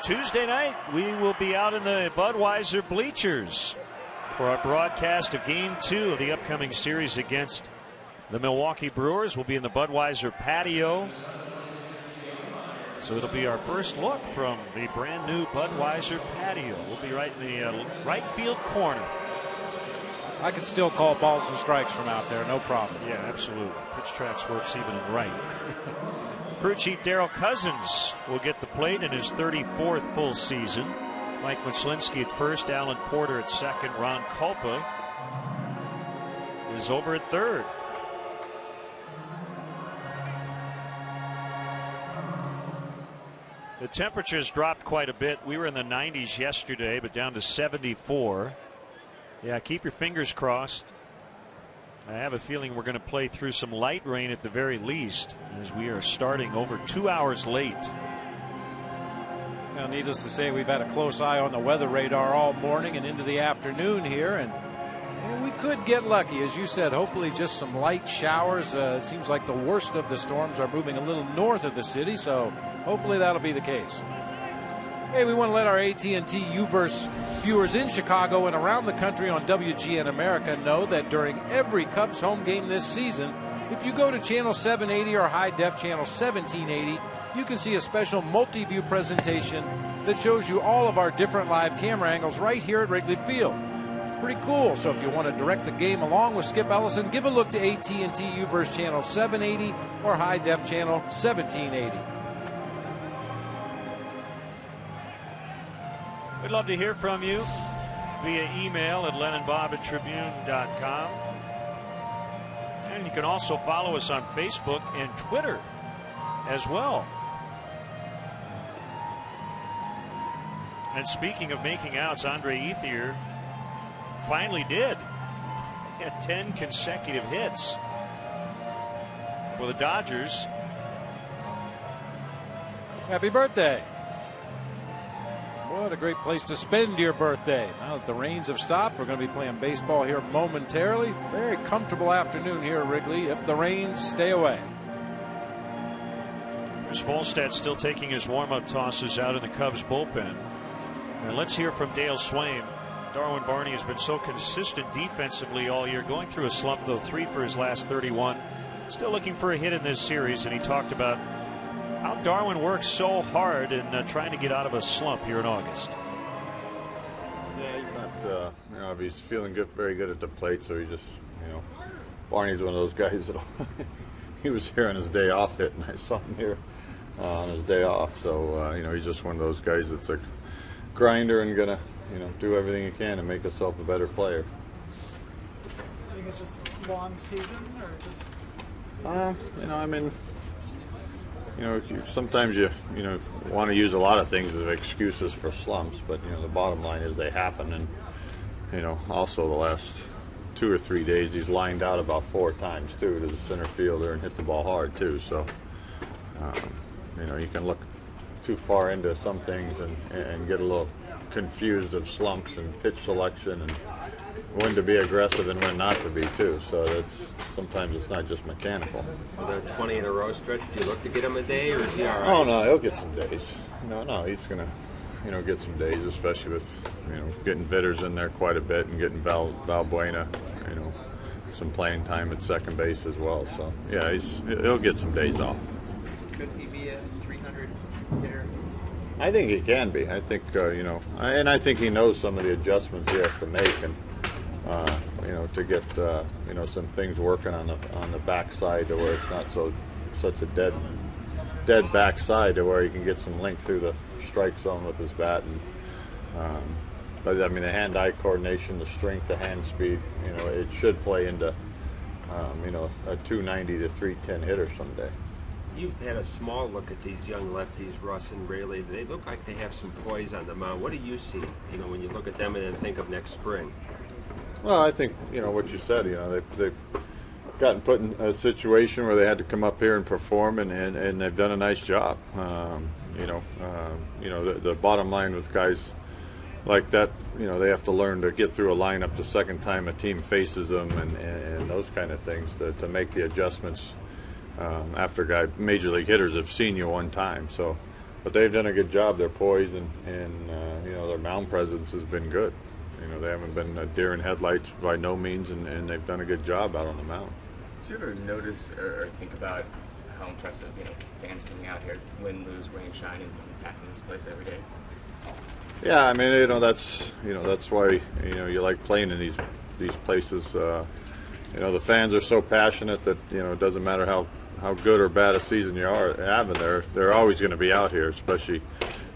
Tuesday night, we will be out in the Budweiser bleachers for our broadcast of Game 2 of the upcoming series against the Milwaukee Brewers. We'll be in the Budweiser patio. So it'll be our first look from the brand new Budweiser patio. We'll be right in the right field corner. I can still call balls and strikes from out there, no problem. Yeah, absolutely. Pitch tracks works even in right. Crew chief Darryl Cousins will get the plate in his 34th full season. Mike Myslinski at first, Alan Porter at second, Ron Kulpa is over at third. The temperatures dropped quite a bit. We were in the 90s yesterday, but down to 74. Yeah, keep your fingers crossed. I have a feeling we're going to play through some light rain at the very least, as we are starting over 2 hours late. Now, needless to say, we've had a close eye on the weather radar all morning and into the afternoon here, and we could get lucky, as you said. Hopefully just some light showers. It seems like the worst of the storms are moving a little north of the city, so hopefully that'll be the case. Hey, we want to let our AT&T U-verse viewers in Chicago and around the country on WGN America know that during every Cubs home game this season, if you go to channel 780 or high def channel 1780, you can see a special multi-view presentation that shows you all of our different live camera angles right here at Wrigley Field. It's pretty cool. So if you want to direct the game along with Skip Ellison, give a look to AT&T U-verse channel 780 or high def channel 1780. We'd love to hear from you via email at lennonbob@tribune.com. And you can also follow us on Facebook and Twitter as well. And speaking of making outs, Andre Ethier finally did. He had 10 consecutive hits for the Dodgers. Happy birthday. What a great place to spend your birthday. Now that the rains have stopped, we're going to be playing baseball here momentarily. Very comfortable afternoon here at Wrigley if the rains stay away. Chris Volstad still taking his warm-up tosses out in the Cubs bullpen. And let's hear from Dale Swain. Darwin Barney has been so consistent defensively all year, going through a slump, though 3 for his last 31. Still looking for a hit in this series, and he talked about how Darwin works so hard in trying to get out of a slump here in August. Yeah, he's not, if he's feeling good, very good at the plate, so he just, Barney's one of those guys that he was here on his day off hitting. I saw him here on his day off, so, he's just one of those guys that's a grinder and gonna, do everything he can to make himself a better player. I think it's just long season or just... sometimes you want to use a lot of things as excuses for slumps, but the bottom line is they happen, and also the last 2 or 3 days he's lined out about 4 times too to the center fielder and hit the ball hard too. So you can look too far into some things and get a little confused of slumps and pitch selection and when to be aggressive and when not to be too. So sometimes it's not just mechanical. So the 20 in a row stretch, do you look to get him a day, or is he all right? Oh no, he'll get some days. No, he's gonna get some days, especially with getting Vitters in there quite a bit and getting Valbuena some playing time at second base as well. So yeah, he'll get some days off. Could he be a 300 hitter? I think he can be. I think and I think he knows some of the adjustments he has to make, and to get some things working on the backside to where it's not such a dead backside to where he can get some length through the strike zone with his bat. And but I mean, the hand-eye coordination, the strength, the hand speed, it should play into a 290 to 310 hitter someday. You've had a small look at these young lefties, Russ and Rayleigh. They look like they have some poise on the mound. What do you see, when you look at them and then think of next spring? Well, I think, what you said, they've gotten put in a situation where they had to come up here and perform, and they've done a nice job. The bottom line with guys like that, they have to learn to get through a lineup the second time a team faces them and those kind of things to make the adjustments after major league hitters have seen you one time. So but they've done a good job. Their poise and their mound presence has been good. They haven't been a deer in headlights by no means, and they've done a good job out on the mound. Do you ever notice or think about how impressive, fans coming out here, win, lose, rain, shine, and packing this place every day? Yeah, I mean, that's why you like playing in these places. The fans are so passionate that it doesn't matter how good or bad a season you are having. They're always going to be out here, especially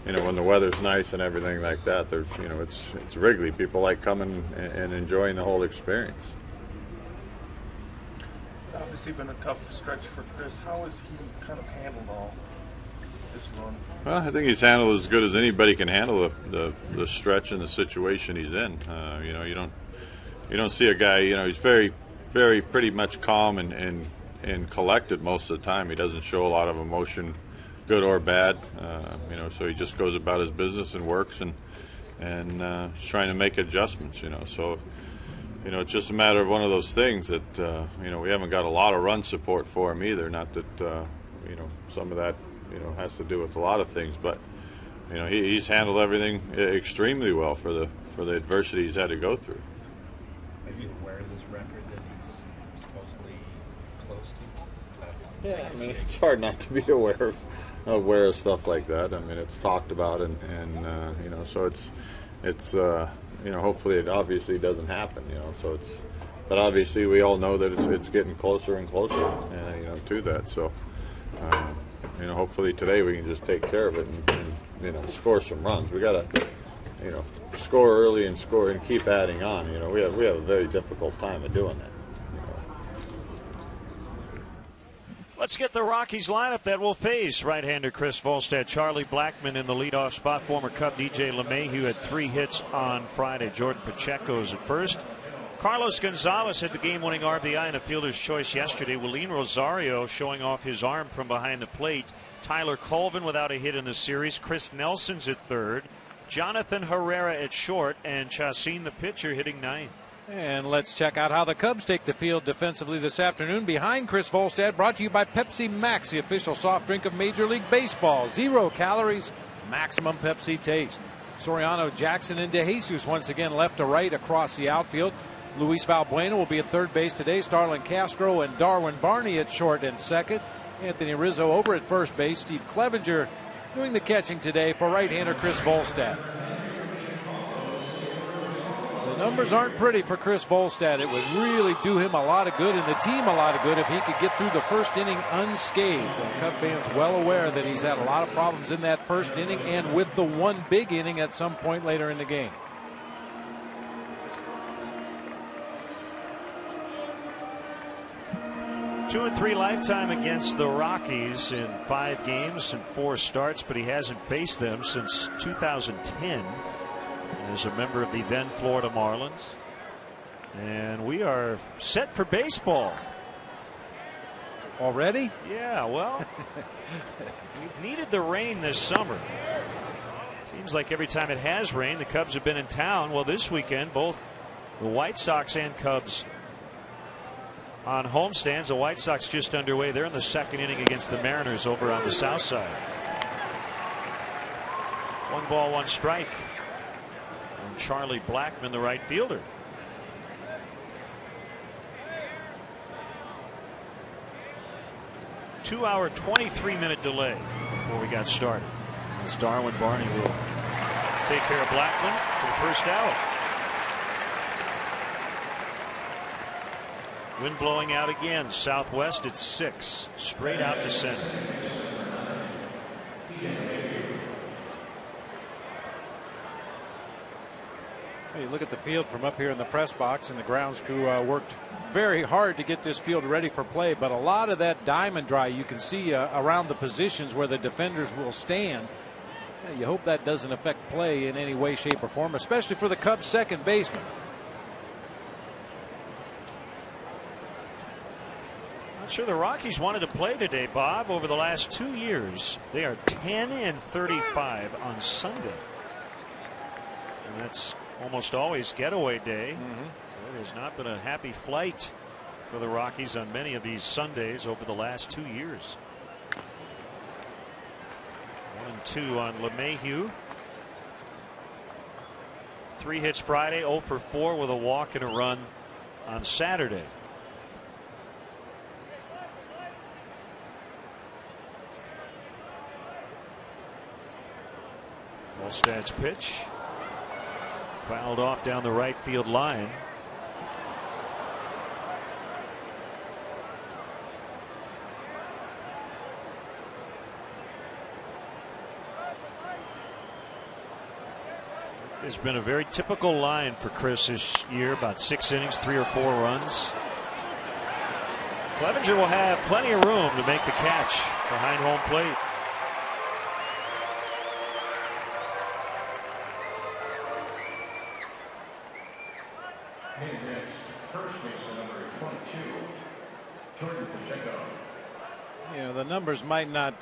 when the weather's nice and everything like that. It's Wrigley. People like coming and enjoying the whole experience. It's obviously been a tough stretch for Chris. How has he kind of handled all this run? Well, I think he's handled as good as anybody can handle the stretch and the situation he's in. You don't see a guy. He's very, very pretty much calm and collected most of the time. He doesn't show a lot of emotion, good or bad. So he just goes about his business and works and is trying to make adjustments. So it's just a matter of one of those things that we haven't got a lot of run support for him either. Not that some of that has to do with a lot of things, but he's handled everything extremely well for the adversity he's had to go through. Are you aware of this record that he's supposedly close to? Yeah, I mean, it's hard not to be aware of stuff like that. I mean, it's talked about, and so it's hopefully it obviously doesn't happen. But obviously we all know that it's getting closer and closer, to that. So hopefully today we can just take care of it and score some runs. We got to score early and score and keep adding on. We have a very difficult time of doing that. Let's get the Rockies lineup that will face right-hander Chris Volstad. Charlie Blackmon in the leadoff spot. Former Cub DJ LeMahieu had 3 hits on Friday. Jordan Pacheco's at first. Carlos Gonzalez had the game-winning RBI in a fielder's choice yesterday. Willeen Rosario showing off his arm from behind the plate. Tyler Colvin without a hit in the series. Chris Nelson's at third. Jonathan Herrera at short. And Chacin, the pitcher, hitting 9th. And let's check out how the Cubs take the field defensively this afternoon. Behind Chris Volstad, brought to you by Pepsi Max, the official soft drink of Major League Baseball. 0 calories, maximum Pepsi taste. Soriano, Jackson, and DeJesus once again left to right across the outfield. Luis Valbuena will be at third base today. Starlin Castro and Darwin Barney at short and second. Anthony Rizzo over at first base. Steve Clevenger doing the catching today for right-hander Chris Volstad. The numbers aren't pretty for Chris Volstad. It would really do him a lot of good and the team a lot of good if he could get through the first inning unscathed. And Cub fans well aware that he's had a lot of problems in that first inning and with the one big inning at some point later in the game. Two and 3 lifetime against the Rockies in 5 games and 4 starts, but he hasn't faced them since 2010 as a member of the then Florida Marlins. And we are set for baseball. Already? Yeah, well, we've needed the rain this summer. Seems like every time it has rained, the Cubs have been in town. Well, this weekend, both the White Sox and Cubs on homestands. The White Sox just underway. They're in the 2nd inning against the Mariners over on the south side. 1 ball, 1 strike. And Charlie Blackmon, the right fielder. Two-hour, 23-minute delay before we got started. As Darwin Barney will take care of Blackmon for the first out. Wind blowing out again. Southwest at 6. Straight out to center. You look at the field from up here in the press box, and the grounds crew worked very hard to get this field ready for play, but a lot of that diamond dry you can see around the positions where the defenders will stand. You hope that doesn't affect play in any way, shape, or form, especially for the Cubs second baseman. Not sure the Rockies wanted to play today, Bob. Over the last 2 years, they are 10 and 35 on Sunday. And that's almost always getaway day. So it has not been a happy flight for the Rockies on many of these Sundays over the last 2 years. 1-2 on LeMahieu. 3 hits Friday, 0 for 4 with a walk and a run on Saturday. Volstad's pitch fouled off down the right field line. It's been a very typical line for Chris this year, about 6 innings, 3 or 4 runs. Clevenger will have plenty of room to make the catch behind home plate. You know, the numbers might not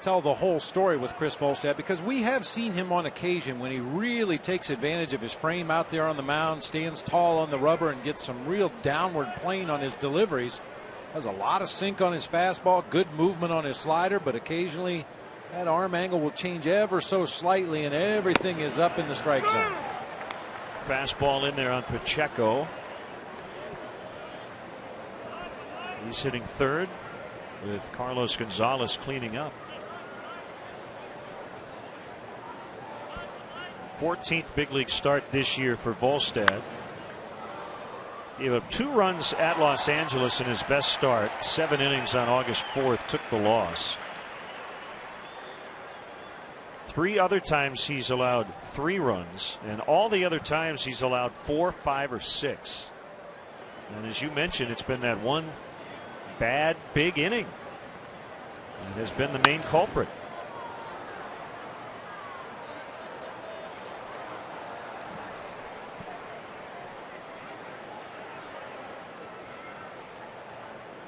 tell the whole story with Chris Volstad, because we have seen him on occasion when he really takes advantage of his frame out there on the mound, stands tall on the rubber, and gets some real downward plane on his deliveries. Has a lot of sink on his fastball, good movement on his slider, but occasionally that arm angle will change ever so slightly and everything is up in the strike zone. Fastball in there on Pacheco. He's hitting third with Carlos Gonzalez cleaning up. 14th big league start this year for Volstad. He gave up 2 runs at Los Angeles in his best start. 7 innings on August 4th, took the loss. 3 other times he's allowed 3 runs, and all the other times he's allowed 4, 5, or 6. And as you mentioned, it's been that one bad big inning that has been the main culprit.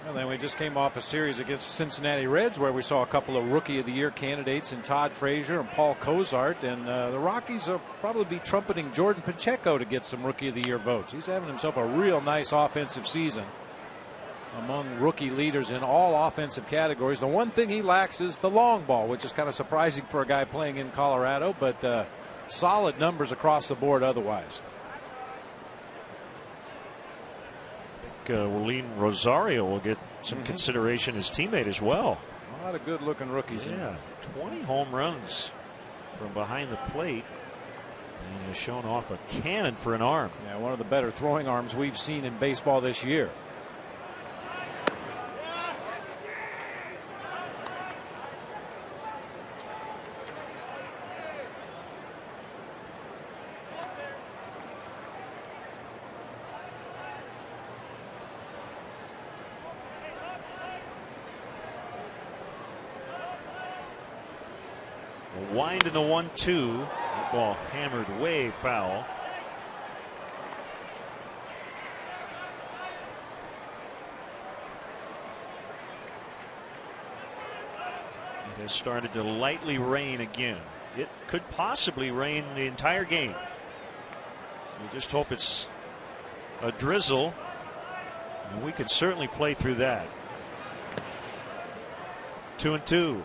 And then we just came off a series against Cincinnati Reds where we saw a couple of Rookie of the Year candidates in Todd Frazier and Paul Cozart, and the Rockies will probably be trumpeting Jordan Pacheco to get some Rookie of the Year votes. He's having himself a real nice offensive season, among rookie leaders in all offensive categories. The one thing he lacks is the long ball, which is kind of surprising for a guy playing in Colorado, but solid numbers across the board otherwise. Willeen Rosario will get some consideration, his teammate as well. A lot of good looking rookies. Yeah, 20 home runs from behind the plate, and has shown off a cannon for an arm. Yeah, one of the better throwing arms we've seen in baseball this year. Wind in the 1-2. That ball hammered way foul. It has started to lightly rain again. It could possibly rain the entire game. We just hope it's a drizzle, and we can certainly play through that. 2-2.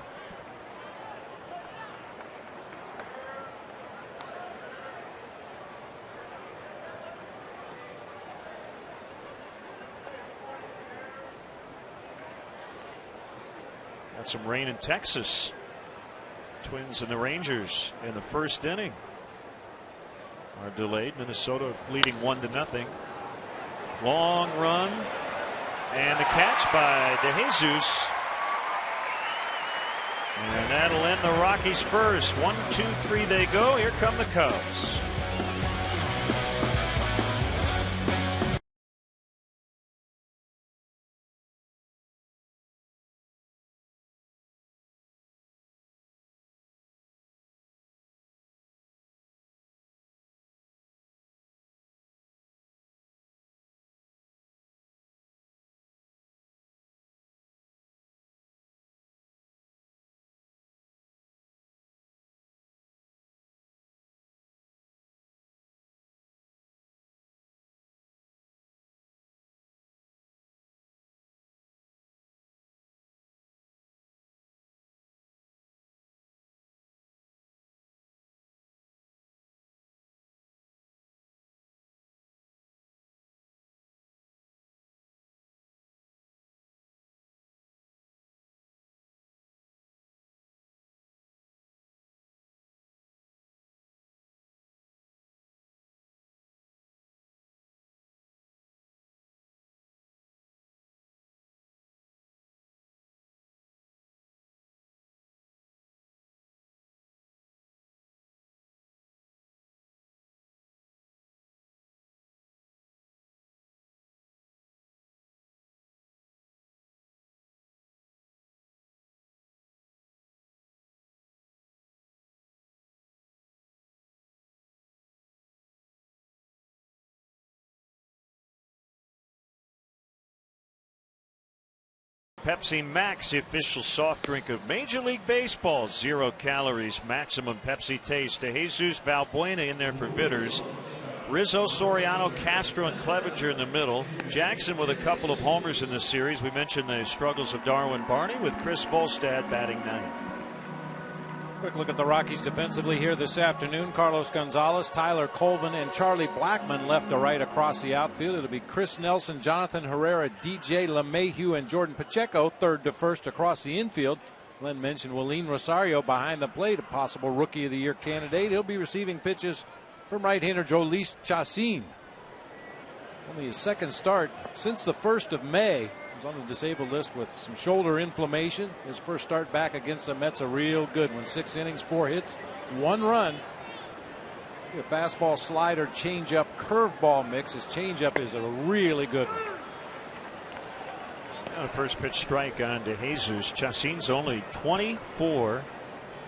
Got some rain in Texas. Twins and the Rangers in the first inning are delayed. Minnesota leading 1-0. Long run, and the catch by DeJesus. And that'll end the Rockies first. 1, 2, 3 they go. Here come the Cubs. Pepsi Max, the official soft drink of Major League Baseball. 0 calories, maximum Pepsi taste. De Jesus, Valbuena in there for Vitters. Rizzo, Soriano, Castro, and Clevenger in the middle. Jackson with a couple of homers in this series. We mentioned the struggles of Darwin Barney with Chris Volstad batting ninth. Quick look at the Rockies defensively here this afternoon. Carlos Gonzalez, Tyler Colvin, and Charlie Blackmon left to right across the outfield. It'll be Chris Nelson, Jonathan Herrera, DJ LeMahieu, and Jordan Pacheco third to first across the infield. Glenn mentioned Willeen Rosario behind the plate, a possible Rookie of the Year candidate. He'll be receiving pitches from right-hander Jhoulys Chacín. Only his second start since the 1st of May. He's on the disabled list with some shoulder inflammation. His first start back against the Mets, a real good one. 6 innings, 4 hits, 1 run. A fastball, slider, changeup, curveball mix. His changeup is a really good one. Now the first pitch strike on De Jesus. Chacín's only 24,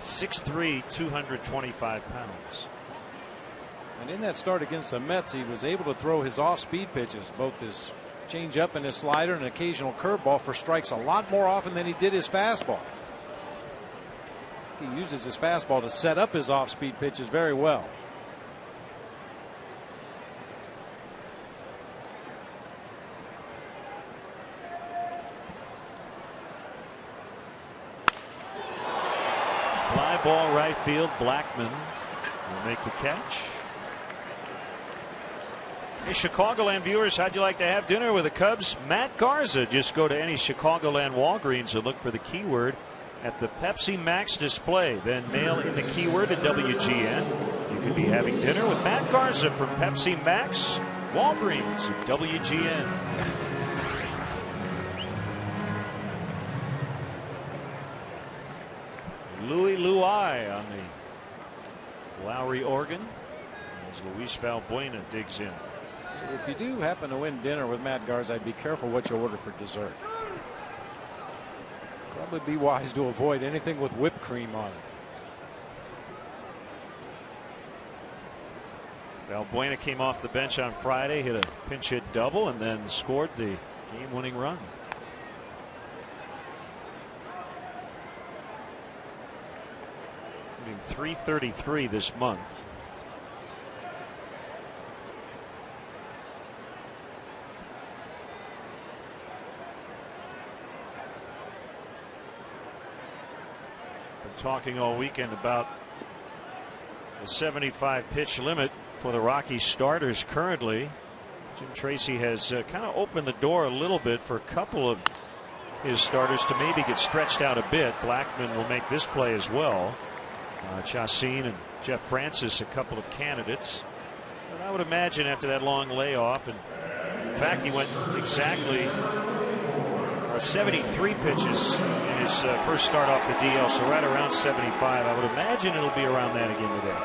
6'3", 225 pounds. And in that start against the Mets, he was able to throw his off-speed pitches, both his changeup and his slider, and an occasional curveball, for strikes a lot more often than he did his fastball. He uses his fastball to set up his off-speed pitches very well. Fly ball right field. Blackmon will make the catch. Hey, Chicagoland viewers, how'd you like to have dinner with the Cubs? Matt Garza. Just go to any Chicagoland Walgreens and look for the keyword at the Pepsi Max display. Then mail in the keyword to WGN. You could be having dinner with Matt Garza from Pepsi Max, Walgreens, at WGN. Louis Louis on the Lowry organ as Luis Valbuena digs in. If you do happen to win dinner with Matt Garza, I'd be careful what you order for dessert. Probably be wise to avoid anything with whipped cream on it. Valbuena came off the bench on Friday, hit a pinch hit double, and then scored the game-winning run. Hitting .333 this month. Talking all weekend about the 75 pitch limit for the Rockies starters currently. Jim Tracy has kind of opened the door a little bit for a couple of his starters to maybe get stretched out a bit. Blackmon will make this play as well. Chacín and Jeff Francis, a couple of candidates. But I would imagine after that long layoff, and in fact he went exactly 73 pitches in his first start off the DL, so right around 75. I would imagine it'll be around that again today.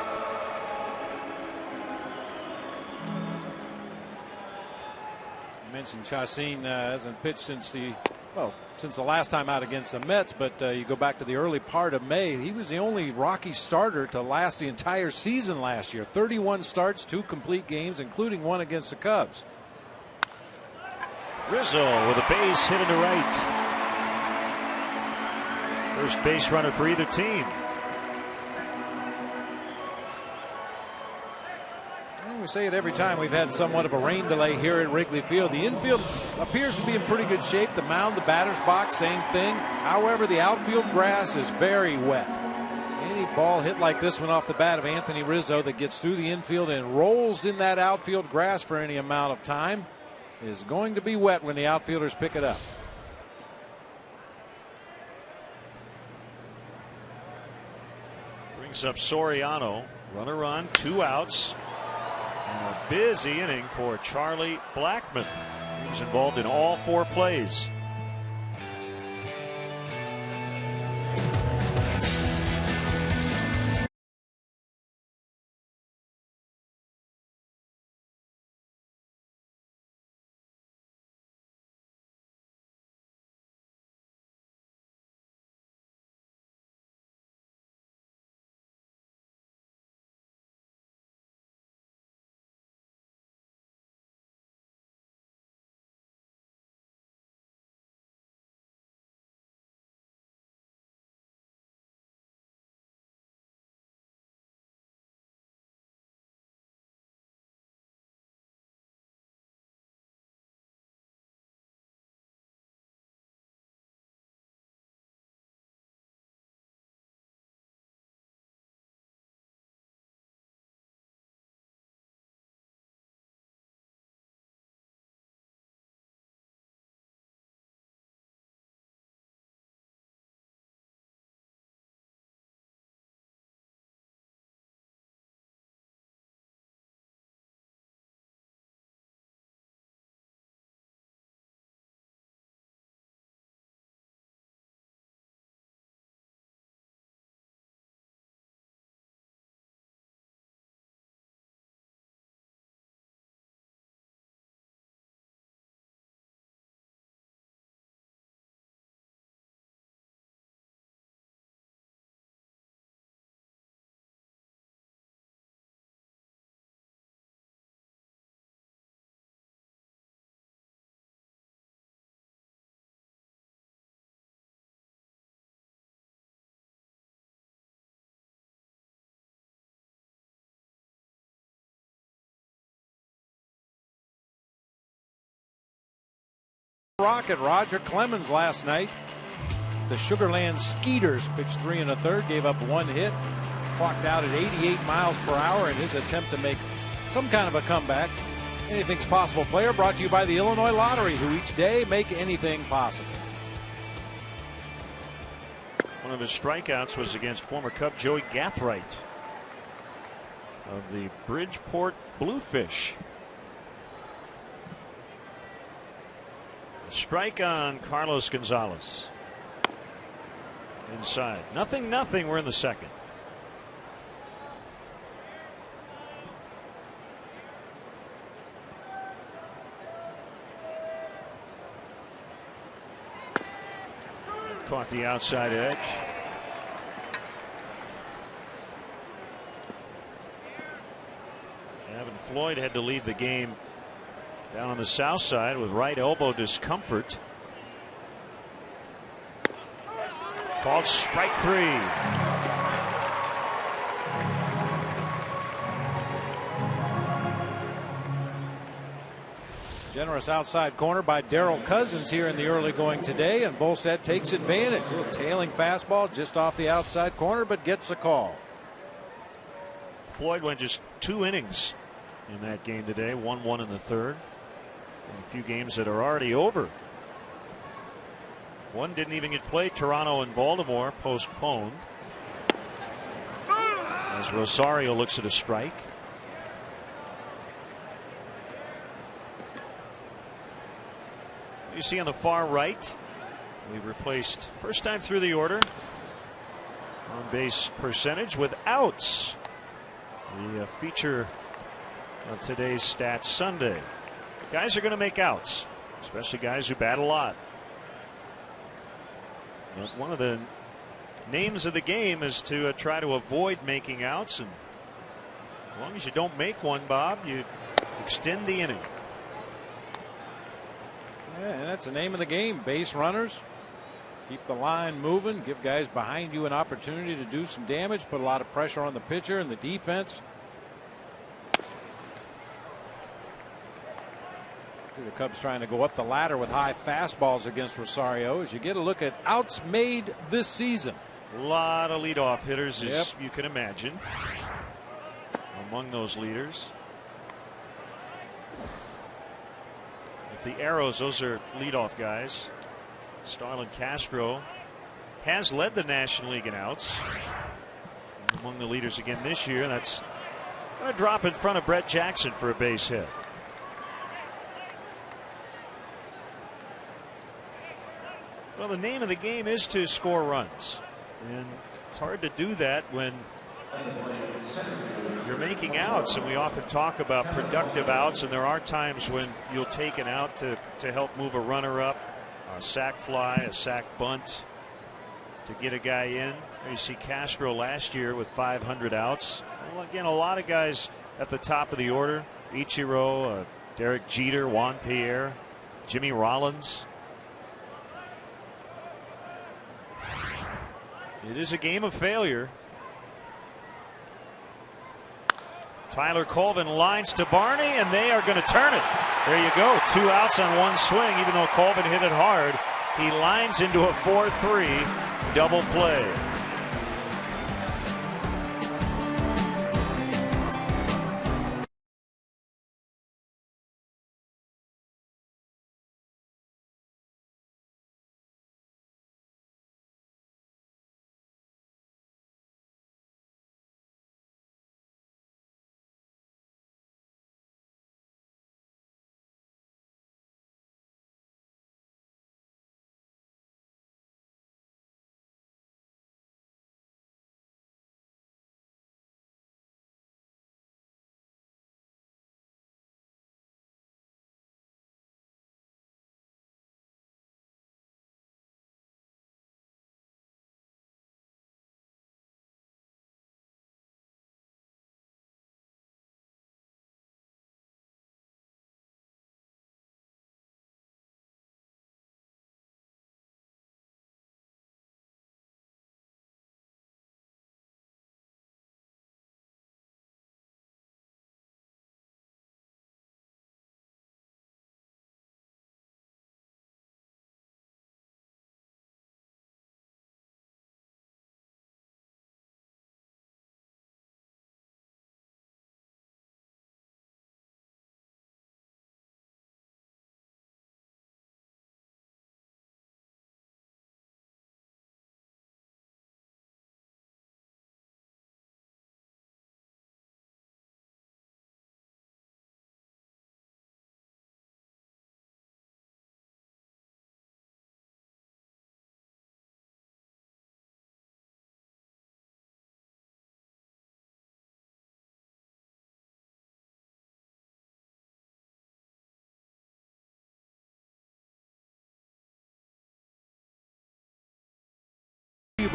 You mentioned Chacín hasn't pitched since the last time out against the Mets, but you go back to the early part of May. He was the only Rocky starter to last the entire season last year. 31 starts, 2 complete games, including one against the Cubs. Rizzo with a base hit into right. First base runner for either team. And we say it every time we've had somewhat of a rain delay here at Wrigley Field. The infield appears to be in pretty good shape. The mound, the batter's box, same thing. However, the outfield grass is very wet. Any ball hit like this one off the bat of Anthony Rizzo that gets through the infield and rolls in that outfield grass for any amount of time is going to be wet when the outfielders pick it up. Brings up Soriano. Runner on, 2 outs. And a busy inning for Charlie Blackmon. He was involved in all 4 plays. Rocket, Roger Clemens, last night. The Sugarland Skeeters pitched 3 1/3, gave up 1 hit, clocked out at 88 miles per hour in his attempt to make some kind of a comeback. Anything's Possible player brought to you by the Illinois Lottery, who each day make anything possible. One of his strikeouts was against former Cub Joey Gathright of the Bridgeport Bluefish. A strike on Carlos Gonzalez. Inside. 0-0. We're in the second. Caught the outside edge. Evan Floyd had to leave the game down on the south side with right elbow discomfort. Called strike 3. Generous outside corner by Darrell Cousins here in the early going today, and Volstead takes advantage. A little tailing fastball just off the outside corner, but gets a call. Floyd went just 2 innings in that game today, 1-1 in the third. And a few games that are already over. One didn't even get played. Toronto and Baltimore postponed. As Rosario looks at a strike. You see on the far right, we've replaced first time through the order on base percentage with outs. The feature of today's Stats Sunday. Guys are going to make outs, especially guys who bat a lot. But one of the names of the game is to try to avoid making outs, and as long as you don't make one, Bob, you extend the inning. Yeah, and that's the name of the game. Base runners. Keep the line moving. Give guys behind you an opportunity to do some damage. Put a lot of pressure on the pitcher and the defense. The Cubs trying to go up the ladder with high fastballs against Rosario. As you get a look at outs made this season. A lot of leadoff hitters, as you can imagine. Among those leaders. The Arrows, those are leadoff guys. Starlin Castro has led the National League in outs. Among the leaders again this year. That's going to drop in front of Brett Jackson for a base hit. Well, the name of the game is to score runs. And it's hard to do that when you're making outs, and we often talk about productive outs, and there are times when you'll take an out to help move a runner up, a sac fly, a sac bunt to get a guy in. You see Castro last year with 500 outs. Well, again, a lot of guys at the top of the order. Ichiro, Derek Jeter, Juan Pierre, Jimmy Rollins. It is a game of failure. Tyler Colvin lines to Barney, and they are going to turn it. There you go. 2 outs on 1 swing. Even though Colvin hit it hard, he lines into a 4-3 double play.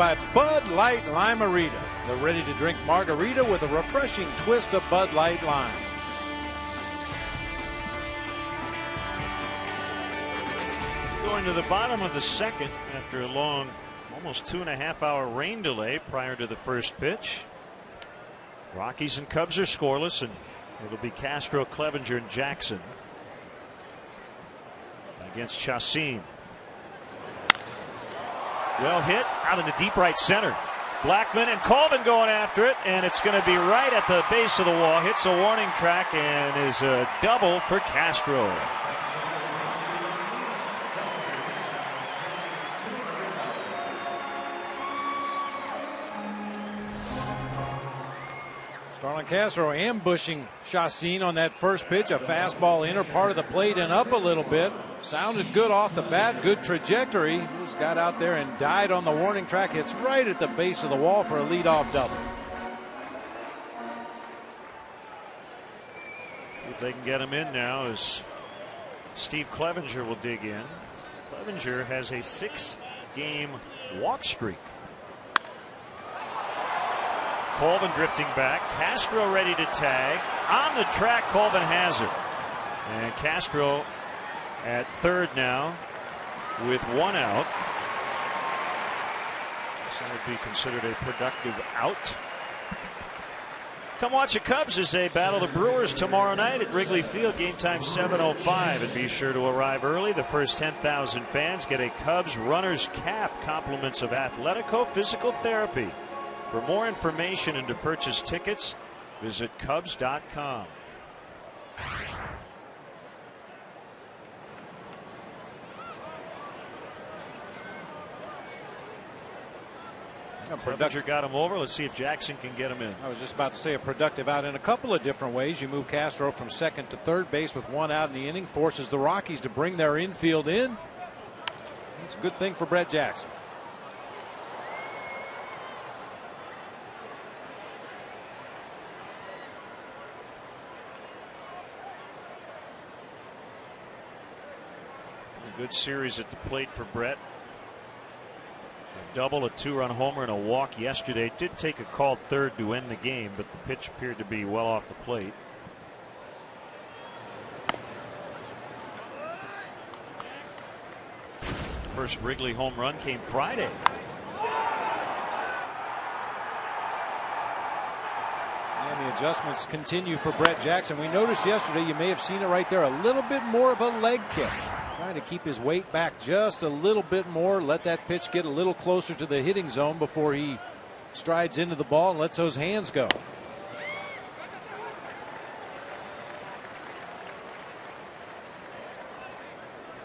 by Bud Light Lime-A-Rita, the ready-to-drink margarita with a refreshing twist of Bud Light Lime. Going to the bottom of the second after a long, almost 2.5-hour rain delay prior to the first pitch. Rockies and Cubs are scoreless, and it'll be Castro, Clevenger, and Jackson against Chacin. Well hit out in the deep right center. Blackman and Colvin going after it, and it's going to be right at the base of the wall. Hits a warning track and is a double for Castro. Starlin Castro ambushing Chacin on that first pitch. A fastball inner part of the plate and up a little bit. Sounded good off the bat. Good trajectory. He just got out there and died on the warning track. Hits right at the base of the wall for a leadoff double. See if they can get him in now as Steve Clevenger will dig in. Clevenger has a 6-game walk streak. Colvin drifting back. Castro ready to tag. On the track, Colvin has it. And Castro at third now with 1 out. So that would be considered a productive out. Come watch the Cubs as they battle the Brewers tomorrow night at Wrigley Field. Game time 7:05. And be sure to arrive early. The first 10,000 fans get a Cubs runner's cap. Compliments of Athletico Physical Therapy. For more information and to purchase tickets, visit Cubs.com. Clevenger got him over. Let's see if Jackson can get him in. I was just about to say a productive out in a couple of different ways. You move Castro from second to third base with 1 out in the inning, forces the Rockies to bring their infield in. It's a good thing for Brett Jackson. A good series at the plate for Brett. A double, a 2-run homer, and a walk yesterday. Did take a called third to end the game, but the pitch appeared to be well off the plate. First Wrigley home run came Friday. And the adjustments continue for Brett Jackson. We noticed yesterday, you may have seen it right there, a little bit more of a leg kick. Trying to keep his weight back just a little bit more, let that pitch get a little closer to the hitting zone before he strides into the ball and lets those hands go.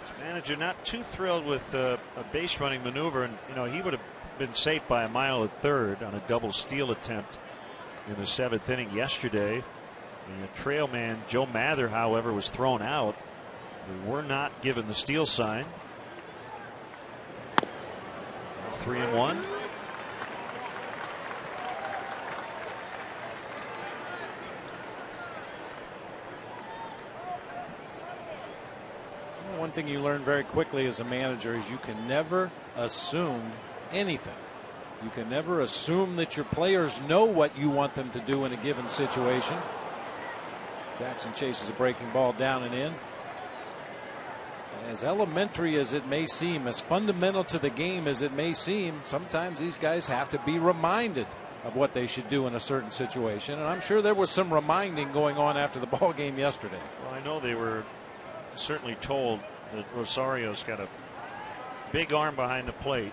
His manager not too thrilled with a base running maneuver, and he would have been safe by a mile at third on a double steal attempt in the 7th inning yesterday. The trail man Joe Mather, however, was thrown out. They were not given the steal sign. 3-1. One thing you learn very quickly as a manager is you can never assume anything. You can never assume that your players know what you want them to do in a given situation. Jackson chases a breaking ball down and in. As elementary as it may seem, as fundamental to the game as it may seem, sometimes these guys have to be reminded of what they should do in a certain situation. And I'm sure there was some reminding going on after the ball game yesterday. Well, I know they were certainly told that Rosario's got a big arm behind the plate.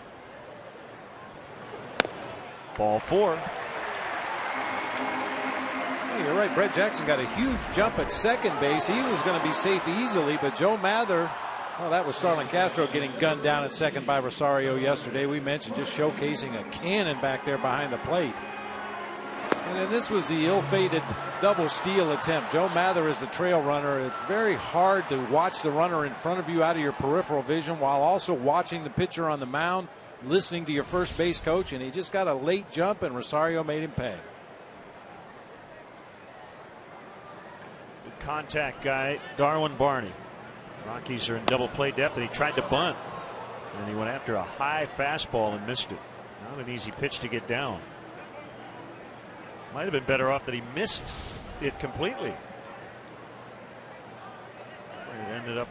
Ball 4. You're right. Brett Jackson got a huge jump at second base. He was going to be safe easily, but Joe Mather, well, that was Starlin Castro getting gunned down at second by Rosario yesterday. We mentioned just showcasing a cannon back there behind the plate. And then this was the ill-fated double steal attempt. Joe Mather is the trail runner. It's very hard to watch the runner in front of you out of your peripheral vision while also watching the pitcher on the mound, listening to your first base coach, and he just got a late jump, and Rosario made him pay. Good contact guy, Darwin Barney. Rockies are in double play depth, and he tried to bunt, and he went after a high fastball and missed it. Not an easy pitch to get down. Might have been better off that he missed it completely. It ended up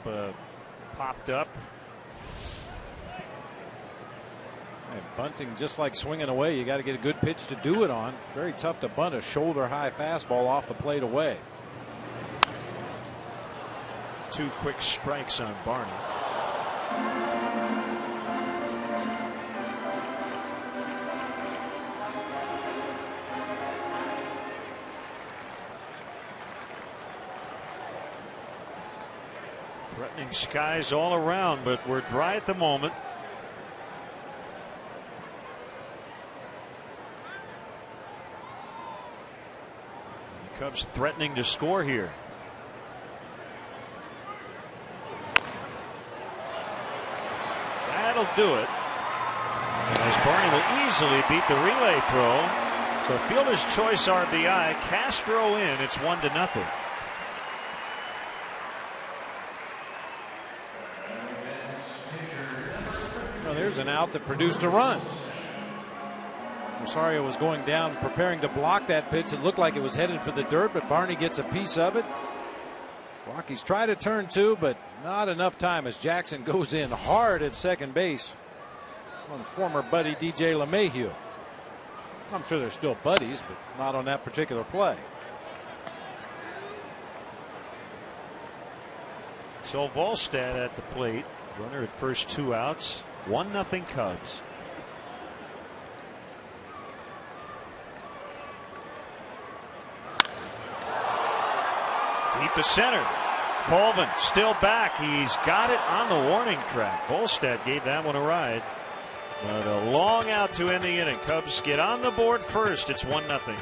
popped up. And bunting, just like swinging away, you got to get a good pitch to do it on. Very tough to bunt a shoulder high fastball off the plate away. 2 quick strikes on Barney. Threatening skies all around, but we're dry at the moment. The Cubs threatening to score here. That'll do it. As Barney will easily beat the relay throw. So fielder's choice RBI. Castro in. It's 1-0. Well, there's an out that produced a run. Rosario was going down, preparing to block that pitch. It looked like it was headed for the dirt, but Barney gets a piece of it. Rockies try to turn 2, but not enough time as Jackson goes in hard at second base on former buddy DJ LeMahieu. I'm sure they're still buddies, but not on that particular play. So Volstad at the plate. Runner at first, 2 outs. 1-0 Cubs. Deep to center. Colvin still back. He's got it on the warning track. Volstad gave that one a ride. But a long out to end the inning. Cubs get on the board first. It's 1-0.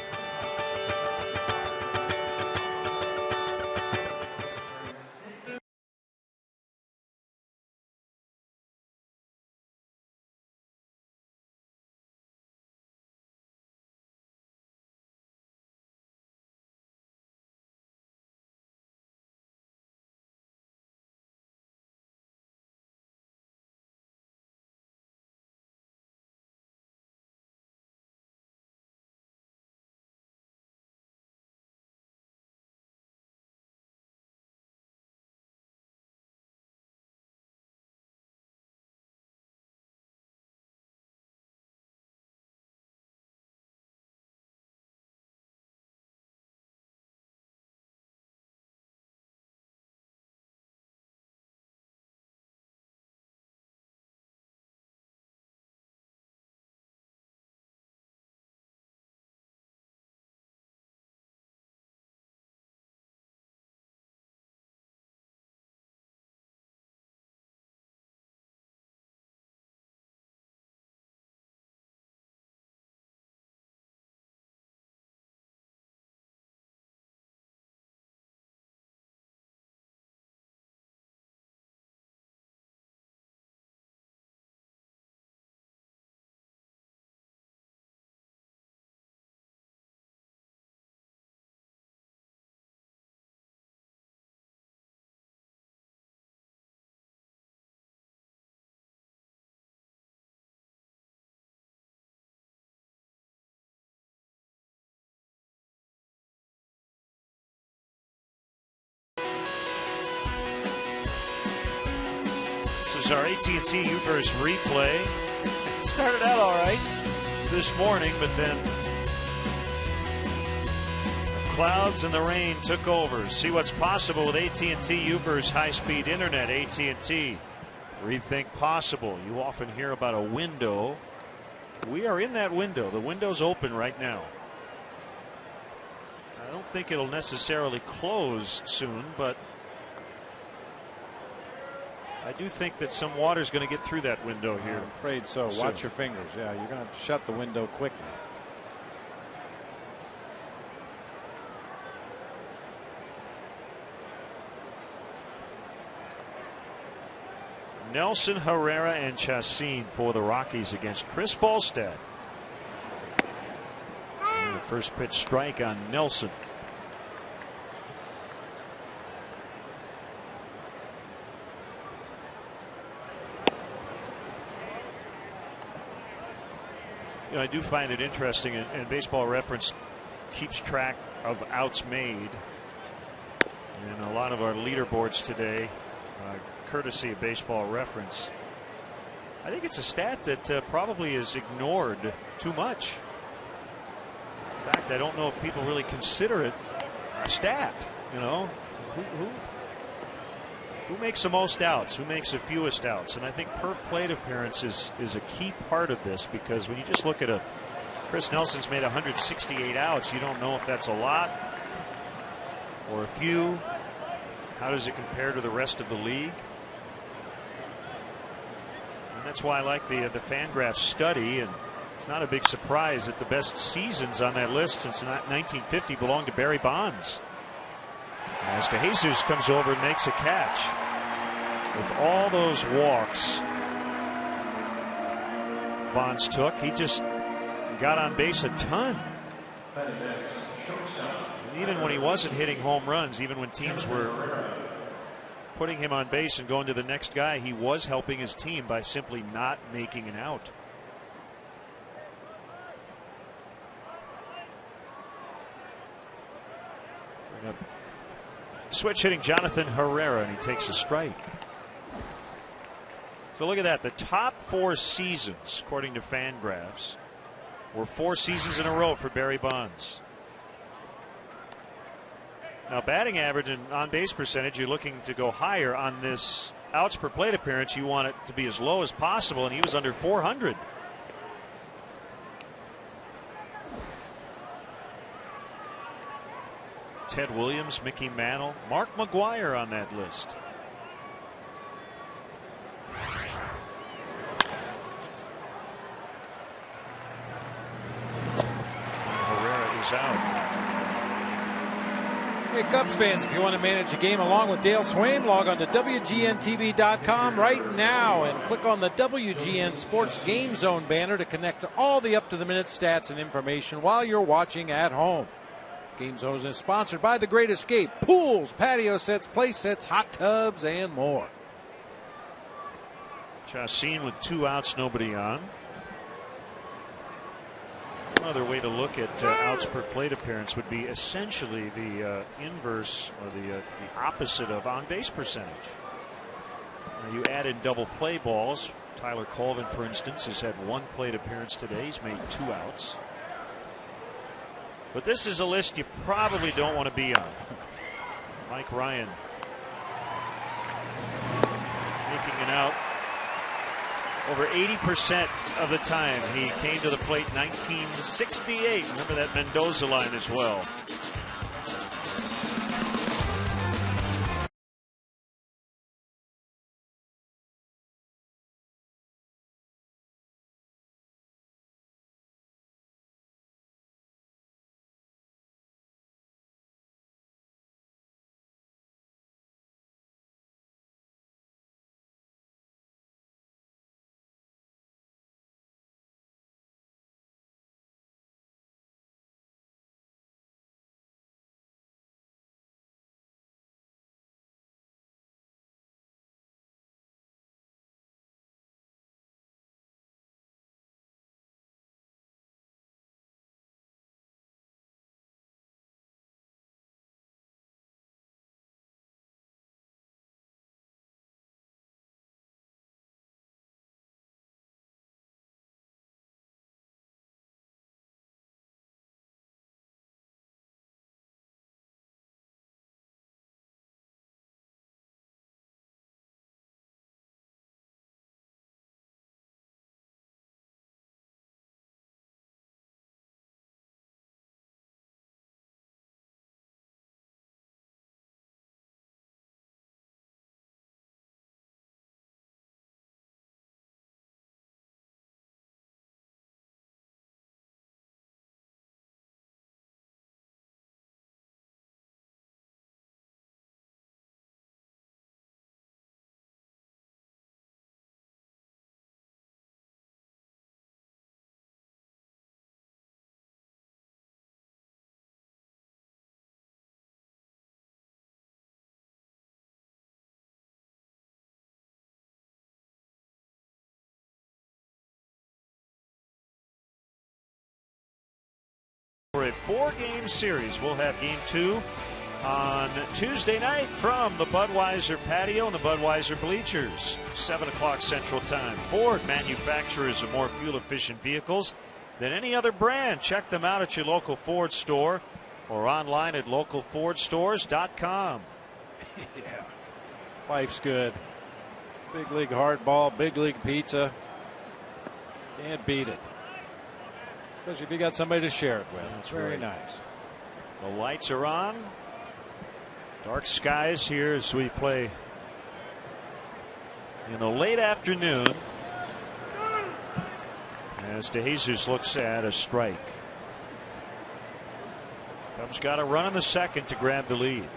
This is our AT&T Uverse replay. It started out all right this morning, but then the clouds and the rain took over. See what's possible with AT&T Uverse high-speed internet. AT&T, rethink possible. You often hear about a window. We are in that window. The window's open right now. I don't think it'll necessarily close soon, but I do think that some water is going to get through that window here. I'm afraid so. soon. Watch your fingers. Yeah, you're going to have to shut the window quickly. Nelson, Herrera, and Chacin for the Rockies against Chris Volstad. And the first pitch strike on Nelson. You know, I do find it interesting, and Baseball Reference keeps track of outs made. And a lot of our leaderboards today, courtesy of Baseball Reference. I think it's a stat that probably is ignored too much. In fact, I don't know if people really consider it a stat. You know, who makes the most outs? Who makes the fewest outs? And I think per plate appearance is a key part of this, because when you just look at Chris Nelson's made 168 outs, you don't know if that's a lot or a few. How does it compare to the rest of the league? And that's why I like the Fangraphs study, and it's not a big surprise that the best seasons on that list since 1950 belong to Barry Bonds. As DeJesus comes over and makes a catch. With all those walks Bonds took, he just got on base a ton. And even when he wasn't hitting home runs, even when teams were putting him on base and going to the next guy, he was helping his team by simply not making an out. Switch hitting Jonathan Herrera, and he takes a strike. So look at that. The top 4 seasons, according to Fangraphs, were 4 seasons in a row for Barry Bonds. Now, batting average and on base percentage, you're looking to go higher. On this outs per plate appearance, you want it to be as low as possible, and he was under 400. Ted Williams, Mickey Mantle, Mark McGwire on that list. And Herrera is out. Hey, Cubs fans, if you want to manage a game along with Dale Swaim, log on to WGNTV.com right now and click on the WGN Sports Game Zone banner to connect to all the up-to-the-minute stats and information while you're watching at home. Game Zone is sponsored by The Great Escape, pools, patio sets, play sets, hot tubs, and more. Chacin with 2 outs, nobody on. Another way to look at outs per plate appearance would be essentially the inverse, or the opposite of on base percentage. Now you add in double play balls. Tyler Colvin, for instance, has had 1 plate appearance today. He's made 2 outs. But this is a list you probably don't want to be on. Mike Ryan making an out over 80% of the time. He came to the plate 1968. Remember that Mendoza line as well. For a 4-game series, we'll have game 2 on Tuesday night from the Budweiser patio and the Budweiser bleachers, 7 o'clock Central Time. Ford, manufacturers of more fuel-efficient vehicles than any other brand. Check them out at your local Ford store or online at localfordstores.com. Yeah. Life's good. Big league hardball, big league pizza. Can't beat it. Especially if you got somebody to share it with. It's very nice. The lights are on. Dark skies here as we play in the late afternoon. As DeJesus looks at a strike. Cubs got a run in the second to grab the lead.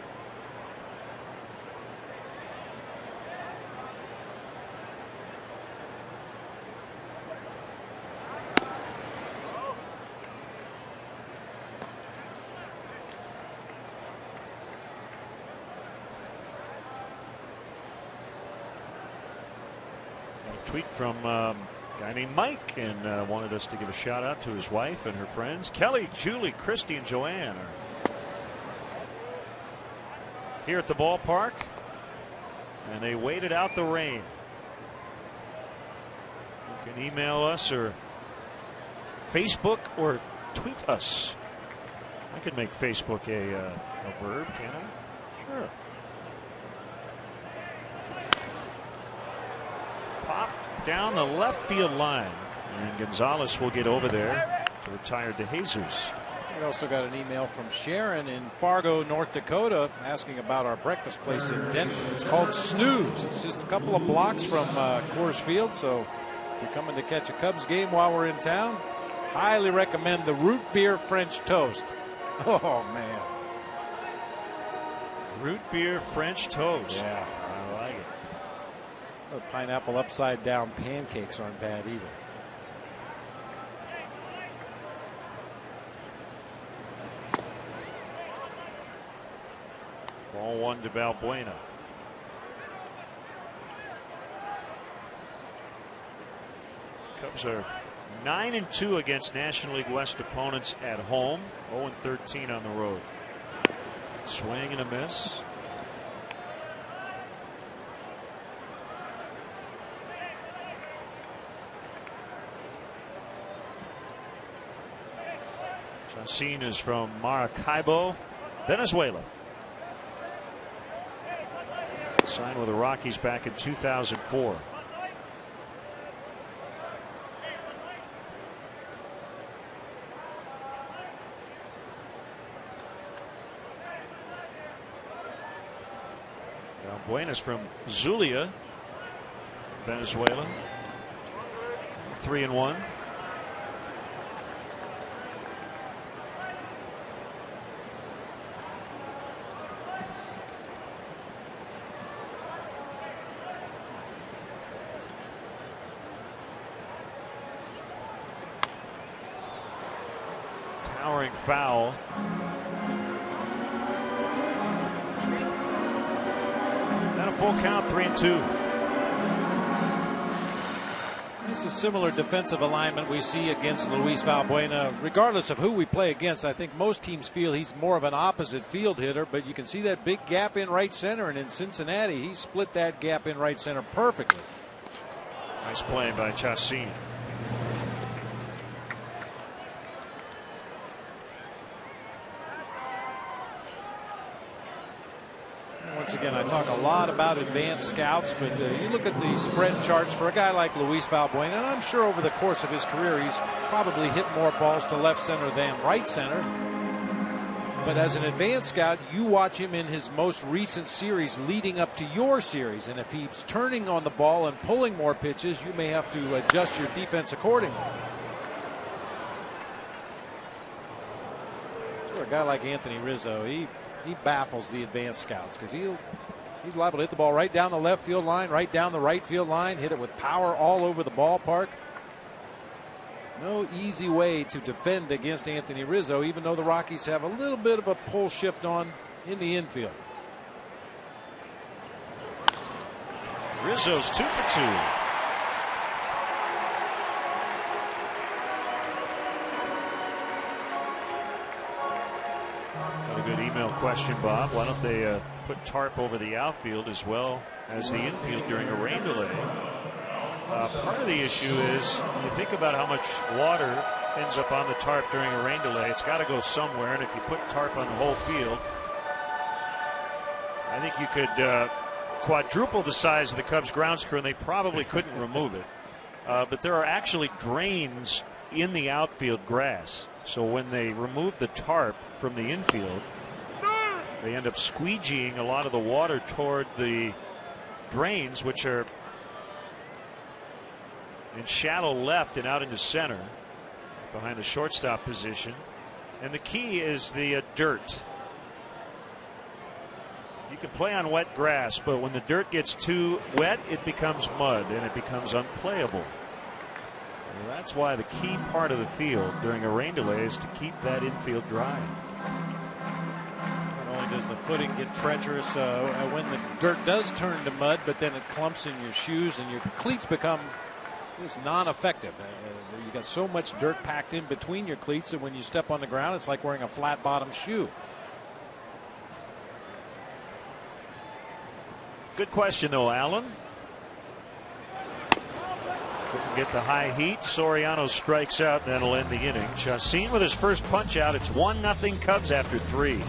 Tweet from a guy named Mike, and wanted us to give a shout out to his wife and her friends. Kelly, Julie, Christy, and Joanne are here at the ballpark, and they waited out the rain. You can email us or Facebook or tweet us. I could make Facebook a verb, can I? Sure. Pop down the left field line, and Gonzalez will get over there to retire DeJesus. We also got an email from Sharon in Fargo, North Dakota, asking about our breakfast place in Denver. It's called Snooze. It's just a couple of blocks from Coors Field, so if you're coming to catch a Cubs game while we're in town, highly recommend the root beer French toast. Oh, man. Root beer French toast. Yeah. I like it. The pineapple upside down pancakes aren't bad either. Ball 1 to Valbuena. Cubs are 9-2 against National League West opponents at home, 0-13 on the road. Swing and a miss. Chacin is from Maracaibo, Venezuela. Signed with the Rockies back in 2004. Buenas from Zulia, Venezuela. 3-1. Towering foul. And a full count, 3-2. This is a similar defensive alignment we see against Luis Valbuena. Regardless of who we play against, I think most teams feel he's more of an opposite field hitter, but you can see that big gap in right center, and in Cincinnati, he split that gap in right center perfectly. Nice play by Chacin. Once again, I talk a lot about advanced scouts, but you look at the spread charts for a guy like Luis Valbuena, and I'm sure over the course of his career he's probably hit more balls to left center than right center. But as an advanced scout, you watch him in his most recent series leading up to your series, and if he's turning on the ball and pulling more pitches, you may have to adjust your defense accordingly. So a guy like Anthony Rizzo, he baffles the advanced scouts because he's liable to hit the ball right down the left field line, right down the right field line, hit it with power all over the ballpark. No easy way to defend against Anthony Rizzo, even though the Rockies have a little bit of a pull shift on in the infield. Rizzo's 2 for 2. Got a good email question, Bob. Why don't they put tarp over the outfield as well as the infield during a rain delay? Part of the issue is you think about how much water ends up on the tarp during a rain delay. It's got to go somewhere, and if you put tarp on the whole field, I think you could quadruple the size of the Cubs grounds crew, and they probably couldn't remove it. But there are actually drains in the outfield grass. So when they remove the tarp from the infield, they end up squeegeeing a lot of the water toward the drains, which are in shallow left and out into center behind the shortstop position. And the key is the dirt. You can play on wet grass, but when the dirt gets too wet, it becomes mud and it becomes unplayable. And that's why the key part of the field during a rain delay is to keep that infield dry. Not only does the footing get treacherous when the dirt does turn to mud, but then it clumps in your shoes and your cleats become non-effective. You got so much dirt packed in between your cleats that when you step on the ground, it's like wearing a flat bottom shoe. Good question, though, Allen. Couldn't get the high heat. Soriano strikes out, and that'll end the inning. Chacin with his first punch out. It's 1-0 Cubs after 3.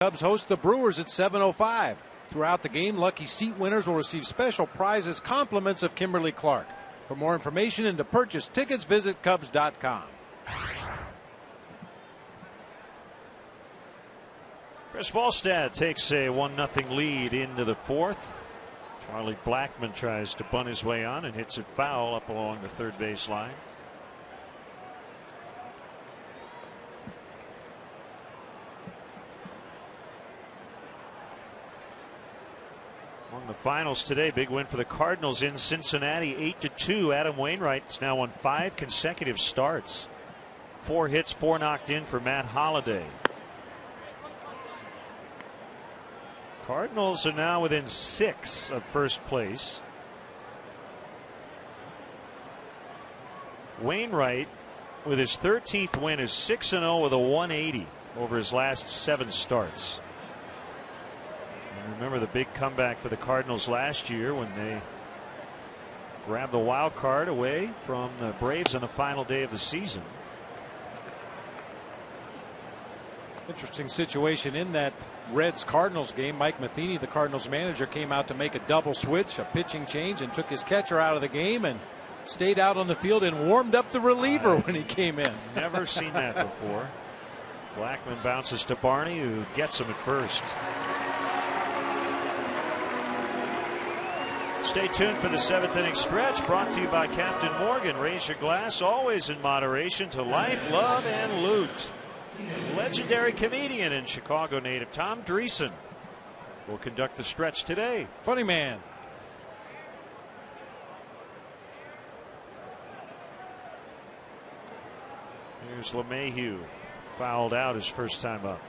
Cubs host the Brewers at 7:05. Throughout the game, lucky seat winners will receive special prizes, compliments of Kimberly Clark. For more information and to purchase tickets, visit Cubs.com. Chris Volstad takes a 1-0 lead into the fourth. Charlie Blackmon tries to bunt his way on and hits it foul up along the third base line. Among the finals today, big win for the Cardinals in Cincinnati, 8-2. Adam Wainwright's now won 5 consecutive starts. 4 hits, 4 knocked in for Matt Holliday. Cardinals are now within 6 of first place. Wainwright, with his 13th win, is 6-0 with a 180 over his last 7 starts. And remember the big comeback for the Cardinals last year when they grabbed the wild card away from the Braves on the final day of the season. Interesting situation in that Reds-Cardinals game. Mike Matheny, the Cardinals manager, came out to make a double switch, a pitching change, and took his catcher out of the game. And stayed out on the field and warmed up the reliever when he came in. Never seen that before. Blackman bounces to Barney, who gets him at first. Stay tuned for the 7th inning stretch, brought to you by Captain Morgan. Raise your glass, always in moderation, to life, love, and loot. Legendary comedian and Chicago native Tom Dreesen will conduct the stretch today. Funny man. Here's LeMahieu, fouled out his first time up.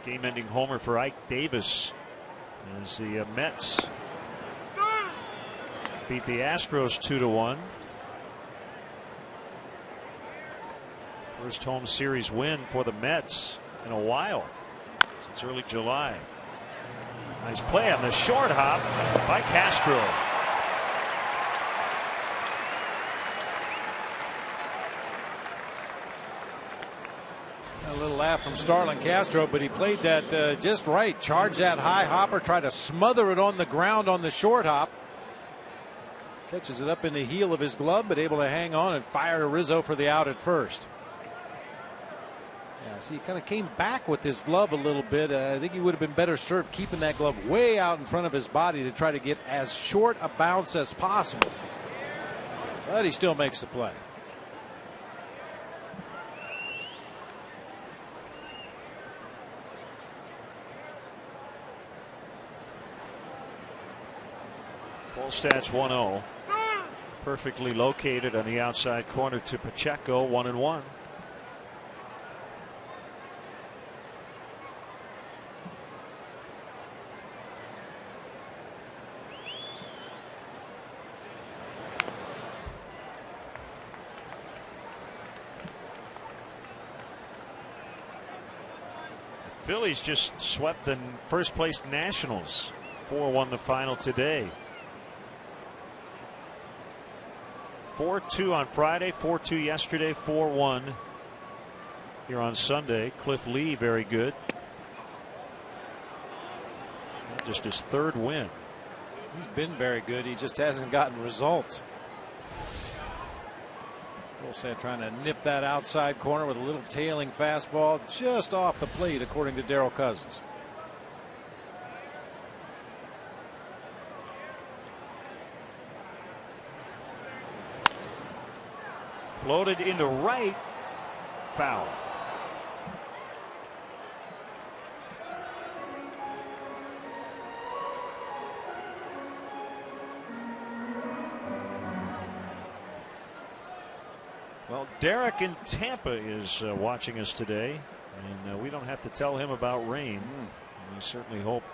Game-ending homer for Ike Davis as the Mets beat the Astros 2-1. First home series win for the Mets in a while, since early July. Nice play on the short hop by Castro. A little laugh from Starlin Castro, but he played that just right. Charged that high hopper, tried to smother it on the ground on the short hop. Catches it up in the heel of his glove, but able to hang on and fire to Rizzo for the out at first. Yeah, see, he kind of came back with his glove a little bit. I think he would have been better served keeping that glove way out in front of his body to try to get as short a bounce as possible. But he still makes the play. Stats 1-0. Perfectly located on the outside corner to Pacheco, 1-1. Phillies just swept the first place Nationals. 4-1 the final today. 4-2 on Friday, 4-2 yesterday, 4-1 here on Sunday. Cliff Lee, very good. Just his 3rd win. He's been very good. He just hasn't gotten results. Volstad trying to nip that outside corner with a little tailing fastball just off the plate, according to Darryl Cousins. Floated into right, foul. Well, Derek in Tampa is watching us today, and we don't have to tell him about rain. We certainly hope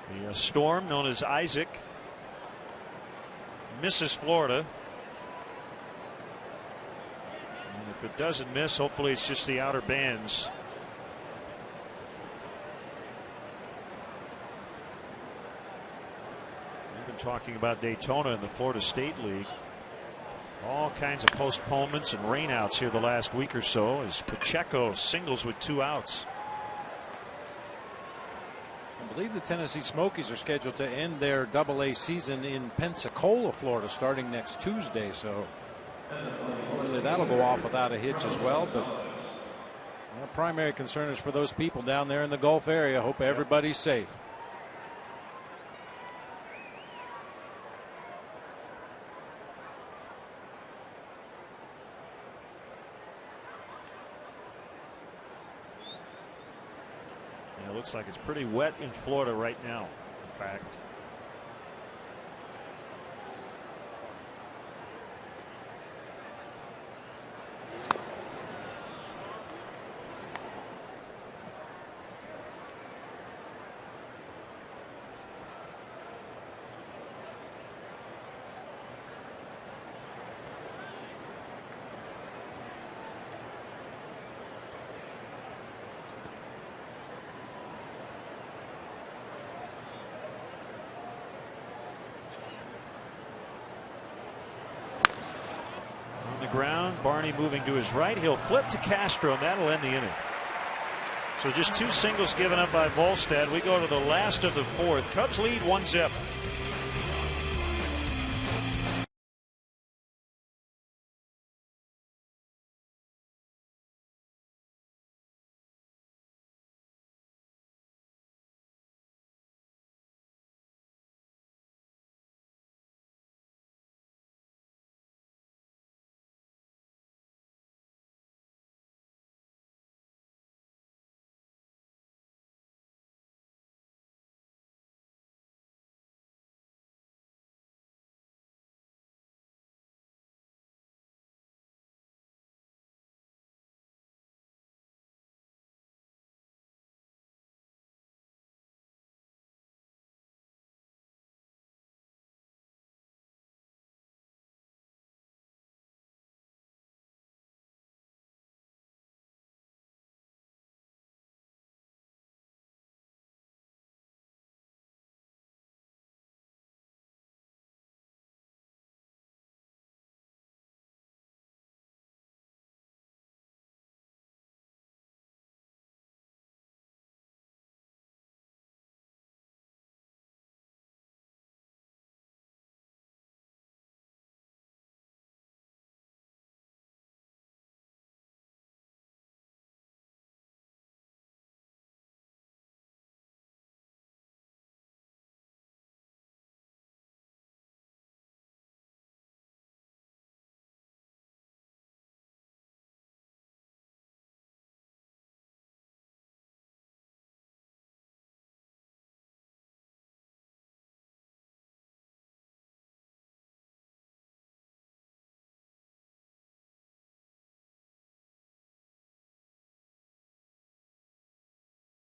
the storm known as Isaac misses Florida. And if it doesn't miss, hopefully it's just the outer bands. We've been talking about Daytona in the Florida State League. All kinds of postponements and rainouts here the last week or so as Pacheco singles with 2 outs. I believe the Tennessee Smokies are scheduled to end their AA season in Pensacola, Florida, starting next Tuesday. So hopefully that'll go off without a hitch as well. But the primary concern is for those people down there in the Gulf area. Hope everybody's safe. Looks like it's pretty wet in Florida right now, in fact. Ground, Barney moving to his right. He'll flip to Castro, and that'll end the inning. So just 2 singles given up by Volstad. We go to the last of the 4th. Cubs lead 1-0.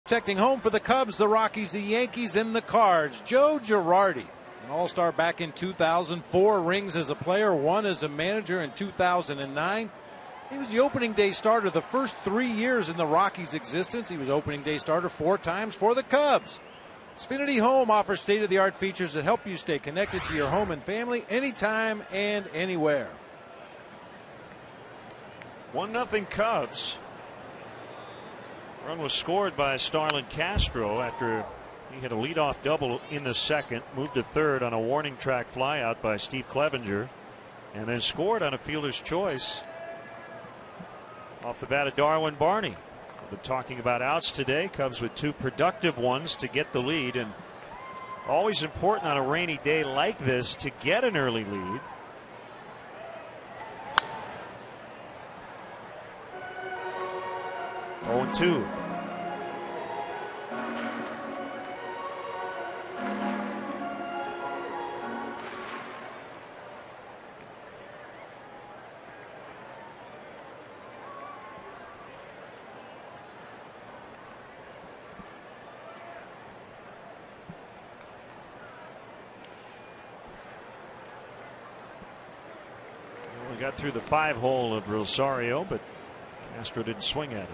Protecting home for the Cubs, the Rockies, the Yankees, and the Cards. Joe Girardi, an All-Star back in 2004, rings as a player, 1 as a manager in 2009. He was the opening day starter the first 3 years in the Rockies' existence. He was opening day starter 4 times for the Cubs. Xfinity Home offers state-of-the-art features that help you stay connected to your home and family anytime and anywhere. 1-0 Cubs. Run was scored by Starlin Castro after he hit a leadoff double in the 2nd, moved to 3rd on a warning track flyout by Steve Clevenger, and then scored on a fielder's choice off the bat of Darwin Barney. We've been talking about outs today. Cubs with 2 productive ones to get the lead, and always important on a rainy day like this to get an early lead. Oh, 2. We got through the 5-hole of Rosario, but Castro didn't swing at it.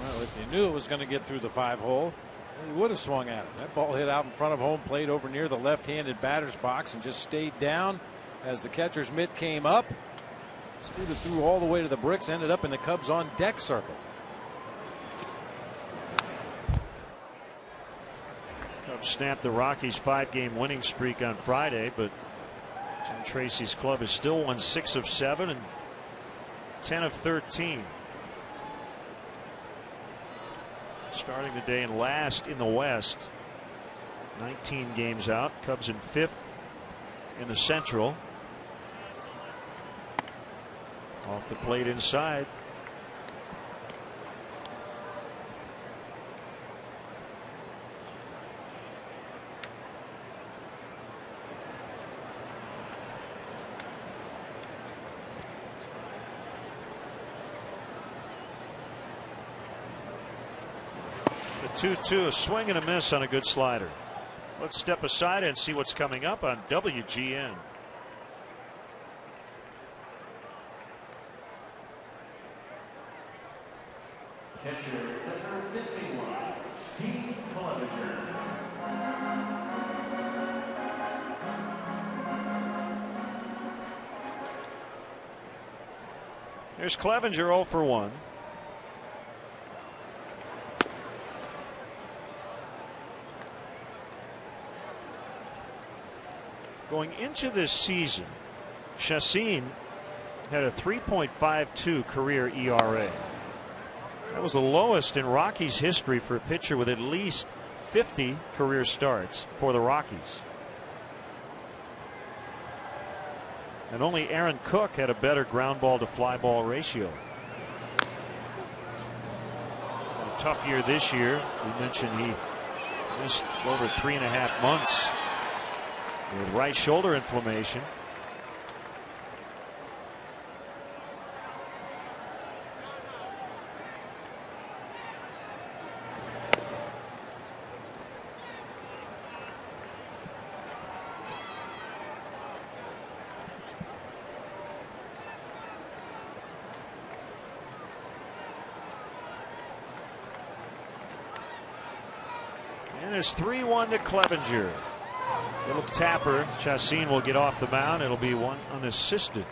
Well, if you knew it was going to get through the 5-hole, he would have swung at it. That ball hit out in front of home plate over near the left-handed batter's box and just stayed down as the catcher's mitt came up. Scooted through all the way to the bricks, ended up in the Cubs on deck circle. Cubs snapped the Rockies' 5-game winning streak on Friday, but Jim Tracy's club has still won 6 of 7 and 10 of 13. Starting the day in last in the West, 19 games out. Cubs in 5th in the Central. Off the plate inside. The 2-2, a swing and a miss on a good slider. Let's step aside and see what's coming up on WGN. Catcher number 51, Steve Clevenger. Here's Clevenger 0 for 1. Going into this season, Chacin had a 3.52 career ERA. That was the lowest in Rockies history for a pitcher with at least 50 career starts for the Rockies. And only Aaron Cook had a better ground ball to fly ball ratio. A tough year this year. We mentioned he missed over 3.5 months with right shoulder inflammation. And it's 3-1 to Clevenger. Little tapper. Chacin will get off the mound. It'll be one unassisted.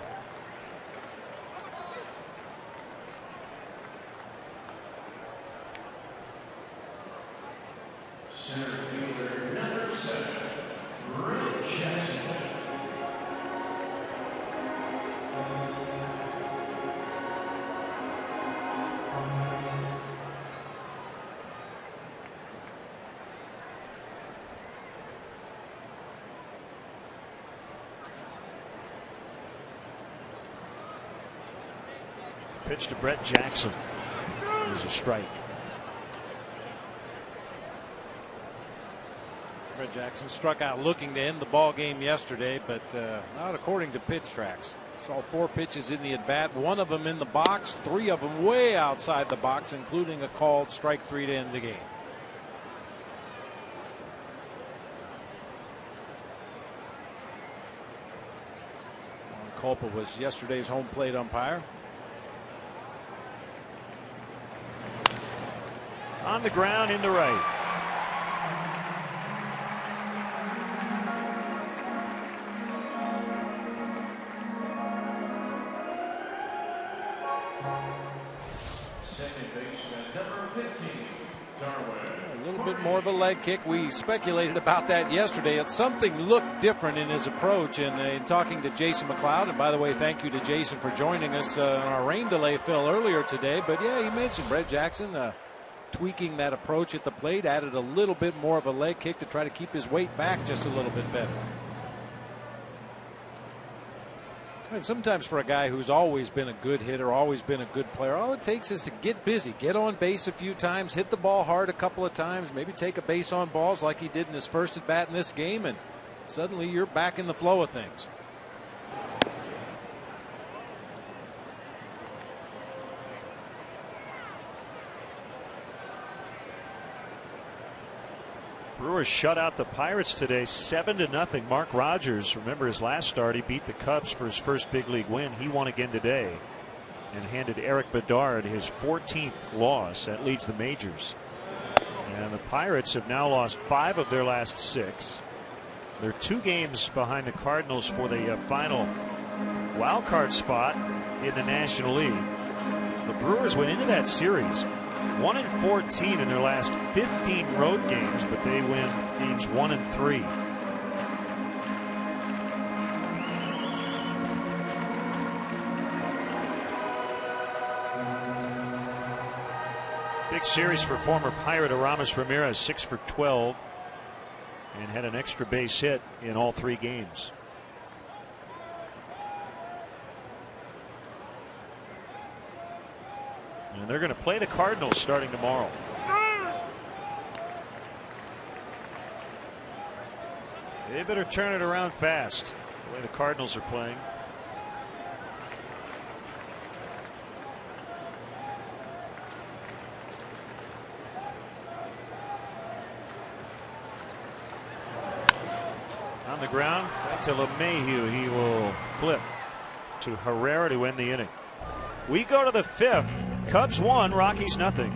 Center fielder number 7, Ray Jackson. Pitch to Brett Jackson. There's a strike. Brett Jackson struck out looking to end the ball game yesterday, but not according to pitch tracks. Saw 4 pitches in the at bat, 1 of them in the box, 3 of them way outside the box, including a called strike 3 to end the game. Culpa was yesterday's home plate umpire. On the ground into right. Second baseman number 15, Darwin. A little bit more of a leg kick. We speculated about that yesterday. Something looked different in his approach. And in talking to Jason McLeod, and by the way, thank you to Jason for joining us on our rain delay fill earlier today. But yeah, he mentioned Brett Jackson tweaking that approach at the plate, added a little bit more of a leg kick to try to keep his weight back just a little bit better. And sometimes for a guy who's always been a good hitter, always been a good player, all it takes is to get busy, get on base a few times, hit the ball hard a couple of times, maybe take a base on balls like he did in his first at bat in this game, and suddenly you're back in the flow of things. Brewers shut out the Pirates today 7-0. Mark Rogers, remember his last start, he beat the Cubs for his first big league win. He won again today and handed Eric Bedard his 14th loss. That leads the majors. And the Pirates have now lost 5 of their last 6. They're 2 games behind the Cardinals for the final wild card spot in the National League. The Brewers went into that series 1-14 in their last 15 road games, but they win games 1 and 3. Big series for former Pirate Aramis Ramirez, 6 for 12, and had an extra base hit in all 3 games. And they're going to play the Cardinals starting tomorrow. They better turn it around fast, the way the Cardinals are playing. On the ground, back to LeMahieu. He will flip to Herrera to end the inning. We go to the 5th. Cubs 1, Rockies nothing.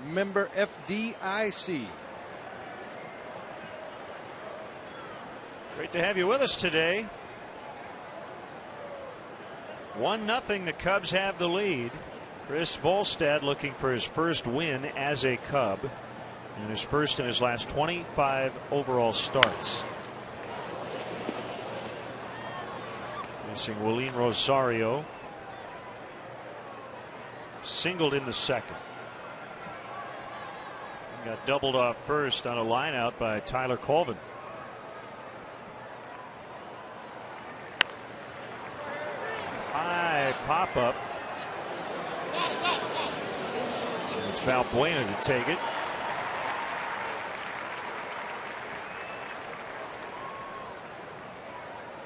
member FDIC. Great to have you with us today. 1-0, the Cubs have the lead. Chris Volstad looking for his first win as a Cub, and his first in his last 25 overall starts. Missing Willeen Rosario. Singled in the second. Got doubled off first on a line out by Tyler Colvin. High pop up. It's Valbuena to take it.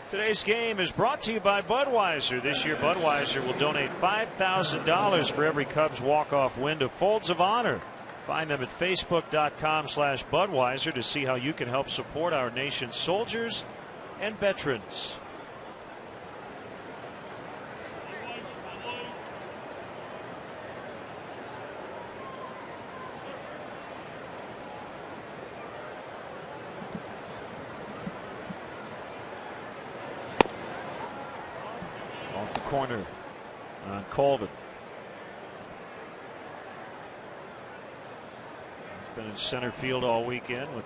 Today's game is brought to you by Budweiser. This year, Budweiser will donate $5,000 for every Cubs walk-off win to Folds of Honor. Find them at Facebook.com/Budweiser to see how you can help support our nation's soldiers and veterans. Off the corner on Colvin. He's been in center field all weekend with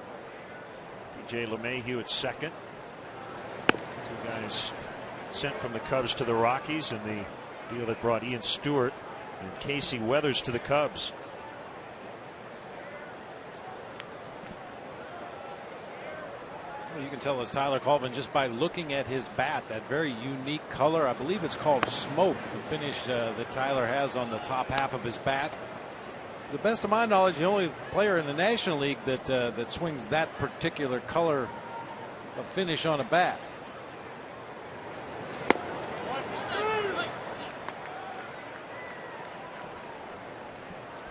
P.J. LeMahieu at second. Two guys sent from the Cubs to the Rockies, and the deal that brought Ian Stewart and Casey Weathers to the Cubs. You can tell it's Tyler Colvin just by looking at his bat, that very unique color. I believe it's called smoke, the finish that Tyler has on the top half of his bat. To the best of my knowledge, the only player in the National League that swings that particular color of finish on a bat.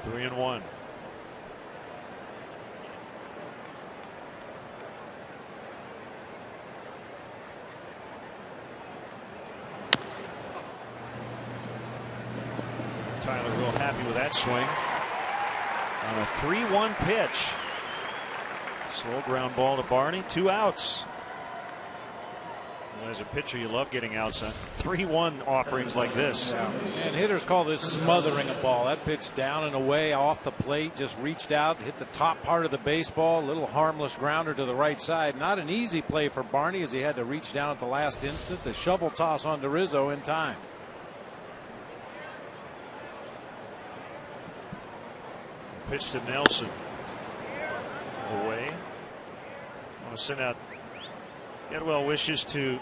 Three and one. Tyler real happy with that swing on a 3-1 pitch. Slow ground ball to Barney. 2 outs. Well, as a pitcher, you love getting outs on 3-1 offerings like this. Yeah. And hitters call this smothering a ball. That pitch down and away off the plate, just reached out, hit the top part of the baseball. A little harmless grounder to the right side. Not an easy play for Barney, as he had to reach down at the last instant. The shovel toss on to Rizzo in time. Pitch to Nelson. Away. I want to send out get well wishes to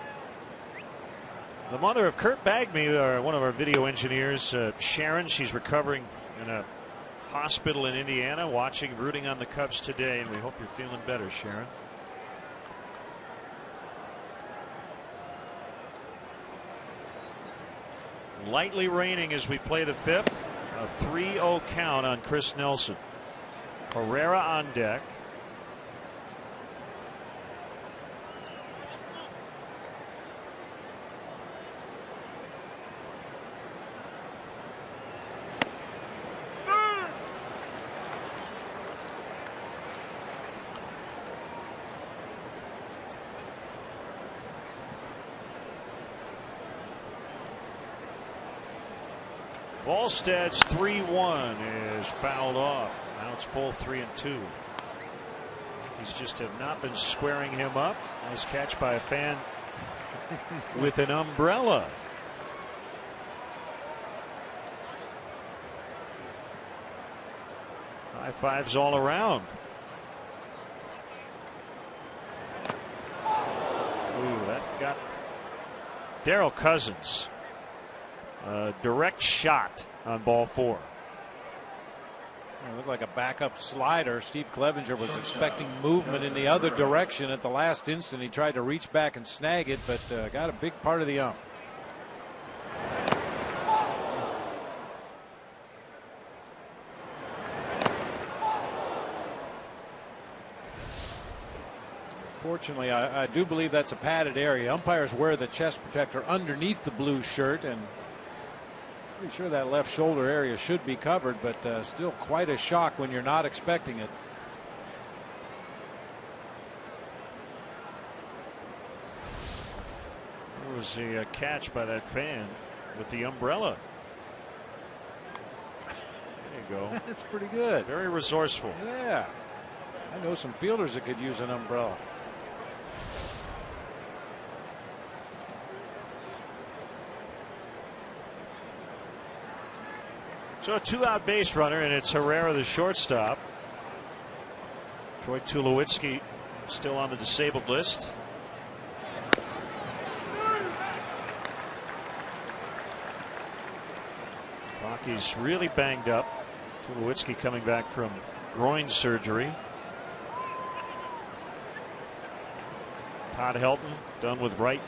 the mother of Kurt Bagme, one of our video engineers, Sharon. She's recovering in a hospital in Indiana, rooting on the Cubs today, and we hope you're feeling better, Sharon. Lightly raining as we play the fifth. A 3-0 count on Chris Nelson. Herrera on deck. Volstad's 3-1 is fouled off. Now it's full 3-2. He's just have not been squaring him up. Nice catch by a fan with an umbrella. High fives all around. Ooh, that got Darrell Cousins. Direct shot on ball 4. It looked like a backup slider. Steve Clevenger was expecting movement in the other direction. At the last instant, he tried to reach back and snag it, but got a big part of the ump. Fortunately, I do believe that's a padded area. Umpires wear the chest protector underneath the blue shirt, and Pretty sure that left shoulder area should be covered, but still quite a shock when you're not expecting it. There was a catch by that fan with the umbrella. There you go. That's pretty good. Very resourceful. Yeah. I know some fielders that could use an umbrella. So a 2-out base runner, and it's Herrera, the shortstop. Troy Tulowitzki still on the disabled list. Rocky's really banged up. Tulowitzki coming back from groin surgery. Todd Helton done with right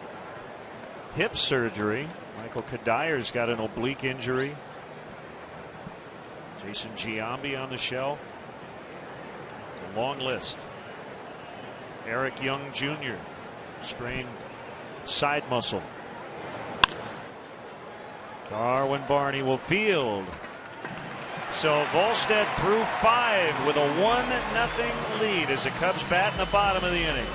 hip surgery. Michael Kadyr's got an oblique injury. Jason Giambi on the shelf. It's a long list. Eric Young Jr. sprained side muscle. Darwin Barney will field. So Volstead threw 5 with a 1-0 lead as the Cubs bat in the bottom of the inning.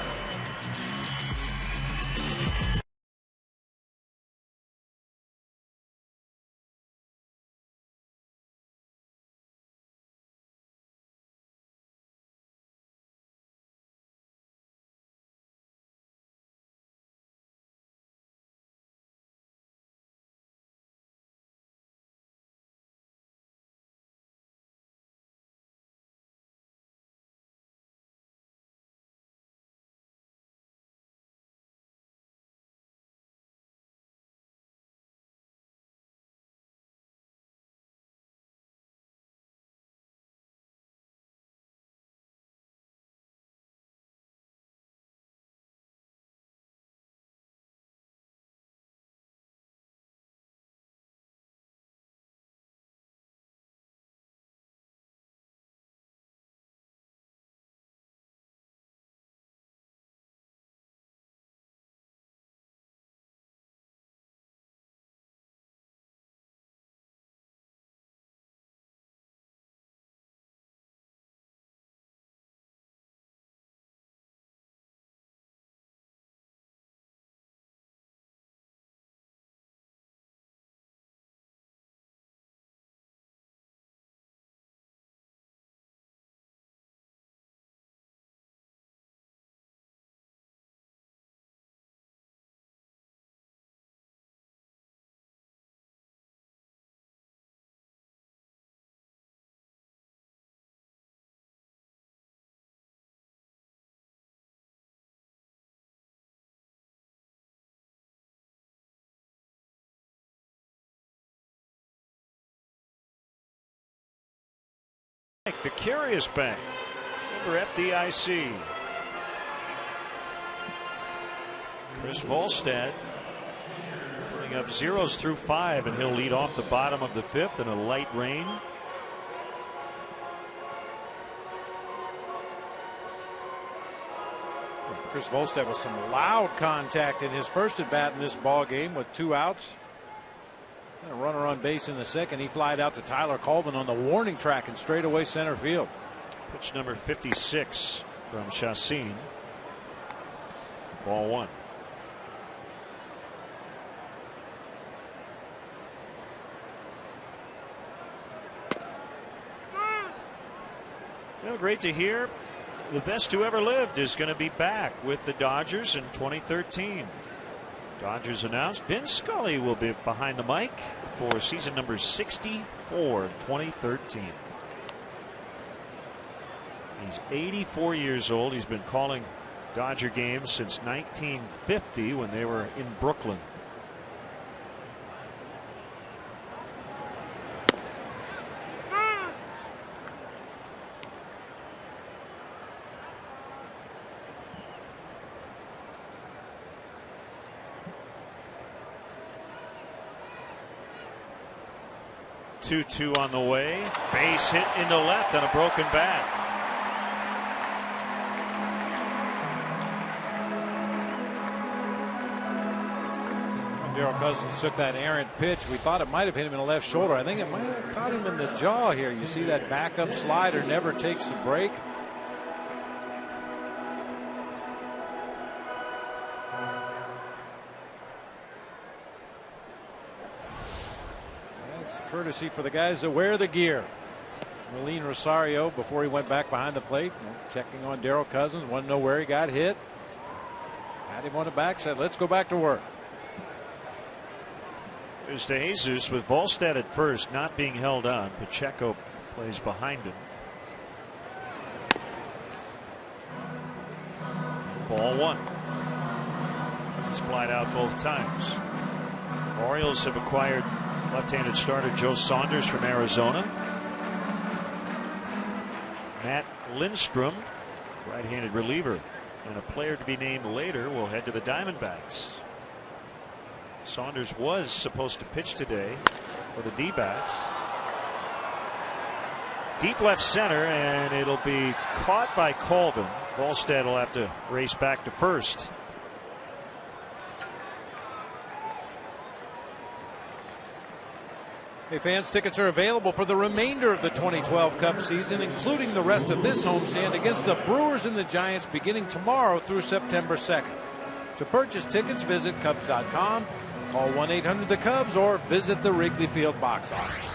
The Curious Bank, member FDIC. Chris Volstad putting up zeros through 5, and he'll lead off the bottom of the 5th in a light rain. Chris Volstad with some loud contact in his first at bat in this ball game with 2 outs. And a runner on base in the second. He flied out to Tyler Colvin on the warning track and straightaway center field. Pitch number 56 from Chacin. Ball 1. Well, great to hear. The best who ever lived is going to be back with the Dodgers in 2013. Dodgers announced Vin Scully will be behind the mic for season number 64 in 2013. He's 84 years old. He's been calling Dodger games since 1950 when they were in Brooklyn. Two on the way. Base hit into left on a broken bat. Darryl Daryl Cousins took that errant pitch. We thought it might have hit him in the left shoulder. I think it might have caught him in the jaw here. You see that backup slider never takes the break. That's courtesy for the guys that wear the gear. Marlene Rosario, before he went back behind the plate, checking on Daryl Cousins, wanted to know where he got hit. Had him on the back, said, let's go back to work. There's to Jesus with Volstad at first, not being held on. Pacheco plays behind him. Ball one. He's flied out both times. Orioles have acquired left-handed starter Joe Saunders from Arizona. Matt Lindstrom, right-handed reliever, and a player to be named later will head to the Diamondbacks. Saunders was supposed to pitch today for the D-backs. Deep left center, and it'll be caught by Colvin. Volstad will have to race back to first. Hey fans, tickets are available for the remainder of the 2012 Cubs season, including the rest of this homestand against the Brewers and the Giants beginning tomorrow through September 2nd. To purchase tickets, visit Cubs.com, call 1-800-THE-CUBS, or visit the Wrigley Field box office.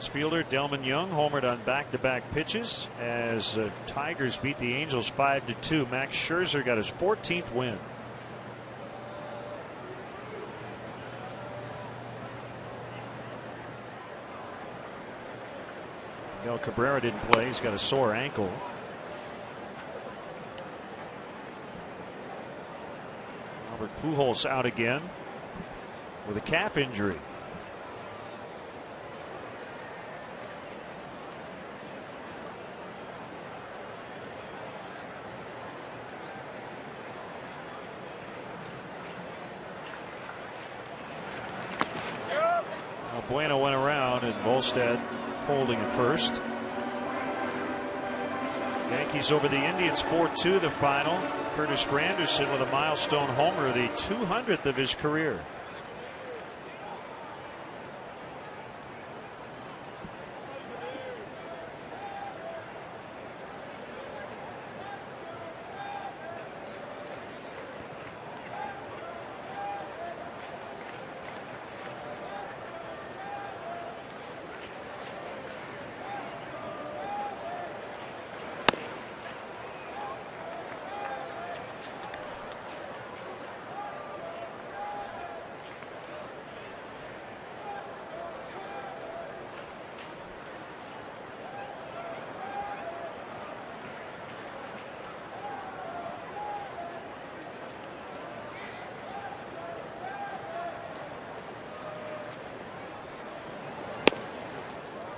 Fielder Delman Young homered on back-to-back pitches as Tigers beat the Angels 5-2. Max Scherzer got his 14th win. Miguel Cabrera didn't play. He's got a sore ankle. Albert Pujols out again with a calf injury. Bueno went around, and Volstad holding at first. Yankees over the Indians 4-2 the final. Curtis Granderson with a milestone homer, the 200th of his career.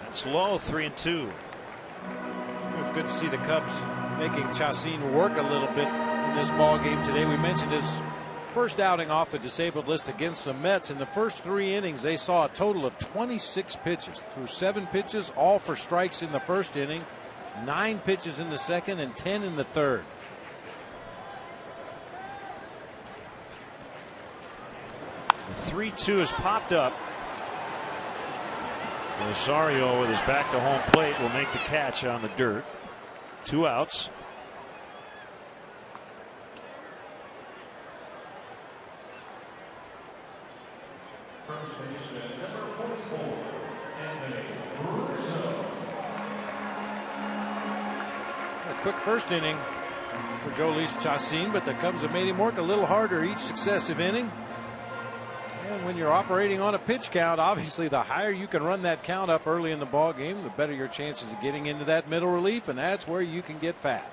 It's low, 3-2. It's good to see the Cubs making Chacin work a little bit in this ball game today. We mentioned his first outing off the disabled list against the Mets. In the first 3 innings, they saw a total of 26 pitches. Threw 7 pitches, all for strikes in the first inning, 9 pitches in the second, and 10 in the third. The 3-2 has popped up. Rosario with his back to home plate will make the catch on the dirt. 2 outs. A quick first inning for Jhoulys Chacin, but the Cubs have made him work a little harder each successive inning. And when you're operating on a pitch count, obviously the higher you can run that count up early in the ball game, the better your chances of getting into that middle relief, and that's where you can get fat.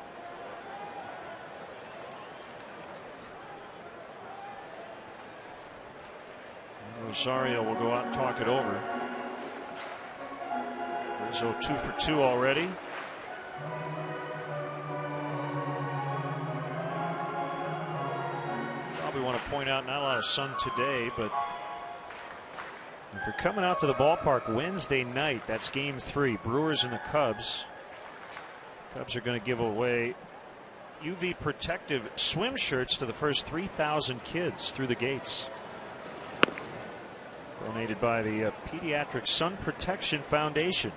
Rosario will go out and talk it over. Rizzo 2 for 2 already. we want to point out, not a lot of sun today, but if you're coming out to the ballpark Wednesday night, that's game 3, Brewers and the Cubs. Cubs are going to give away UV protective swim shirts to the first 3,000 kids through the gates. Donated by the Pediatric Sun Protection Foundation.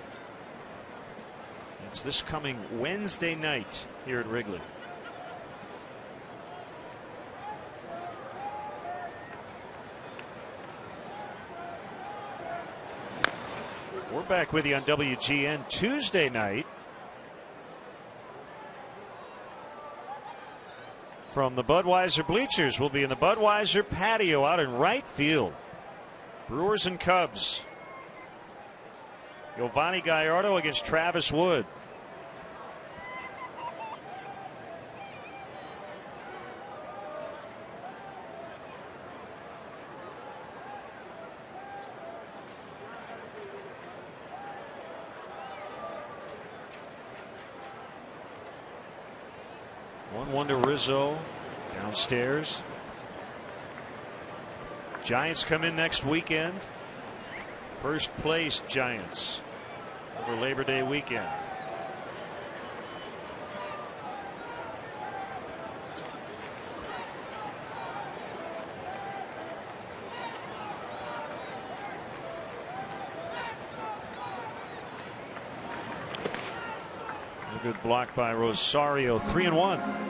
It's this coming Wednesday night here at Wrigley. We're back with you on WGN Tuesday night from the Budweiser bleachers. We'll be in the Budweiser patio out in right field. Brewers and Cubs. Giovanni Gallardo against Travis Wood. One to Rizzo downstairs. Giants come in next weekend. First place Giants over Labor Day weekend. A good block by Rosario. 3-1.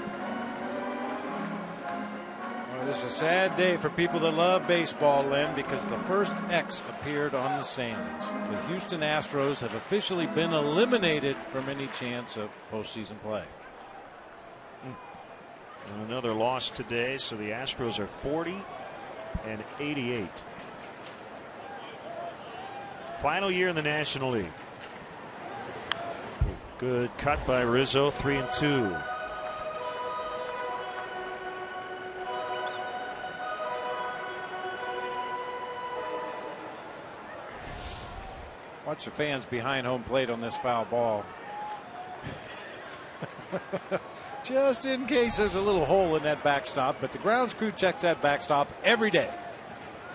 This is a sad day for people that love baseball, Len, because the first X appeared on the standings. The Houston Astros have officially been eliminated from any chance of postseason play. And another loss today, so the Astros are 40-88. Final year in the National League. Good cut by Rizzo. 3-2. Watch the fans behind home plate on this foul ball. Just in case there's a little hole in that backstop, but the grounds crew checks that backstop every day.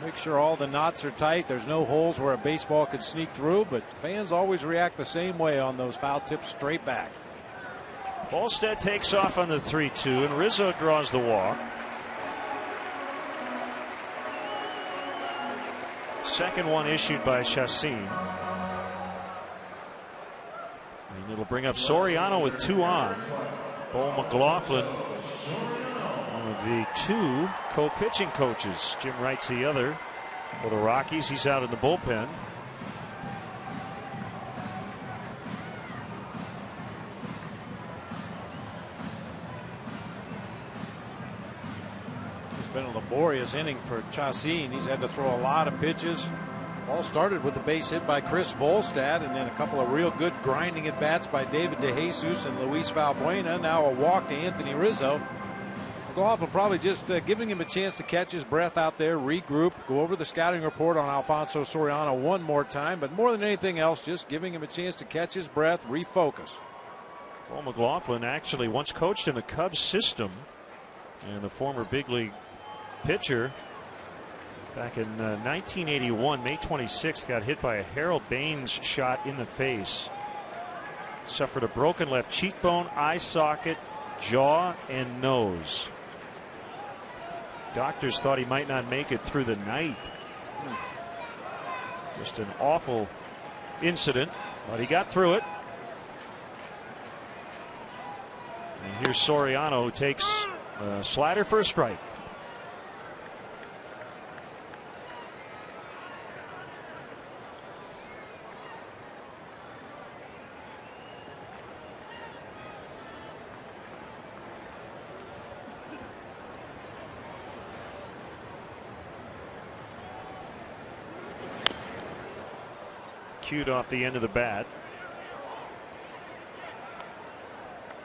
Make sure all the knots are tight. There's no holes where a baseball could sneak through, but fans always react the same way on those foul tips straight back. Bolstead takes off on the 3-2, and Rizzo draws the walk. Second one issued by Chacin. And it'll bring up Soriano with 2 on. Bo McLaughlin, one of the 2 co-pitching coaches. Jim Wright's the other for the Rockies. He's out in the bullpen. It's been a laborious inning for Chacin. He's had to throw a lot of pitches. All started with a base hit by Chris Volstad, and then a couple of real good grinding at bats by David DeJesus and Luis Valbuena. Now a walk to Anthony Rizzo. McLaughlin probably just giving him a chance to catch his breath out there, regroup, go over the scouting report on Alfonso Soriano one more time, but more than anything else, just giving him a chance to catch his breath, refocus. Well, McLaughlin actually once coached in the Cubs system, and the former big league pitcher back in 1981, May 26th, got hit by a Harold Baines shot in the face. Suffered a broken left cheekbone, eye socket, jaw, and nose. Doctors thought he might not make it through the night. Just an awful incident, but he got through it. And here's Soriano, who takes a slider for a strike. Cued off the end of the bat.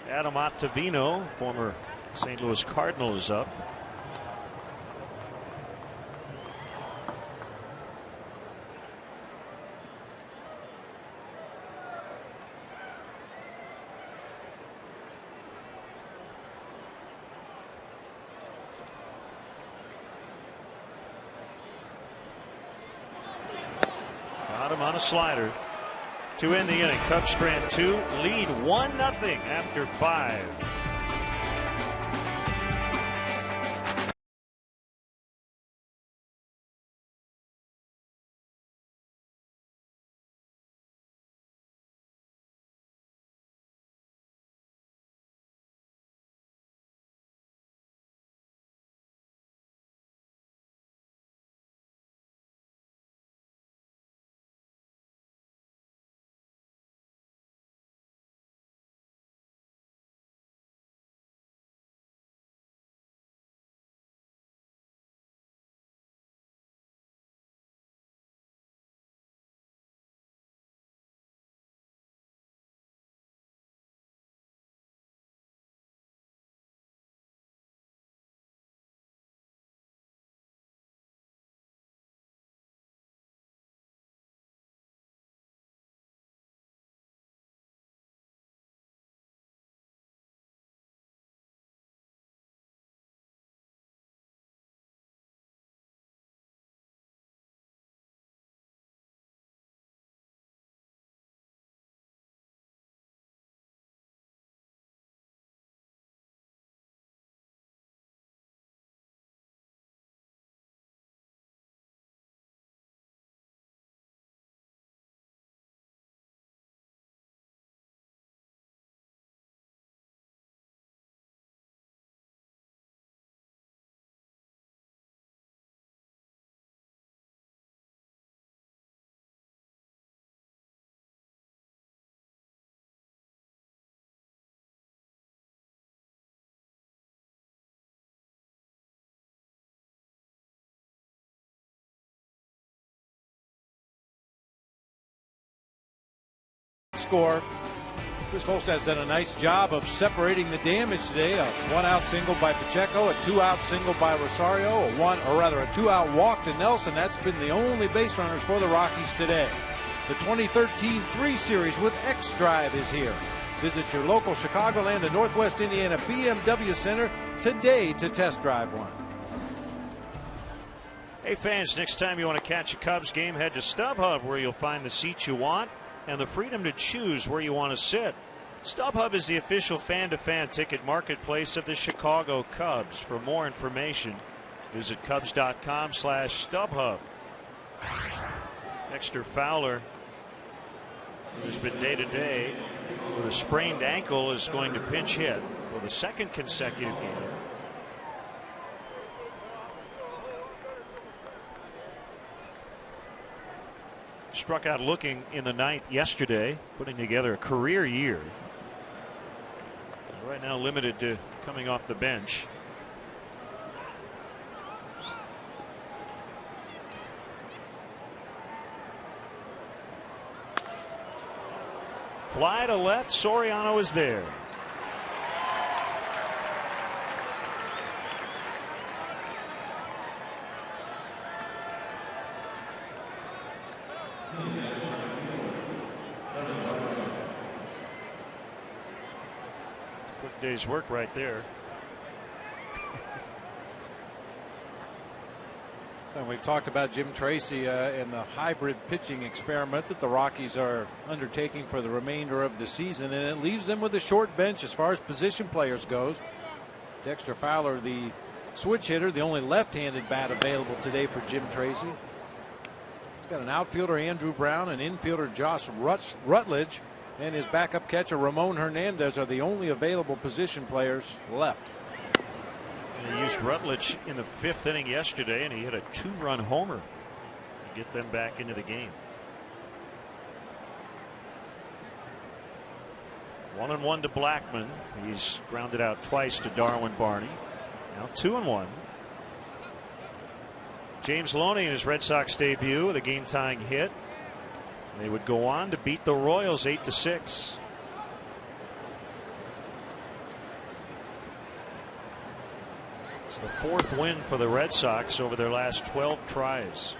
Adam Ottavino, former St. Louis Cardinal, is up. Got him on a slider to end the inning. Cubs strand 2, lead 1-0 after 5. Score. Chris Holst has done a nice job of separating the damage today. A 1-out single by Pacheco, a 2-out single by Rosario, a 2-out walk to Nelson. That's been the only base runners for the Rockies today. The 2013 3 Series with X Drive is here. Visit your local Chicagoland and Northwest Indiana BMW Center today to test drive one. Hey fans, next time you want to catch a Cubs game, head to StubHub, where you'll find the seats you want and the freedom to choose where you want to sit. StubHub is the official fan-to-fan ticket marketplace of the Chicago Cubs. For more information, visit Cubs.com/StubHub. Dexter Fowler, who's been day-to-day with a sprained ankle, is going to pinch hit for the second consecutive game. Struck out looking in the ninth yesterday, putting together a career year. Right now limited to coming off the bench. Fly to left, Soriano is there. Quick day's work right there. And we've talked about Jim Tracy and the hybrid pitching experiment that the Rockies are undertaking for the remainder of the season, and it leaves them with a short bench as far as position players goes. Dexter Fowler, the switch hitter, the only left-handed bat available today for Jim Tracy. He's got an outfielder, Andrew Brown, and infielder Josh Rutledge, and his backup catcher Ramon Hernandez are the only available position players left. He used Rutledge in the fifth inning yesterday, and he hit a 2-run homer to get them back into the game. 1-1 to Blackman. He's grounded out twice to Darwin Barney. Now 2-1. James Loney in his Red Sox debut with a game-tying hit. They would go on to beat the Royals 8-6. It's the fourth win for the Red Sox over their last 12 tries.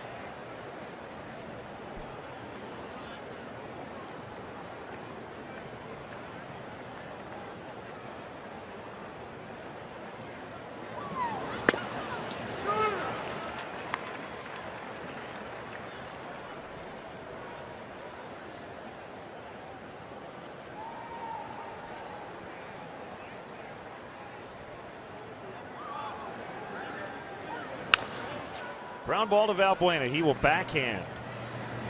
Ground ball to Valbuena. He will backhand.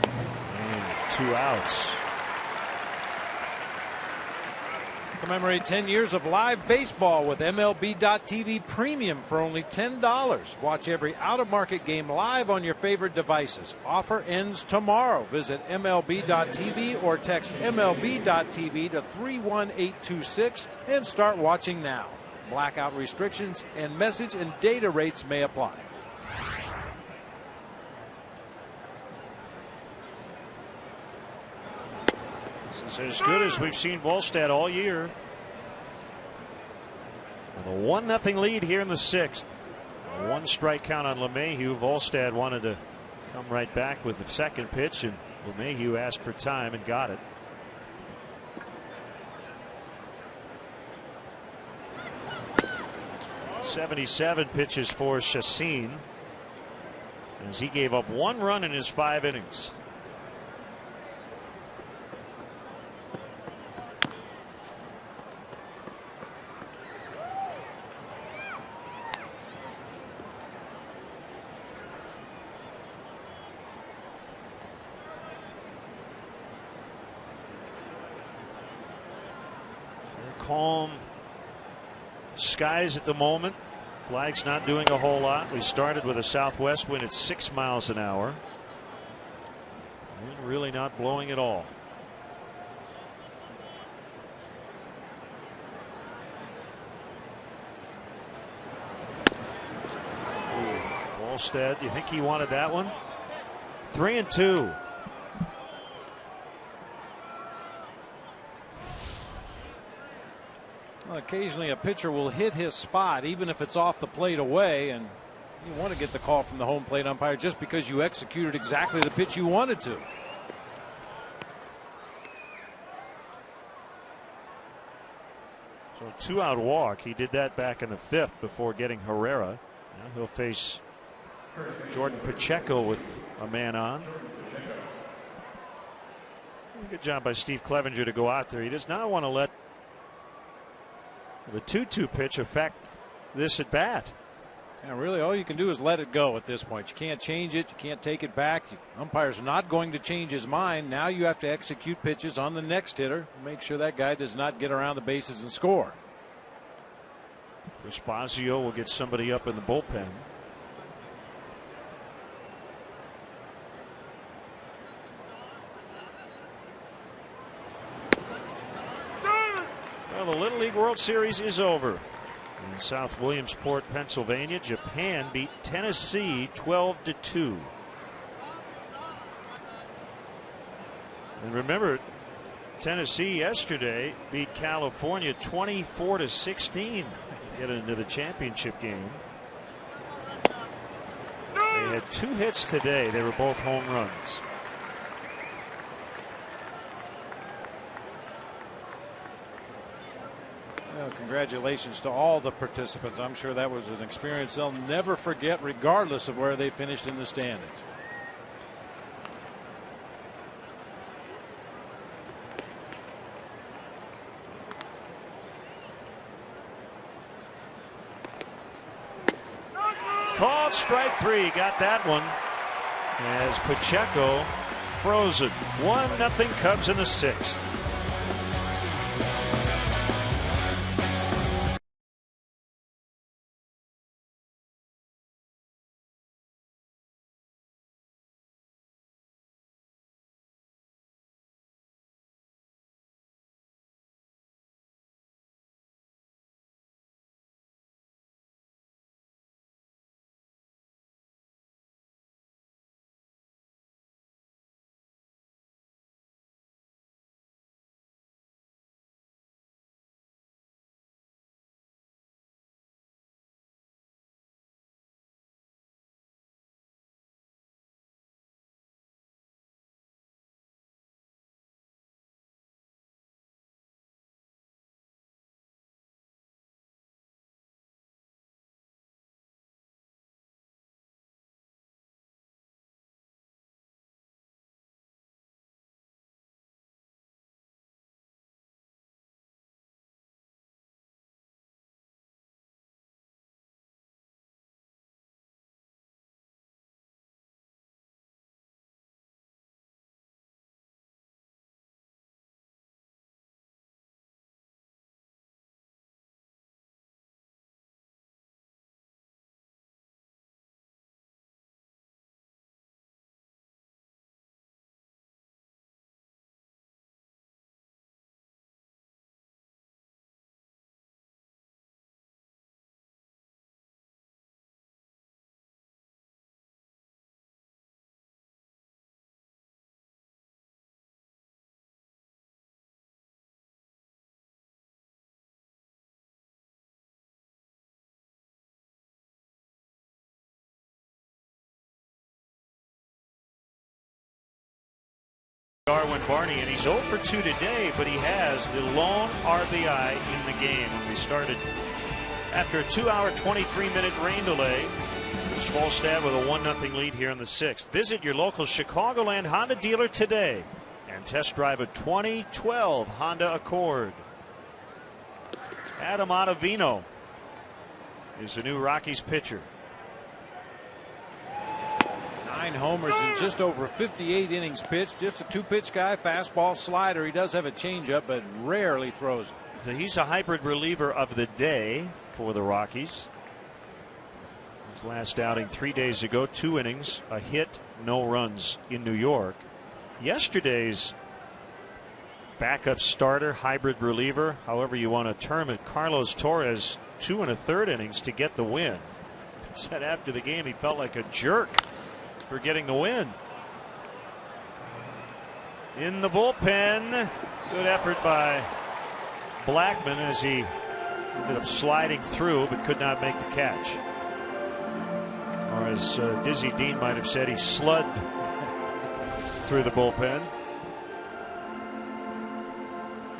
And 2 outs. Commemorate 10 years of live baseball with MLB.TV Premium for only $10. Watch every out-of-market game live on your favorite devices. Offer ends tomorrow. Visit MLB.TV or text MLB.TV to 31826 and start watching now. Blackout restrictions and message and data rates may apply. As good as we've seen Volstad all year. With a 1-0 lead here in the 6th. A 1 strike count on LeMahieu. Volstad wanted to come right back with the second pitch, and LeMahieu asked for time and got it. '77 pitches for Chacin as he gave up 1 run in his 5 innings. Calm skies at the moment. Flag's not doing a whole lot. We started with a southwest wind at 6 miles an hour. And really not blowing at all. Volstad, you think he wanted that one? 3-2. Occasionally a pitcher will hit his spot even if it's off the plate away, and you want to get the call from the home plate umpire just because you executed exactly the pitch you wanted to. So 2-out walk. He did that back in the 5th before getting Herrera. Now he'll face Jordan Pacheco with a man on. Good job by Steve Clevenger to go out there. He does not want to let the 2-2 pitch affect this at bat. And really all you can do is let it go at this point. You can't change it. You can't take it back. The umpire's not going to change his mind. Now you have to execute pitches on the next hitter. Make sure that guy does not get around the bases and score. Resposio will get somebody up in the bullpen. Well, the Little League World Series is over. In South Williamsport, Pennsylvania, Japan beat Tennessee 12-2. And remember, Tennessee yesterday beat California 24-16 to get into the championship game. They had 2 hits today. They were both home runs. Well, congratulations to all the participants. I'm sure that was an experience they'll never forget, regardless of where they finished in the standings. Called strike 3. Got that one as Pacheco froze it. 1-0 Cubs in the 6th. Darwin Barney, and he's 0 for 2 today, but he has the lone RBI in the game. And we started after a 2-hour, 23-minute rain delay. Chris Volstad with a 1-0 lead here in the 6th. Visit your local Chicagoland Honda dealer today and test drive a 2012 Honda Accord. Adam Ottavino is the new Rockies pitcher. 9 homers in just over 58 innings pitched. Just a 2-pitch guy, fastball, slider. He does have a changeup, but rarely throws it. So he's a hybrid reliever of the day for the Rockies. His last outing 3 days ago, 2 innings, a hit, no runs in New York. Yesterday's backup starter, hybrid reliever, however you want to term it, Carlos Torres, 2 1/3 innings to get the win. He said after the game he felt like a jerk for getting the win. In the bullpen, good effort by Blackman as he ended up sliding through but could not make the catch. Or as Dizzy Dean might have said, he slugged through the bullpen.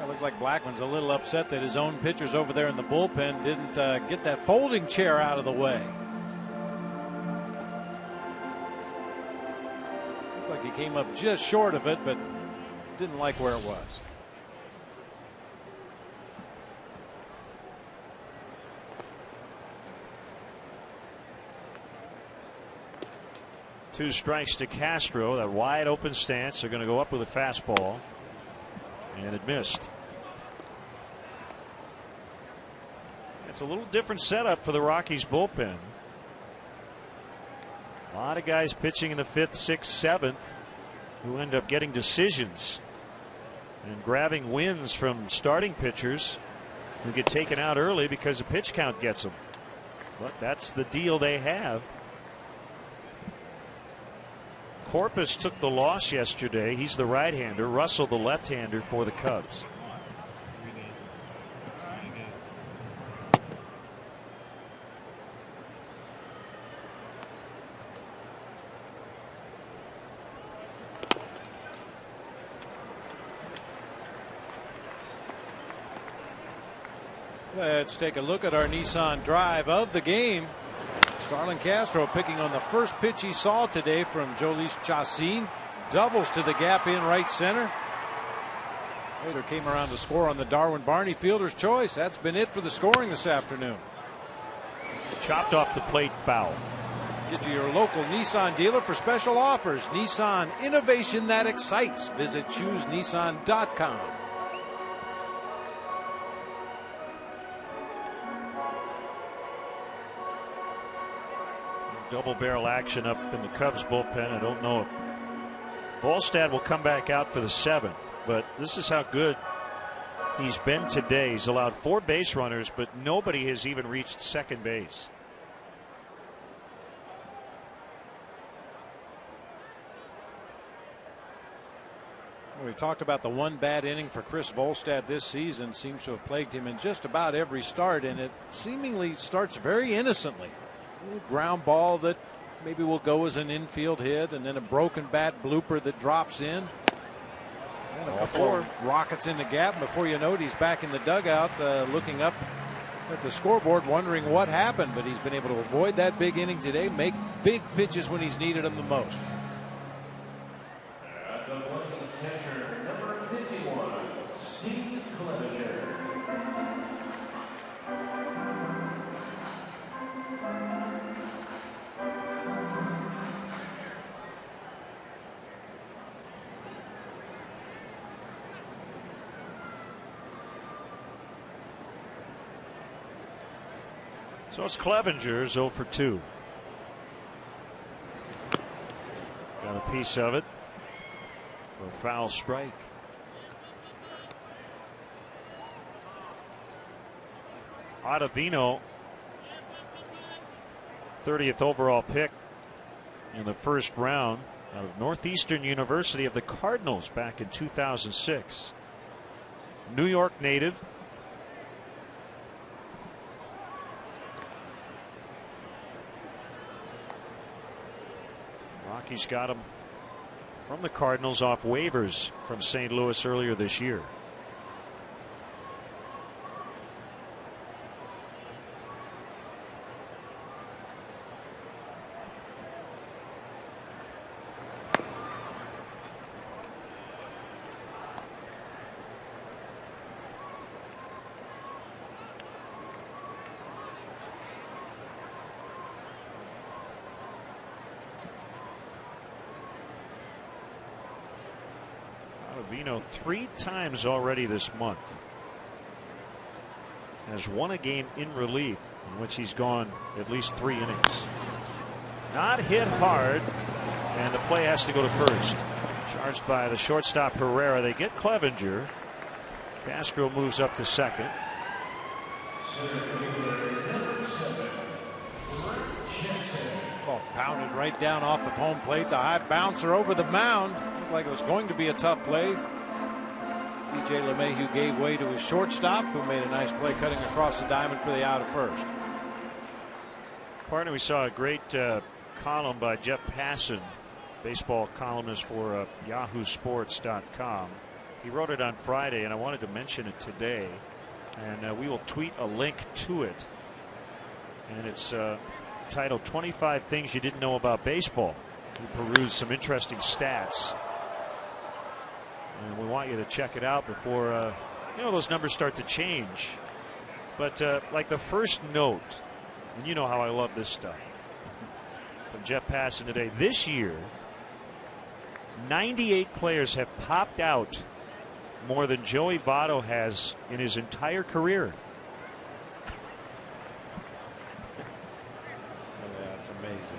It looks like Blackman's a little upset that his own pitchers over there in the bullpen didn't get that folding chair out of the way. He came up just short of it, but didn't like where it was. Two strikes to Castro. That wide open stance. They're going to go up with a fastball, and it missed. It's a little different setup for the Rockies bullpen. A lot of guys pitching in the 5th, 6th, 7th who end up getting decisions and grabbing wins from starting pitchers who get taken out early because the pitch count gets them. But that's the deal they have. Corpus took the loss yesterday. He's the right-hander. Russell the left-hander for the Cubs. Let's take a look at our Nissan drive of the game. Starlin Castro picking on the first pitch he saw today from Jolice Chacin. Doubles to the gap in right center. Later came around to score on the Darwin Barney fielder's choice. That's been it for the scoring this afternoon. Chopped off the plate, foul. Get to your local Nissan dealer for special offers. Nissan, innovation that excites. Visit ChooseNissan.com. Double barrel action up in the Cubs bullpen. I don't know if Volstad will come back out for the 7th, but this is how good he's been today. He's allowed 4 base runners, but nobody has even reached second base. We've talked about the one bad inning for Chris Volstad this season. Seems to have plagued him in just about every start, and it seemingly starts very innocently. A ground ball that maybe will go as an infield hit, and then a broken bat blooper that drops in. And a couple of rockets in the gap. Before you know it, he's back in the dugout looking up at the scoreboard wondering what happened, but he's been able to avoid that big inning today, make big pitches when he's needed them the most. At the plate, catcher number 51, Steve Clevenger. So it's Clevenger's 0 for 2. Got a piece of it for a foul strike. Ottavino, 30th overall pick in the first round out of Northeastern University of the Cardinals back in 2006. New York native. Rockies got him from the Cardinals off waivers from St. Louis earlier this year. Ottavino 3 times already this month has won a game in relief in which he's gone at least 3 innings. Not hit hard, and the play has to go to first. Charged by the shortstop Herrera. They get Clevenger. Castro moves up to second. Ball pounded right down off the home plate. The high bouncer over the mound. Looked like it was going to be a tough play. DJ LeMahieu gave way to his shortstop, who made a nice play cutting across the diamond for the out of first. Partner, we saw a great column by Jeff Passan, baseball columnist for yahoosports.com. He wrote it on Friday, and I wanted to mention it today. And we will tweet a link to it. And it's titled 25 Things You Didn't Know About Baseball. We perused some interesting stats. And we want you to check it out before those numbers start to change. But like the first note, and you know how I love this stuff, from Jeff Passan today. This year, 98 players have popped out more than Joey Votto has in his entire career. That's amazing.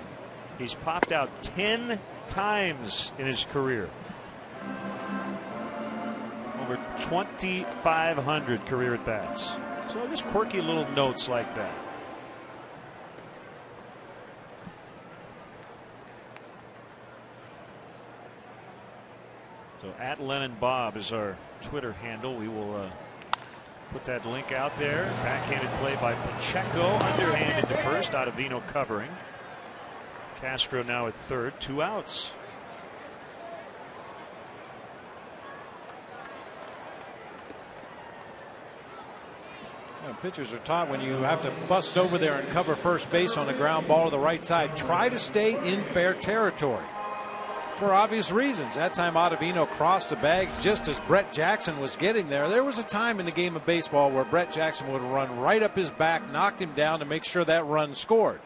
He's popped out 10 times in his career. Over 2,500 career at bats. So just quirky little notes like that. So at Lennon Bob is our Twitter handle. We will put that link out there. Backhanded play by Pacheco, underhanded to first. Ottavino covering. Castro now at third, 2 outs. Pitchers are taught when you have to bust over there and cover first base on a ground ball to the right side, try to stay in fair territory. For obvious reasons. That time Ottavino crossed the bag just as Brett Jackson was getting there. There was a time in the game of baseball where Brett Jackson would run right up his back, knocked him down to make sure that run scored.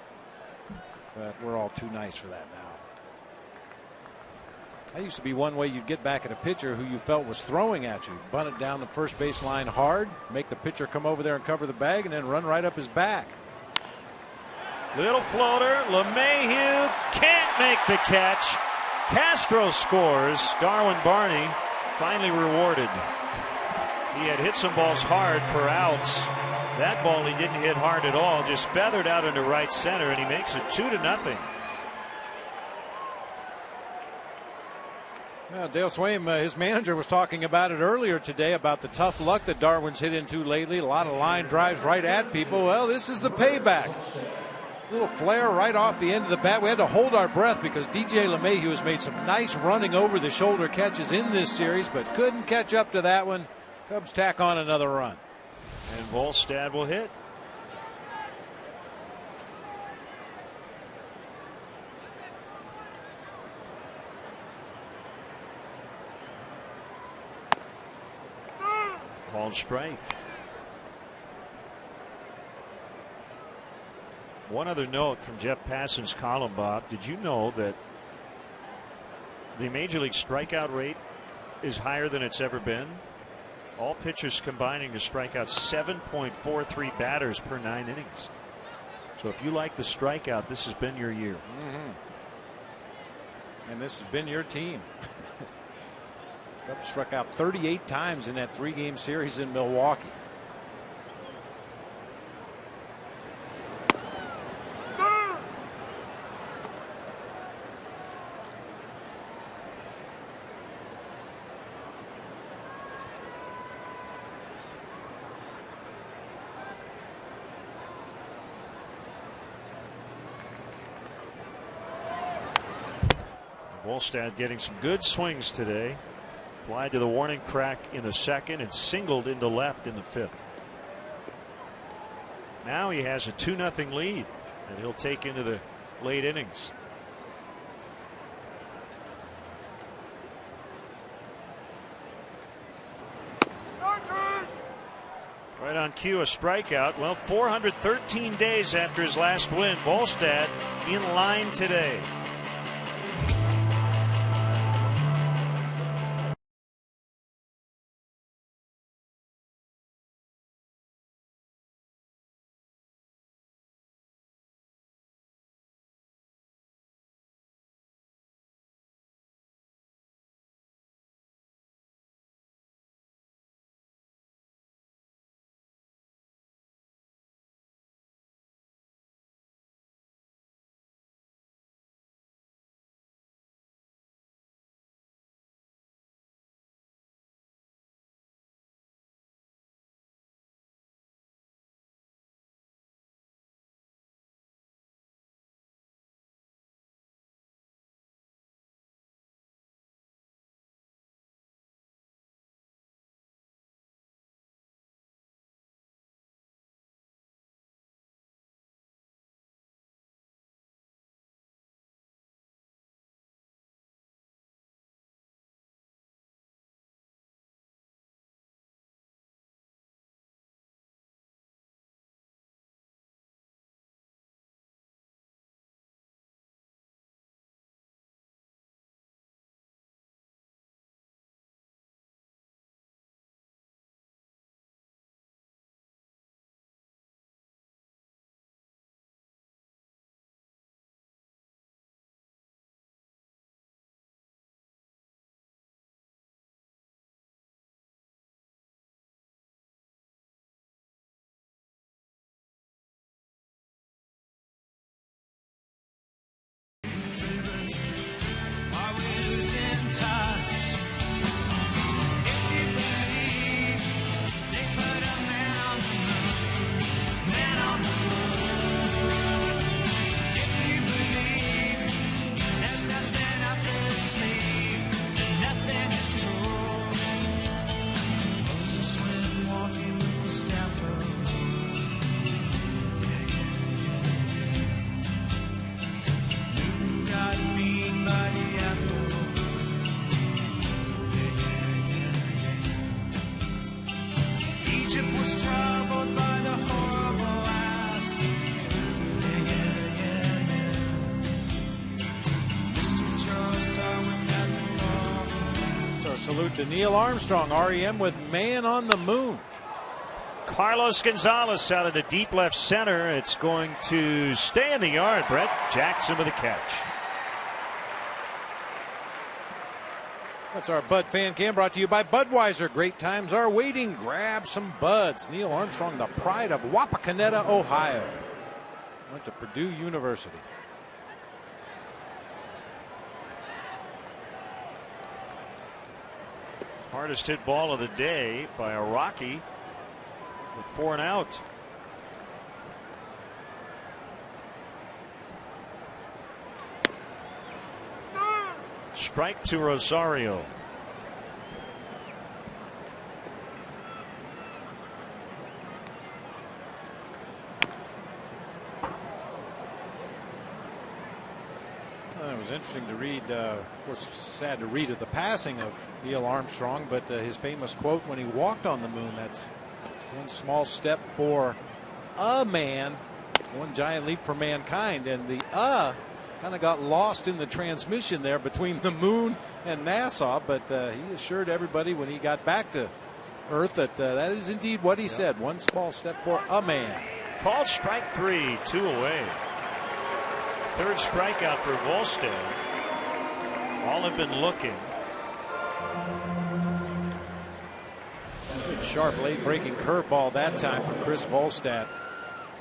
But we're all too nice for that now. That used to be one way you'd get back at a pitcher who you felt was throwing at you. Bunt it down the first base line hard, make the pitcher come over there and cover the bag, and then run right up his back. Little floater. LeMahieu can't make the catch. Castro scores. Darwin Barney finally rewarded. He had hit some balls hard for outs. That ball he didn't hit hard at all, just feathered out into right center, and he makes it 2-0. Dale Swaim, his manager, was talking about it earlier today about the tough luck that Darwin's hit into lately. A lot of line drives right at people. Well, this is the payback. Little flare right off the end of the bat. We had to hold our breath because DJ LeMahieu has made some nice running over the shoulder catches in this series, but couldn't catch up to that one. Cubs tack on another run. And Volstad will hit. Called strike. One other note from Jeff Passan's column, Bob. Did you know that the Major League strikeout rate is higher than it's ever been? All pitchers combining to strike out 7.43 batters per 9 innings. So if you like the strikeout, this has been your year. And this has been your team. Cubs struck out 38 times in that 3-game series in Milwaukee. Volstad getting some good swings today. Fly to the warning crack in the second and singled into left in the fifth. Now he has a 2-0 lead that he'll take into the late innings. Right on cue, a strikeout. Well, 413 days after his last win, Volstad in line today. Salute to Neil Armstrong, REM with Man on the Moon. Carlos Gonzalez out of the deep left center. It's going to stay in the yard. Brett Jackson with a catch. That's our Bud Fan Cam, brought to you by Budweiser. Great times are waiting. Grab some buds. Neil Armstrong, the pride of Wapakoneta, Ohio. Went to Purdue University. Hardest hit ball of the day by a Rocky with 4 and out. Strike to Rosario. It was interesting to read, of course sad to read of the passing of Neil Armstrong, but his famous quote when he walked on the moon, that's one small step for a man, one giant leap for mankind. And the kind of got lost in the transmission there between the moon and NASA, but he assured everybody when he got back to Earth that that is indeed what he said, one small step for a man. Called strike 3, 2 away. Third strikeout for Volstad. All have been looking. Good sharp late breaking curveball that time from Chris Volstad.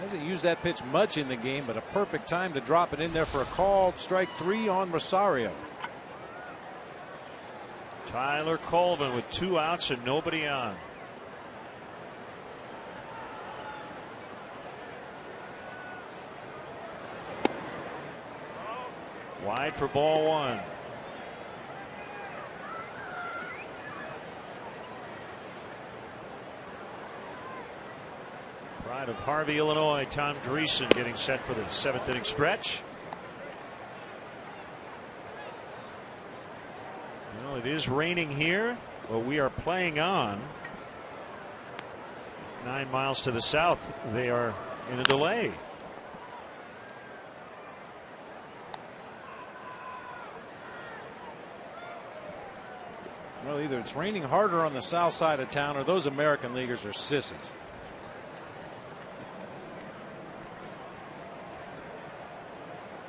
Hasn't used that pitch much in the game, but a perfect time to drop it in there for a called strike 3 on Rosario. Tyler Colvin with 2 outs and nobody on. Wide for ball 1. Side of Harvey, Illinois, Tom Dreesen getting set for the 7th inning stretch. Well, it is raining here, but we are playing on. 9 miles to the south, they are in a delay. Well, either it's raining harder on the south side of town or those American leaguers are sissies.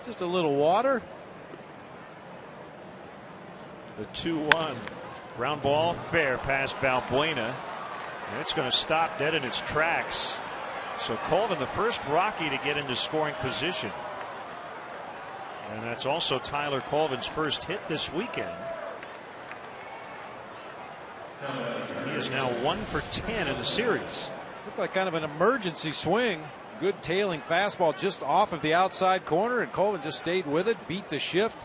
Just a little water. The 2-1 ground ball fair past Valbuena, and it's going to stop dead in its tracks. So Colvin, the first Rocky to get into scoring position, and that's also Tyler Colvin's first hit this weekend. He is now 1 for 10 in the series. Looked like kind of an emergency swing. Good tailing fastball just off of the outside corner, and Colvin just stayed with it, beat the shift,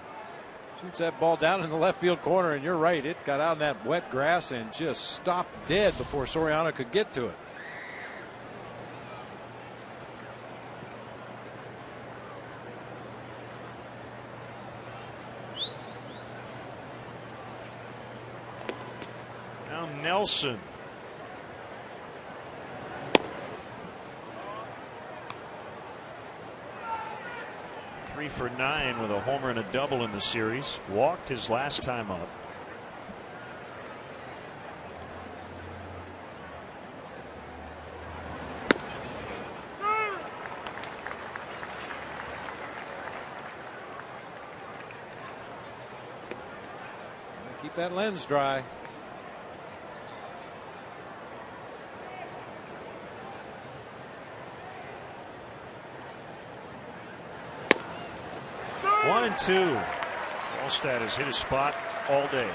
shoots that ball down in the left field corner, and you're right, it got out in that wet grass and just stopped dead before Soriano could get to it. Now Nelson. Three for 9 with a homer and a double in the series. Walked his last time up. Keep that lens dry. One and two. Wallstad has hit his spot all day.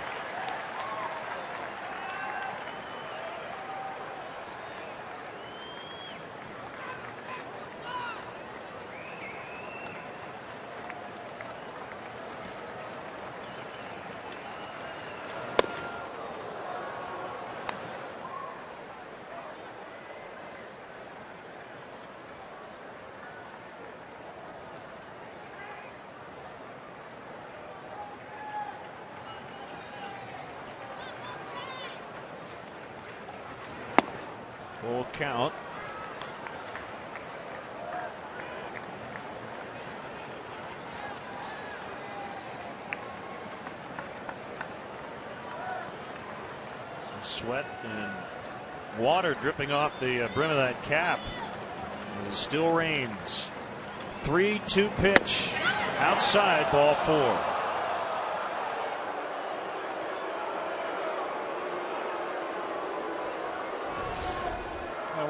Full count. Some sweat and water dripping off the brim of that cap. It still rains. 3-2 pitch. Outside, ball 4.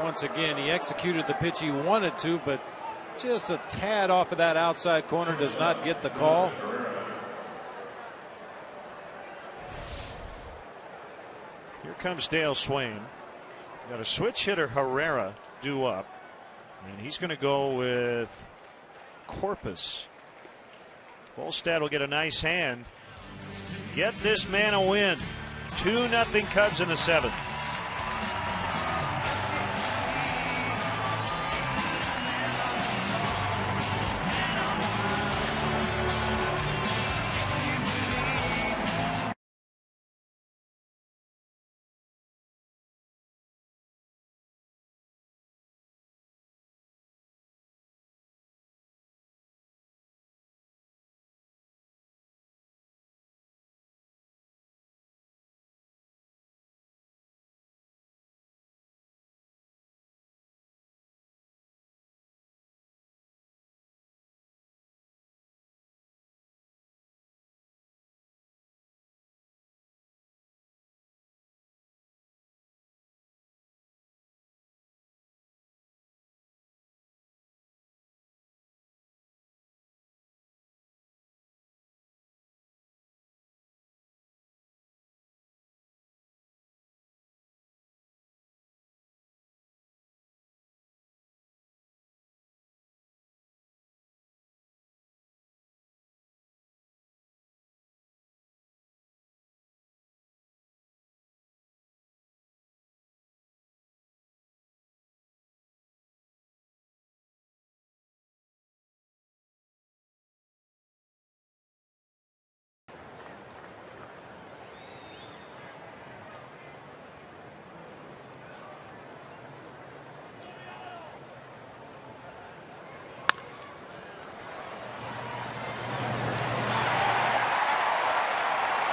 Once again, he executed the pitch he wanted to, but just a tad off of that outside corner, does not get the call. Here comes Dale Swain. Got a switch hitter Herrera due up, and he's going to go with Corpus. Wallstad will get a nice hand. Get this man a win. 2-0 Cubs in the 7th.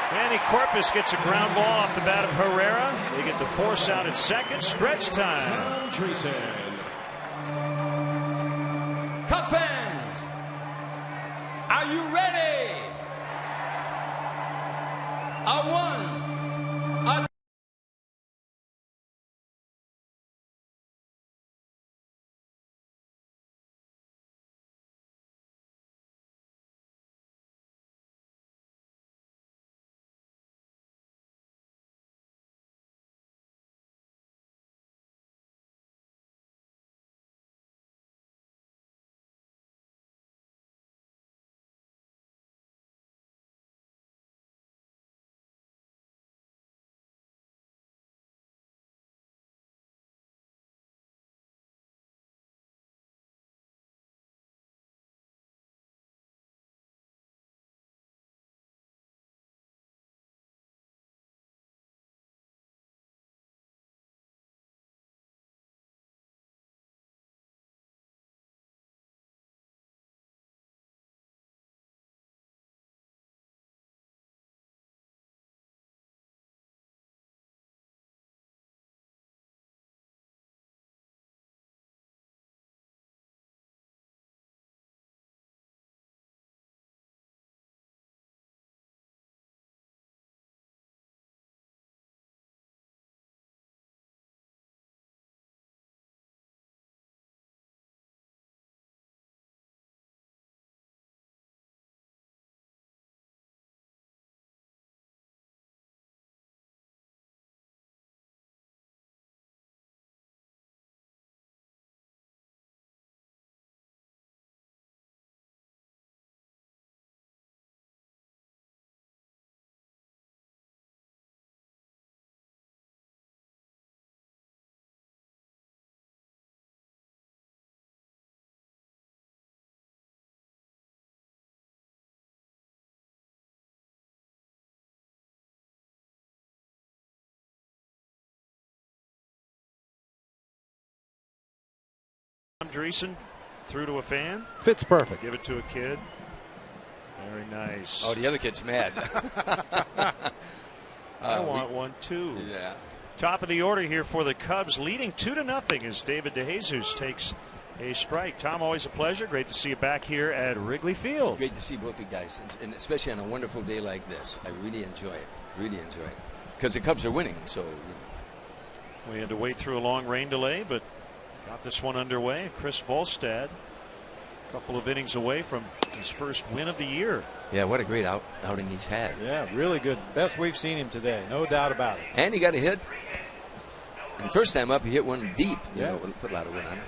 Danny Corpus gets a ground ball off the bat of Herrera. They get the force out at second. Stretch time. Cub fans, are you ready? A one, a Andreessen through to a fan. Fits perfect. Give it to a kid. Very nice. Oh, the other kid's mad. I want one too. Yeah. Top of the order here for the Cubs, leading 2-0 as David DeJesus takes a strike. Tom, always a pleasure. Great to see you back here at Wrigley Field. Great to see both you guys, and especially on a wonderful day like this. I really enjoy it. Really enjoy it. Because the Cubs are winning, so. We had to wait through a long rain delay, but got this one underway. Chris Volstad, a couple of innings away from his first win of the year. Yeah, what a great outing he's had. Yeah, really good. Best we've seen him today, no doubt about it. And he got a hit. And first time up, he hit one deep. You Yeah. know, put a lot of wind on it.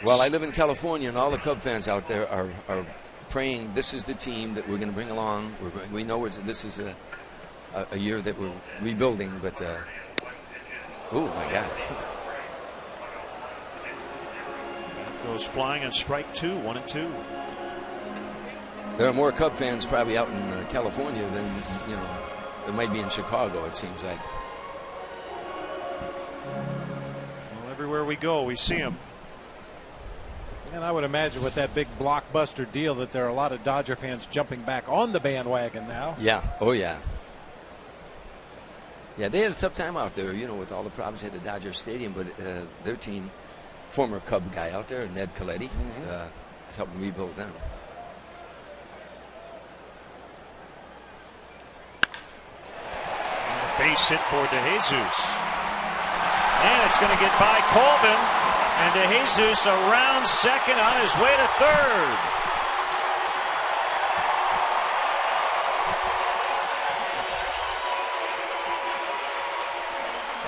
Well, I live in California, and all the Cub fans out there are praying this is the team that we're going to bring along. We know this is a year that we're rebuilding, but oh my God. Goes flying on strike two, 1-2. There are more Cub fans probably out in California than, you know, there might be in Chicago, it seems like. Well, everywhere we go, we see them. And I would imagine with that big blockbuster deal that there are a lot of Dodger fans jumping back on the bandwagon now. Yeah. Oh, yeah. Yeah, they had a tough time out there, you know, with all the problems at the Dodger Stadium, but their team, former Cub guy out there, Ned Coletti, is helping rebuild them. Base hit for DeJesus. And it's going to get by Colvin. And DeJesus around second on his way to third.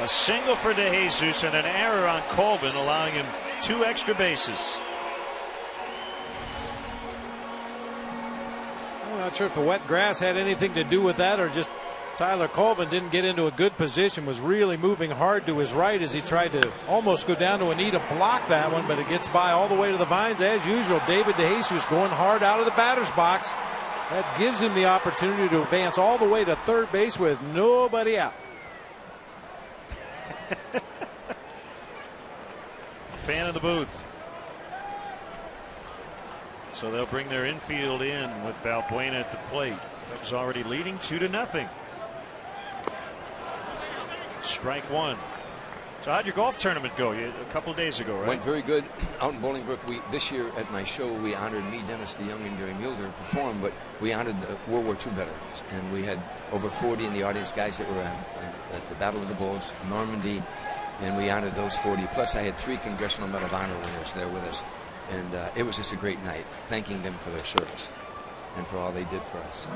A single for DeJesus and an error on Colvin, allowing him 2 extra bases. I'm not sure if the wet grass had anything to do with that or just Tyler Colvin didn't get into a good position, was really moving hard to his right as he tried to almost go down to a knee to block that one, but it gets by all the way to the vines as usual. David DeJesus going hard out of the batter's box. That gives him the opportunity to advance all the way to third base with nobody out. Fan in the booth. So they'll bring their infield in with Valbuena at the plate. Cubs already leading 2-0. Strike one. So how'd your golf tournament go? A couple of days ago, right? Went very good out in Bolingbrook. This year at my show, we honored me, Dennis DeYoung, and Gary Mulder performed, but we honored World War II veterans, and we had over 40 in the audience, guys that were at the Battle of the Bulge, Normandy, and we honored those 40. Plus, I had 3 Congressional Medal of Honor winners there with us, and it was just a great night, thanking them for their service and for all they did for us.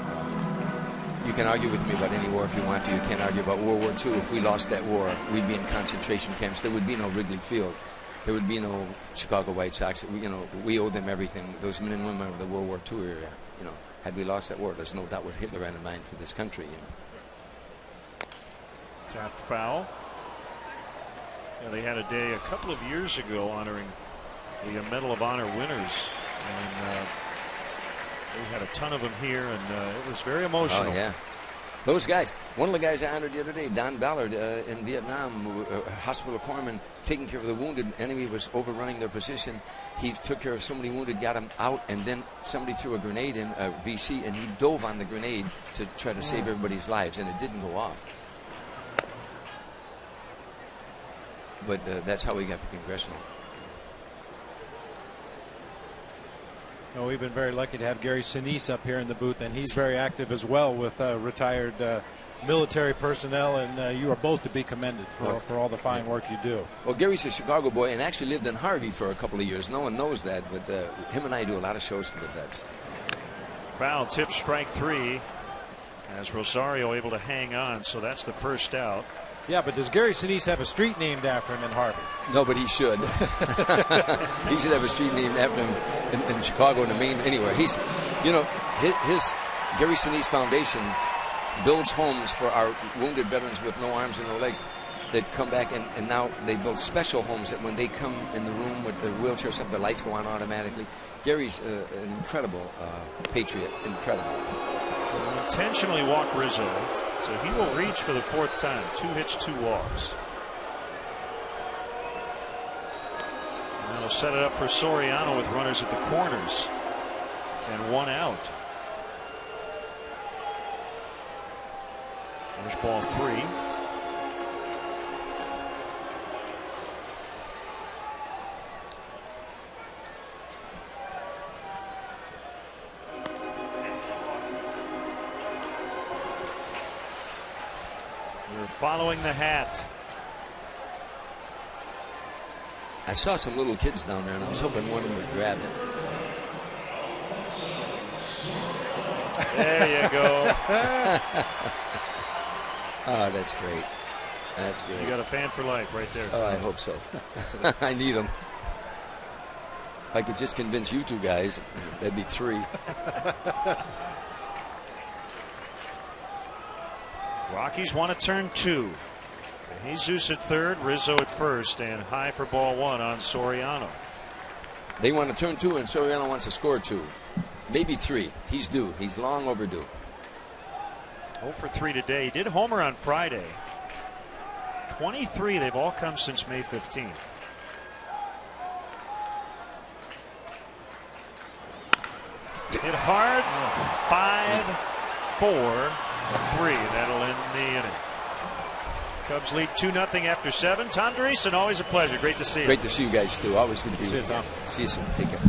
You can argue with me about any war if you want to. You can't argue about World War II. If we lost that war, we'd be in concentration camps. There would be no Wrigley Field. There would be no Chicago White Sox. We owe them everything. Those men and women of the World War II era. Had we lost that war, there's no doubt what Hitler had in mind for this country. Tapped foul. Yeah, they had a day a couple of years ago honoring the Medal of Honor winners, and we had a ton of them here, and it was very emotional. Oh, yeah. Those guys. One of the guys I honored the other day, Don Ballard, in Vietnam, hospital corpsman, taking care of the wounded. Enemy was overrunning their position. He took care of so many wounded, got them out, and then somebody threw a grenade in, VC, and he dove on the grenade to try to save everybody's lives, and it didn't go off. But that's how we got the Congressional. We've been very lucky to have Gary Sinise up here in the booth, and he's very active as well with retired military personnel, and you are both to be commended for all the fine work you do. Well, Gary's a Chicago boy and actually lived in Harvey for a couple of years. No one knows that, but him and I do a lot of shows for the vets. Foul tip, strike 3, as Rosario able to hang on, so that's the first out. Yeah, but does Gary Sinise have a street named after him in Harvey? No, but he should. He should have a street named after him in Chicago, in the main, anywhere. He's, his Gary Sinise Foundation builds homes for our wounded veterans with no arms and no legs that come back, and now they build special homes that when they come in the room with the wheelchair, the lights go on automatically. Gary's an incredible patriot, incredible. Will intentionally walk Rizzo. So he will reach for the 4th time. 2 hits, 2 walks. And that'll set it up for Soriano with runners at the corners and 1 out. There's ball 3. Following the hat. I saw some little kids down there, and I was hoping one of them would grab it. There you go. Oh, that's great. That's great. You got a fan for life right there. Oh, I hope so. I need them. If I could just convince you 2 guys, that'd be 3. Rockies want to turn 2. Jesus at 3rd, Rizzo at 1st, and high for ball 1 on Soriano. They want to turn 2, and Soriano wants to score 2. Maybe 3. He's due. He's long overdue. 0 for 3 today. He did homer on Friday. 23, they've all come since May 15th. Hit hard. 5-4-3. That'll end the inning. Cubs lead 2-0 after 7. Tom Dreesen, always a pleasure. Great to see you. Great to see you guys, too. Always good to be with you. See you, Tom. See you soon. Take care.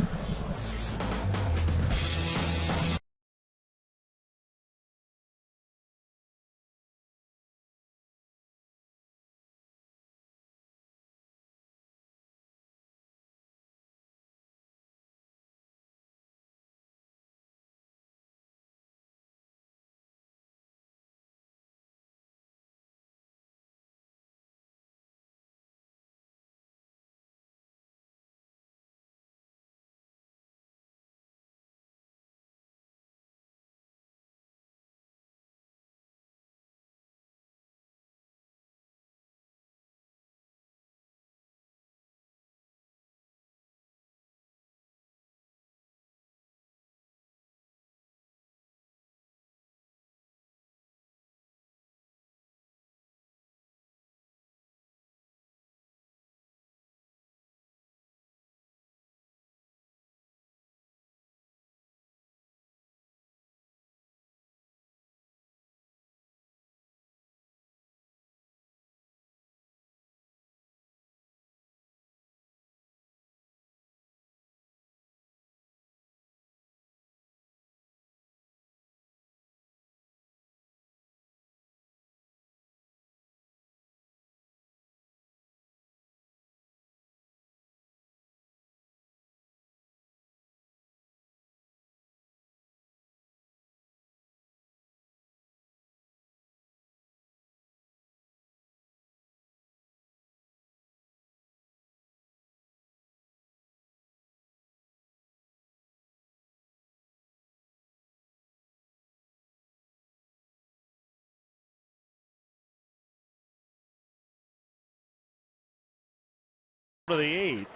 of the 8th.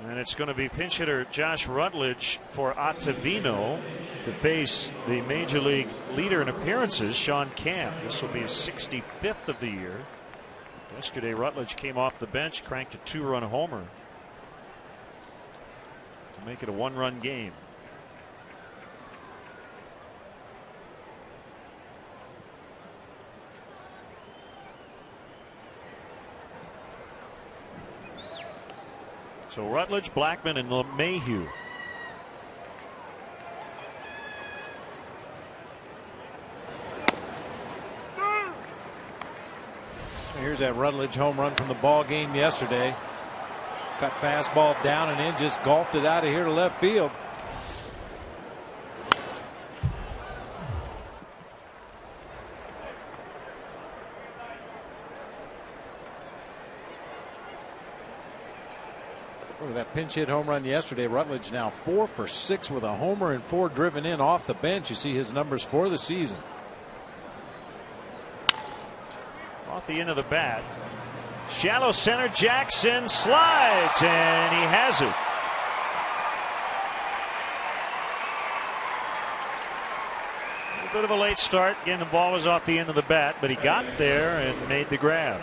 And it's going to be pinch hitter Josh Rutledge for Ottavino to face the major league leader in appearances, Sean Camp. This will be his 65th of the year. Yesterday, Rutledge came off the bench, cranked a 2-run homer to make it a 1-run game. So Rutledge, Blackman, and LeMahieu. Here's that Rutledge home run from the ball game yesterday. Cut fastball down and in, just golfed it out of here to left field. Look at that pinch hit home run yesterday. Rutledge now 4 for 6 with a homer and 4 driven in off the bench. You see his numbers for the season. Off the end of the bat. Shallow center, Jackson slides, and he has it. A little bit of a late start. Again, the ball was off the end of the bat, but he got there and made the grab.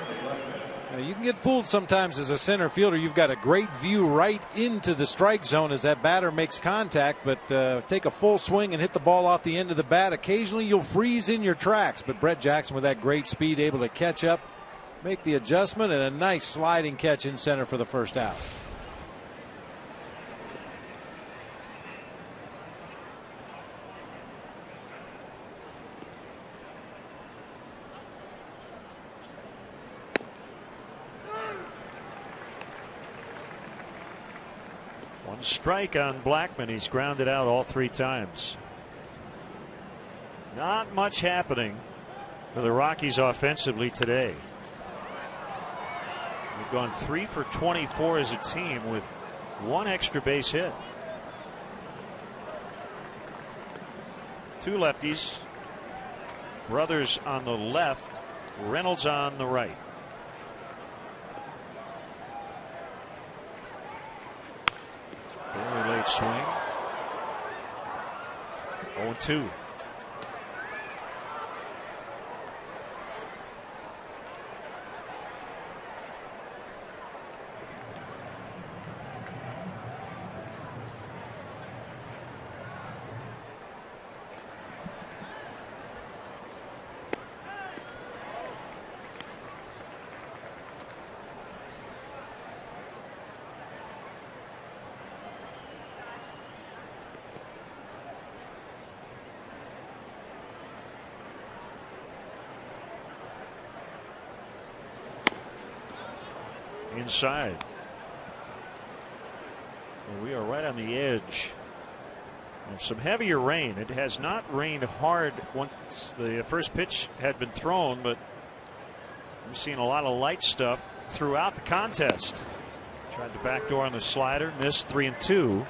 Now, you can get fooled sometimes as a center fielder. You've got a great view right into the strike zone as that batter makes contact, but take a full swing and hit the ball off the end of the bat. Occasionally you'll freeze in your tracks, but Brett Jackson with that great speed able to catch up, make the adjustment, and a nice sliding catch in center for the first out. One strike on Blackman. He's grounded out all 3 times. Not much happening for the Rockies offensively today. We've gone 3 for 24 as a team with 1 extra base hit. 2 lefties. Brothers on the left, Reynolds on the right. Very late swing. 0-2. Inside. Well, we are right on the edge of some heavier rain. It has not rained hard once the first pitch had been thrown, but we've seen a lot of light stuff throughout the contest. Tried the backdoor on the slider, missed. 3-2.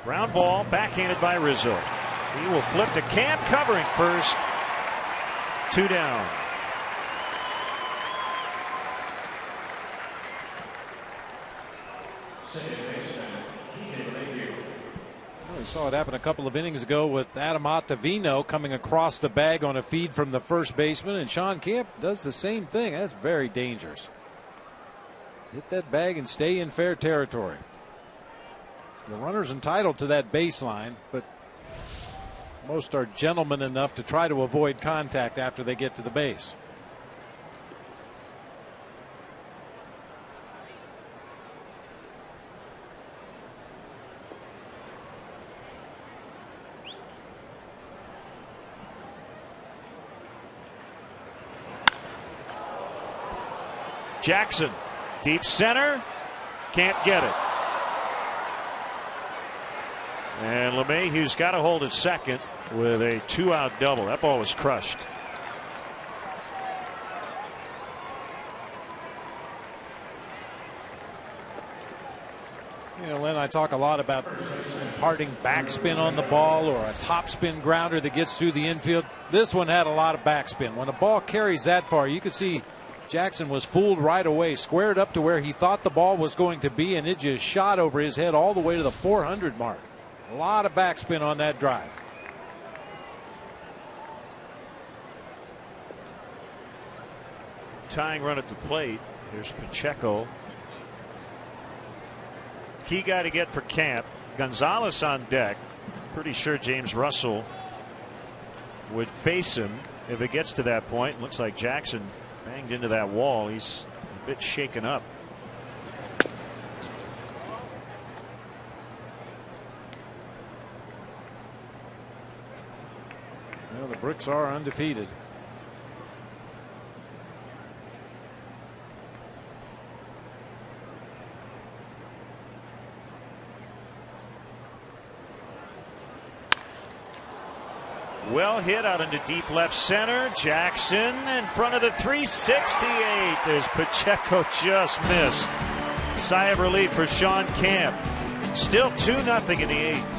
Ground ball, backhanded by Rizzo. He will flip to Camp, covering first. 2 down. We saw it happen a couple of innings ago with Adam Ottavino coming across the bag on a feed from the first baseman, and Sean Camp does the same thing. That's very dangerous. Hit that bag and stay in fair territory. The runner's entitled to that baseline, but most are gentlemen enough to try to avoid contact after they get to the base. Jackson, deep center, can't get it. And LeMahieu's got to hold at second with a 2-out double. That ball was crushed. You know, Len, I talk a lot about imparting backspin on the ball or a topspin grounder that gets through the infield. This one had a lot of backspin. When a ball carries that far, you could see Jackson was fooled right away, squared up to where he thought the ball was going to be, and it just shot over his head all the way to the 400 mark. A lot of backspin on that drive. Tying run at the plate. Here's Pacheco. Key guy to get for Camp. Gonzalez on deck. Pretty sure James Russell would face him if it gets to that point. Looks like Jackson banged into that wall. He's a bit shaken up. Well, the Bricks are undefeated. Well hit out into deep left center. Jackson in front of the 368 as Pacheco just missed. Sigh of relief for Sean Camp. Still 2-0 in the 8th.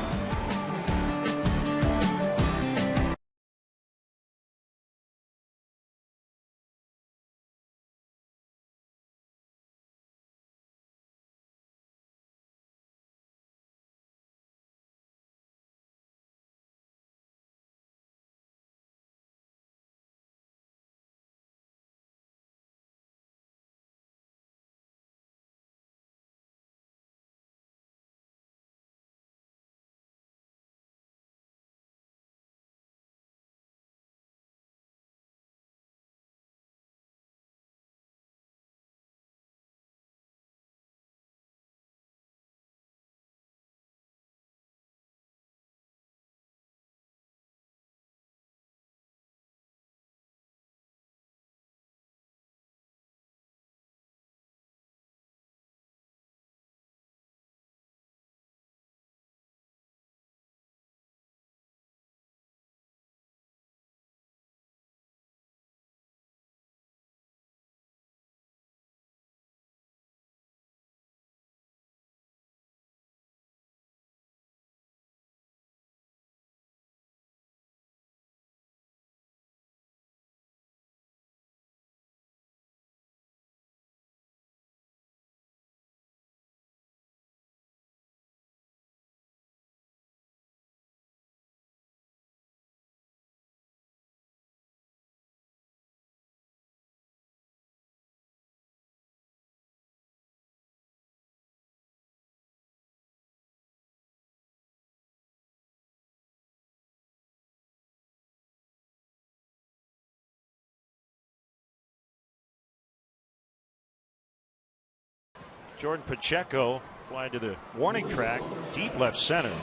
Jordan Pacheco flying to the warning track, deep left center.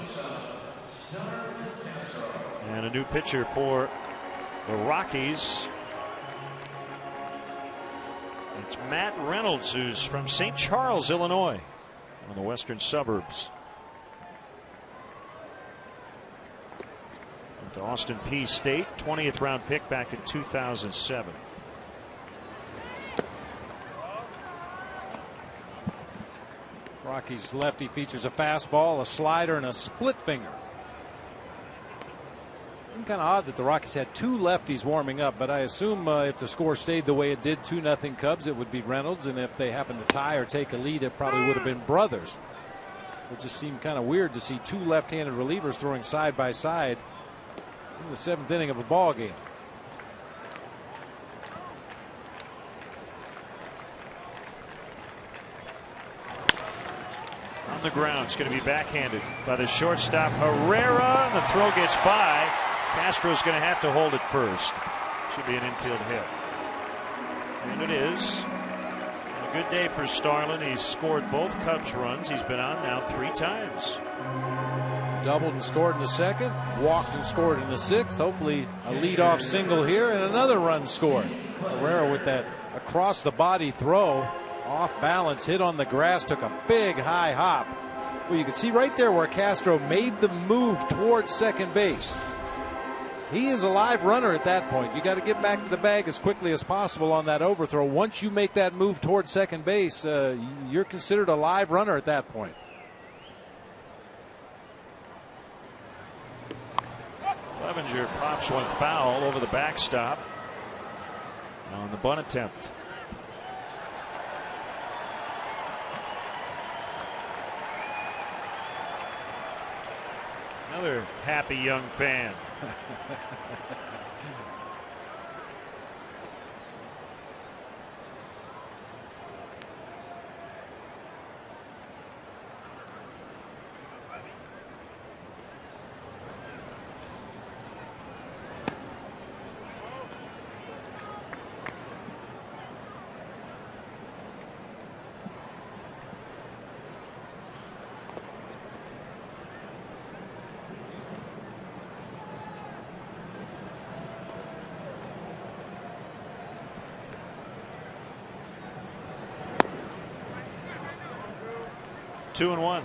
And a new pitcher for the Rockies. It's Matt Reynolds, who's from St. Charles, Illinois, one of the western suburbs. Went to Austin Peay State, 20th round pick back in 2007. Rockies lefty features a fastball, a slider, and a split finger. Kind of odd that the Rockies had two lefties warming up, but I assume if the score stayed the way it did, 2-0 Cubs, it would be Reynolds, and if they happened to tie or take a lead, it probably would have been Brothers. It just seemed kind of weird to see two left-handed relievers throwing side by side in the 7th inning of a ball game. On the ground, it's going to be backhanded by the shortstop Herrera, and the throw gets by. Castro's going to have to hold it first. Should be an infield hit. And it is. A good day for Starlin. He's scored both Cubs runs. He's been on now 3 times. Doubled and scored in the 2nd, walked and scored in the 6th. Hopefully a leadoff single here and another run scored. Herrera with that across the body throw, off balance, hit on the grass, took a big high hop. Well, you can see right there where Castro made the move towards second base. He is a live runner at that point. You got to get back to the bag as quickly as possible on that overthrow. Once you make that move towards second base, you're considered a live runner at that point. Clevenger pops one foul over the backstop on the bunt attempt. Another happy young fan. Two and one.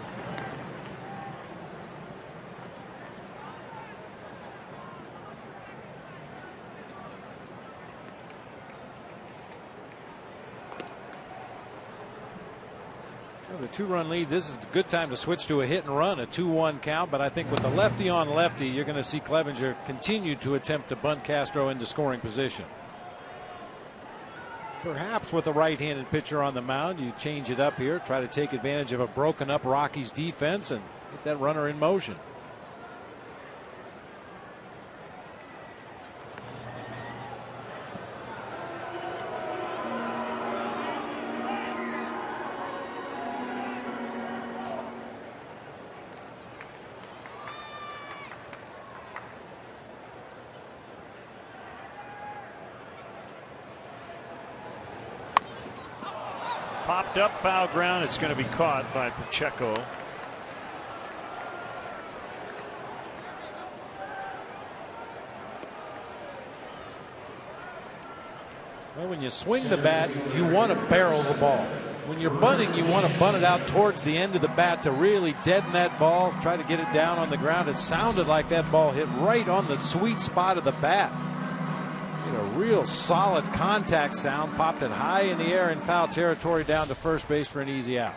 Well, the 2-run lead. This is a good time to switch to a hit and run, a 2-1 count. But I think with the lefty on lefty, you're going to see Clevenger continue to attempt to bunt Castro into scoring position. Perhaps with a right-handed pitcher on the mound, you change it up here, try to take advantage of a broken up Rockies defense and get that runner in motion. Popped up, foul ground. It's going to be caught by Pacheco. Well, when you swing the bat, you want to barrel the ball. When you're bunting, you want to bunt it out towards the end of the bat to really deaden that ball, try to get it down on the ground. It sounded like that ball hit right on the sweet spot of the bat. A real solid contact sound, popped it high in the air in foul territory down to first base for an easy out.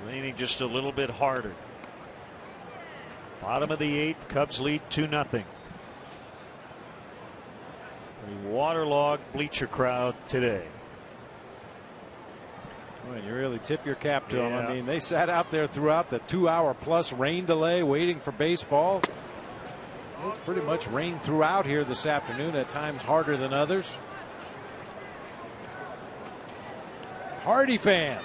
Leaning just a little bit harder. Bottom of the 8th, Cubs lead 2-0. A waterlogged bleacher crowd today. Well, you really tip your cap to them. I mean, they sat out there throughout the 2-hour-plus rain delay waiting for baseball. It's pretty much rained throughout here this afternoon, at times harder than others. Hardy fans.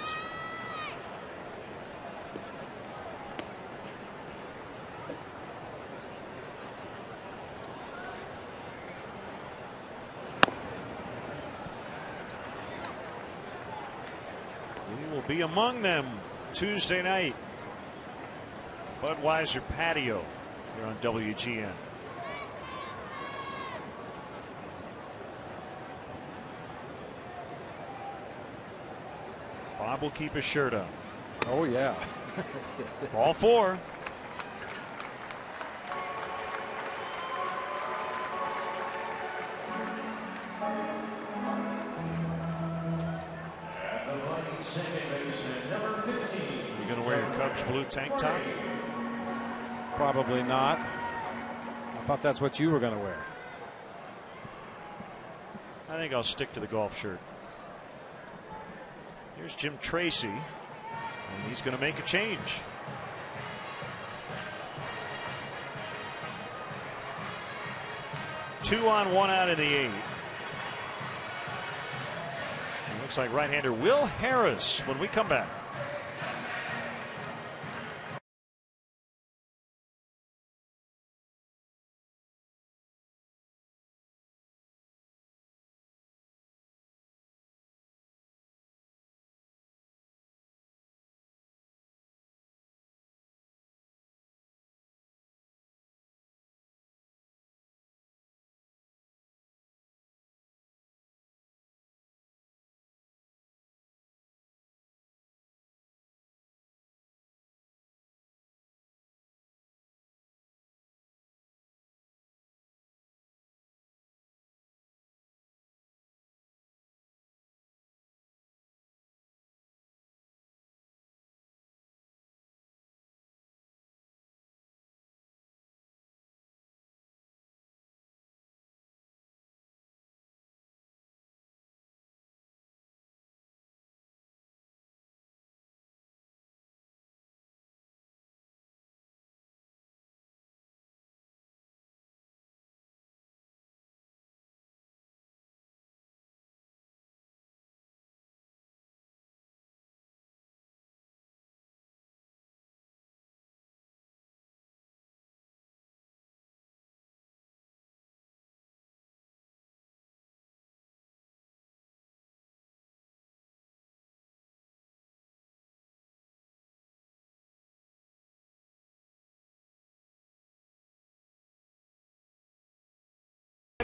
Be among them Tuesday night. Budweiser patio here on WGN. Bob will keep his shirt on. Oh yeah. Ball 4. Blue tank top? Probably not. I thought that's what you were going to wear. I think I'll stick to the golf shirt. Here's Jim Tracy, and he's going to make a change. 2 on, 1 out in the 8th. Looks like right-hander Will Harris when we come back.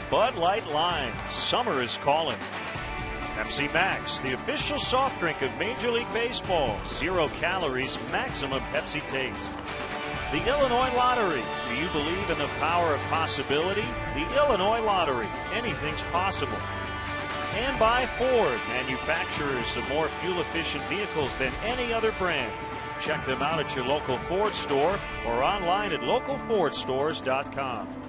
Bud Light Lime. Summer is calling. Pepsi Max, the official soft drink of Major League Baseball. 0 calories, maximum Pepsi taste. The Illinois Lottery. Do you believe in the power of possibility? The Illinois Lottery. Anything's possible. And by Ford, manufacturers of more fuel-efficient vehicles than any other brand. Check them out at your local Ford store or online at localfordstores.com.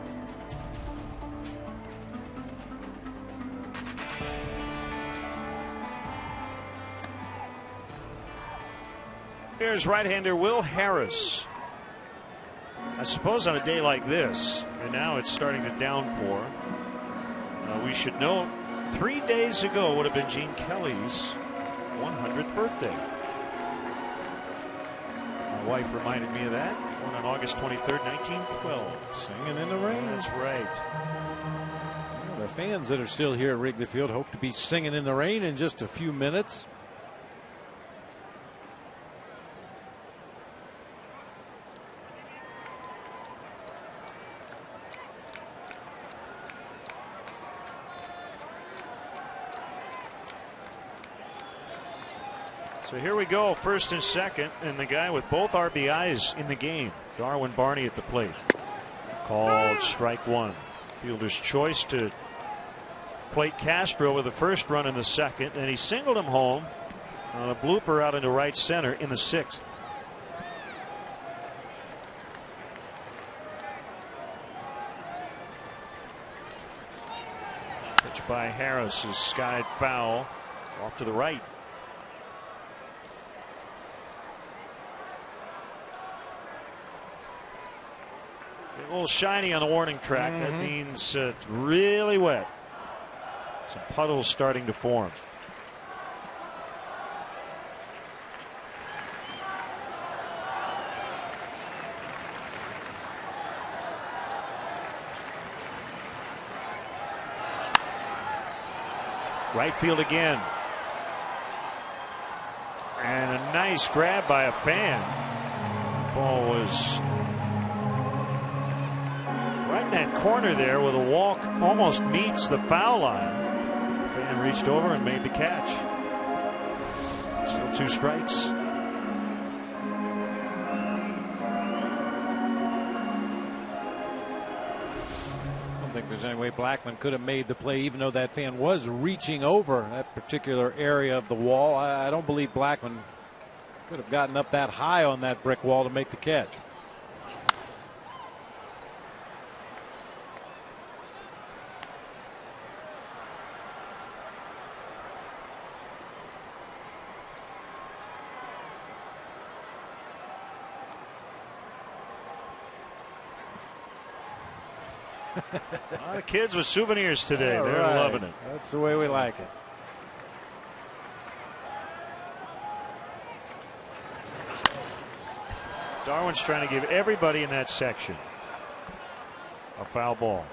Here's right-hander Will Harris. I suppose on a day like this, and now it's starting to downpour, we should note 3 days ago would have been Gene Kelly's 100th birthday. My wife reminded me of that. Born on August 23rd, 1912. Singing in the rain. That's right. Well, the fans that are still here at Wrigley Field hope to be singing in the rain in just a few minutes. So here we go, first and second, and the guy with both RBIs in the game, Darwin Barney at the plate. Called strike one. Fielder's choice to plate Castro with the first run in the second, and he singled him home on a blooper out into right center in the 6th. Pitch by Harris is skied foul off to the right. A little shiny on the warning track. That means it's really wet. Some puddles starting to form. Right field again. And a nice grab by a fan. Ball was right in that corner there where the walk almost meets the foul line. Fan reached over and made the catch. Still 2 strikes. I don't think there's any way Blackman could have made the play, even though that fan was reaching over that particular area of the wall. I don't believe Blackman could have gotten up that high on that brick wall to make the catch. A lot of kids with souvenirs today. All They're right. loving it. That's the way we like it. Darwin's trying to give everybody in that section a foul ball.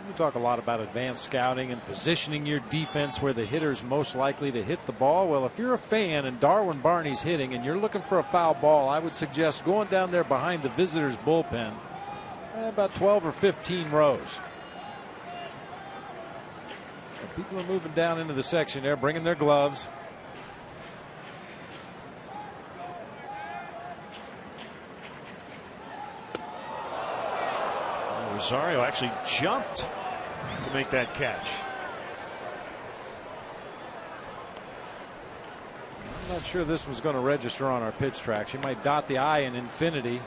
We talk a lot about advanced scouting and positioning your defense where the hitter's most likely to hit the ball. Well, if you're a fan and Darwin Barney's hitting and you're looking for a foul ball, I would suggest going down there behind the visitors' bullpen, about 12 or 15 rows. So people are moving down into the section there, bringing their gloves. Rosario actually jumped to make that catch. I'm not sure this was going to register on our pitch track. She might dot the I in infinity.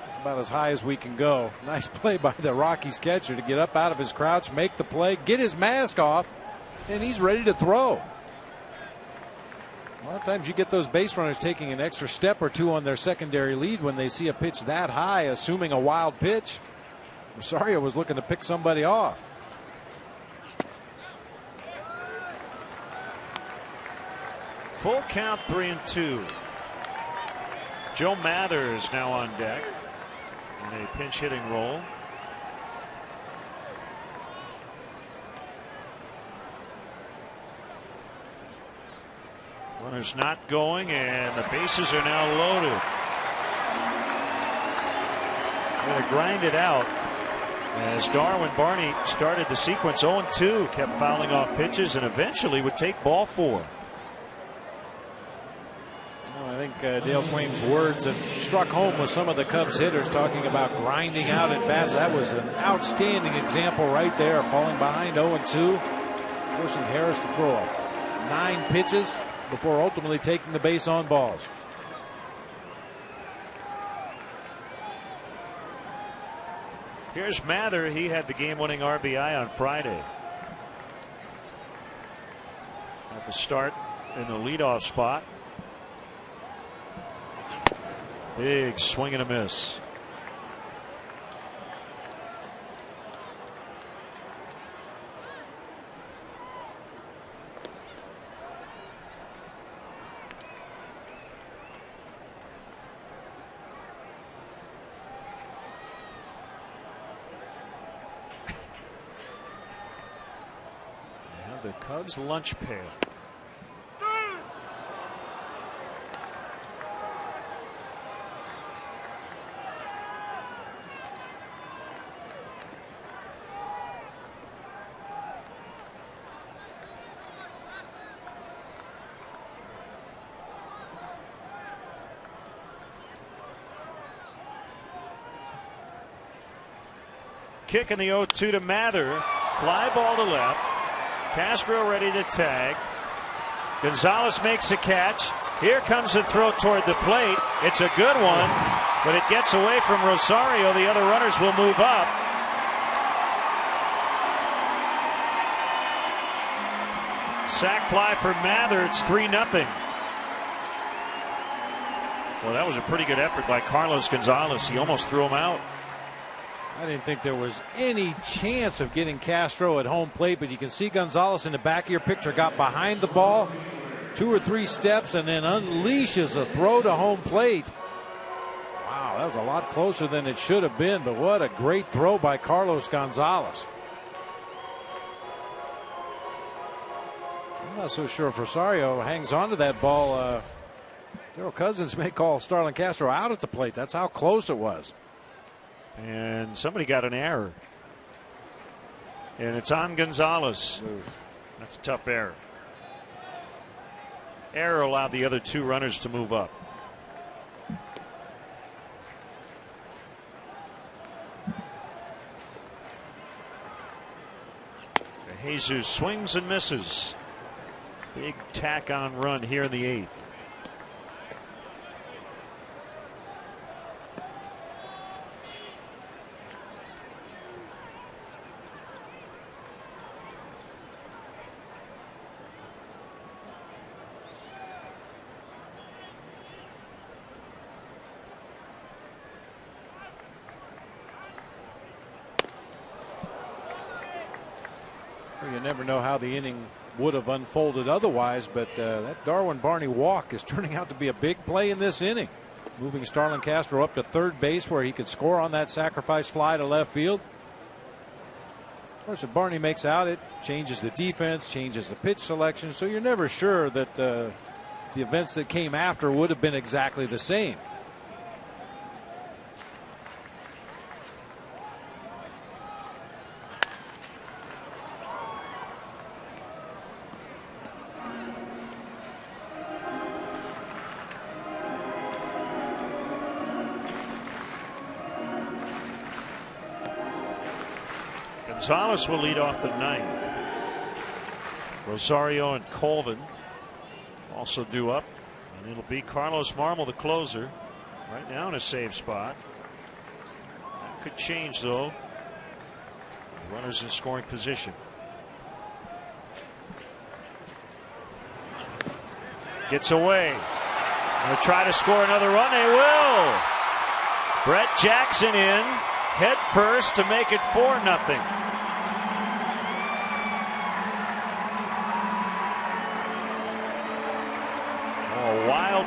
It's about as high as we can go. Nice play by the Rockies catcher to get up out of his crouch, make the play, get his mask off, and he's ready to throw. A lot of times you get those base runners taking an extra step or two on their secondary lead when they see a pitch that high, assuming a wild pitch. Rosario was looking to pick somebody off. Full count, 3-2. Joe Mather is now on deck in a pinch hitting role. Runners not going, and the bases are now loaded. Going to grind it out as Darwin Barney started the sequence 0-2, kept fouling off pitches, and eventually would take ball 4. I think Dale Swaim's words have struck home with some of the Cubs hitters, talking about grinding out at bats. That was an outstanding example right there, falling behind 0-2, forcing Harris to throw up 9 pitches before ultimately taking the base on balls. Here's Mather. He had the game-winning RBI on Friday. At the start in the leadoff spot. Big swing and a miss. The Cubs lunch pail. Kick in the 0-2 to Mather. Fly ball to left. Castro ready to tag. Gonzalez makes a catch. Here comes the throw toward the plate. It's a good one, but it gets away from Rosario. The other runners will move up. Sac fly for Mather. It's 3-0. Well, that was a pretty good effort by Carlos Gonzalez. He almost threw him out. I didn't think there was any chance of getting Castro at home plate, but you can see Gonzalez in the back of your picture got behind the ball 2 or 3 steps and then unleashes a throw to home plate. Wow, that was a lot closer than it should have been, but what a great throw by Carlos Gonzalez. I'm not so sure if Rosario hangs on to that ball. Darrell Cousins may call Starlin Castro out at the plate. That's how close it was. And somebody got an error. And it's on Gonzalez. That's a tough error. Error allowed the other 2 runners to move up. Jesus swings and misses. Big tack on run here in the 8th. You never know how the inning would have unfolded otherwise, but that Darwin Barney walk is turning out to be a big play in this inning, moving Starlin Castro up to third base where he could score on that sacrifice fly to left field. Of course, if Barney makes out, it changes the defense, changes the pitch selection, so you're never sure that the events that came after would have been exactly the same. Gonzalez will lead off the 9th. Rosario and Colvin also due up, and it'll be Carlos Marmol, the closer, right now in a safe spot. That could change though. Runners in scoring position. Gets away. They'll try to score another run. They will. Brett Jackson in head first to make it 4-0.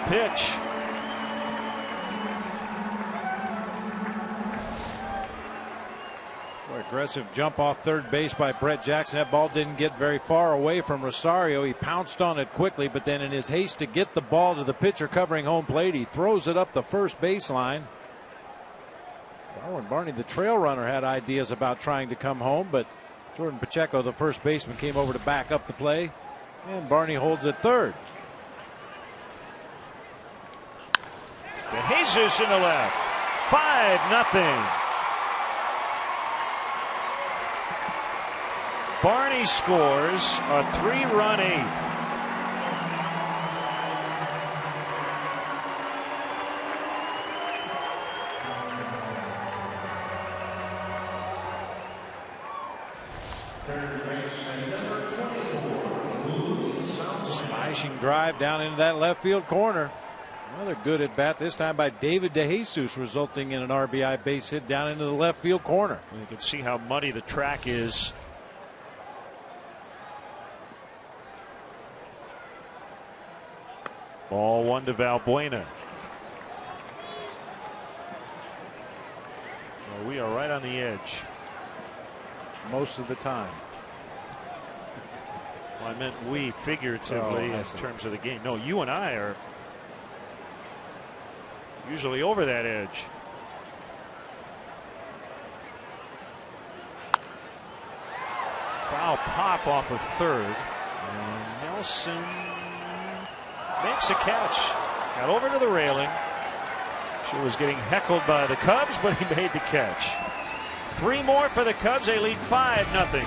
pitch. Aggressive jump off third base by Brett Jackson. That ball didn't get very far away from Rosario. He pounced on it quickly, but then in his haste to get the ball to the pitcher covering home plate, he throws it up the first baseline. Darwin Barney, the trail runner, had ideas about trying to come home, but Jordan Pacheco, the first baseman, came over to back up the play, and Barney holds at third. Jesus in the left. 5-0. Barney scores a 3-run eighth. Smashing drive down into that left field corner. Another good at bat, this time by David DeJesus, resulting in an RBI base hit down into the left field corner. You can see how muddy the track is. Ball 1 to Valbuena. Well, we are right on the edge. Most of the time. Well, I meant we figuratively in terms of the game. No, you and I are usually over that edge. Foul pop off of third. And Nelson makes a catch. Got over to the railing. She was getting heckled by the Cubs, but he made the catch. 3 more for the Cubs. They lead 5-0.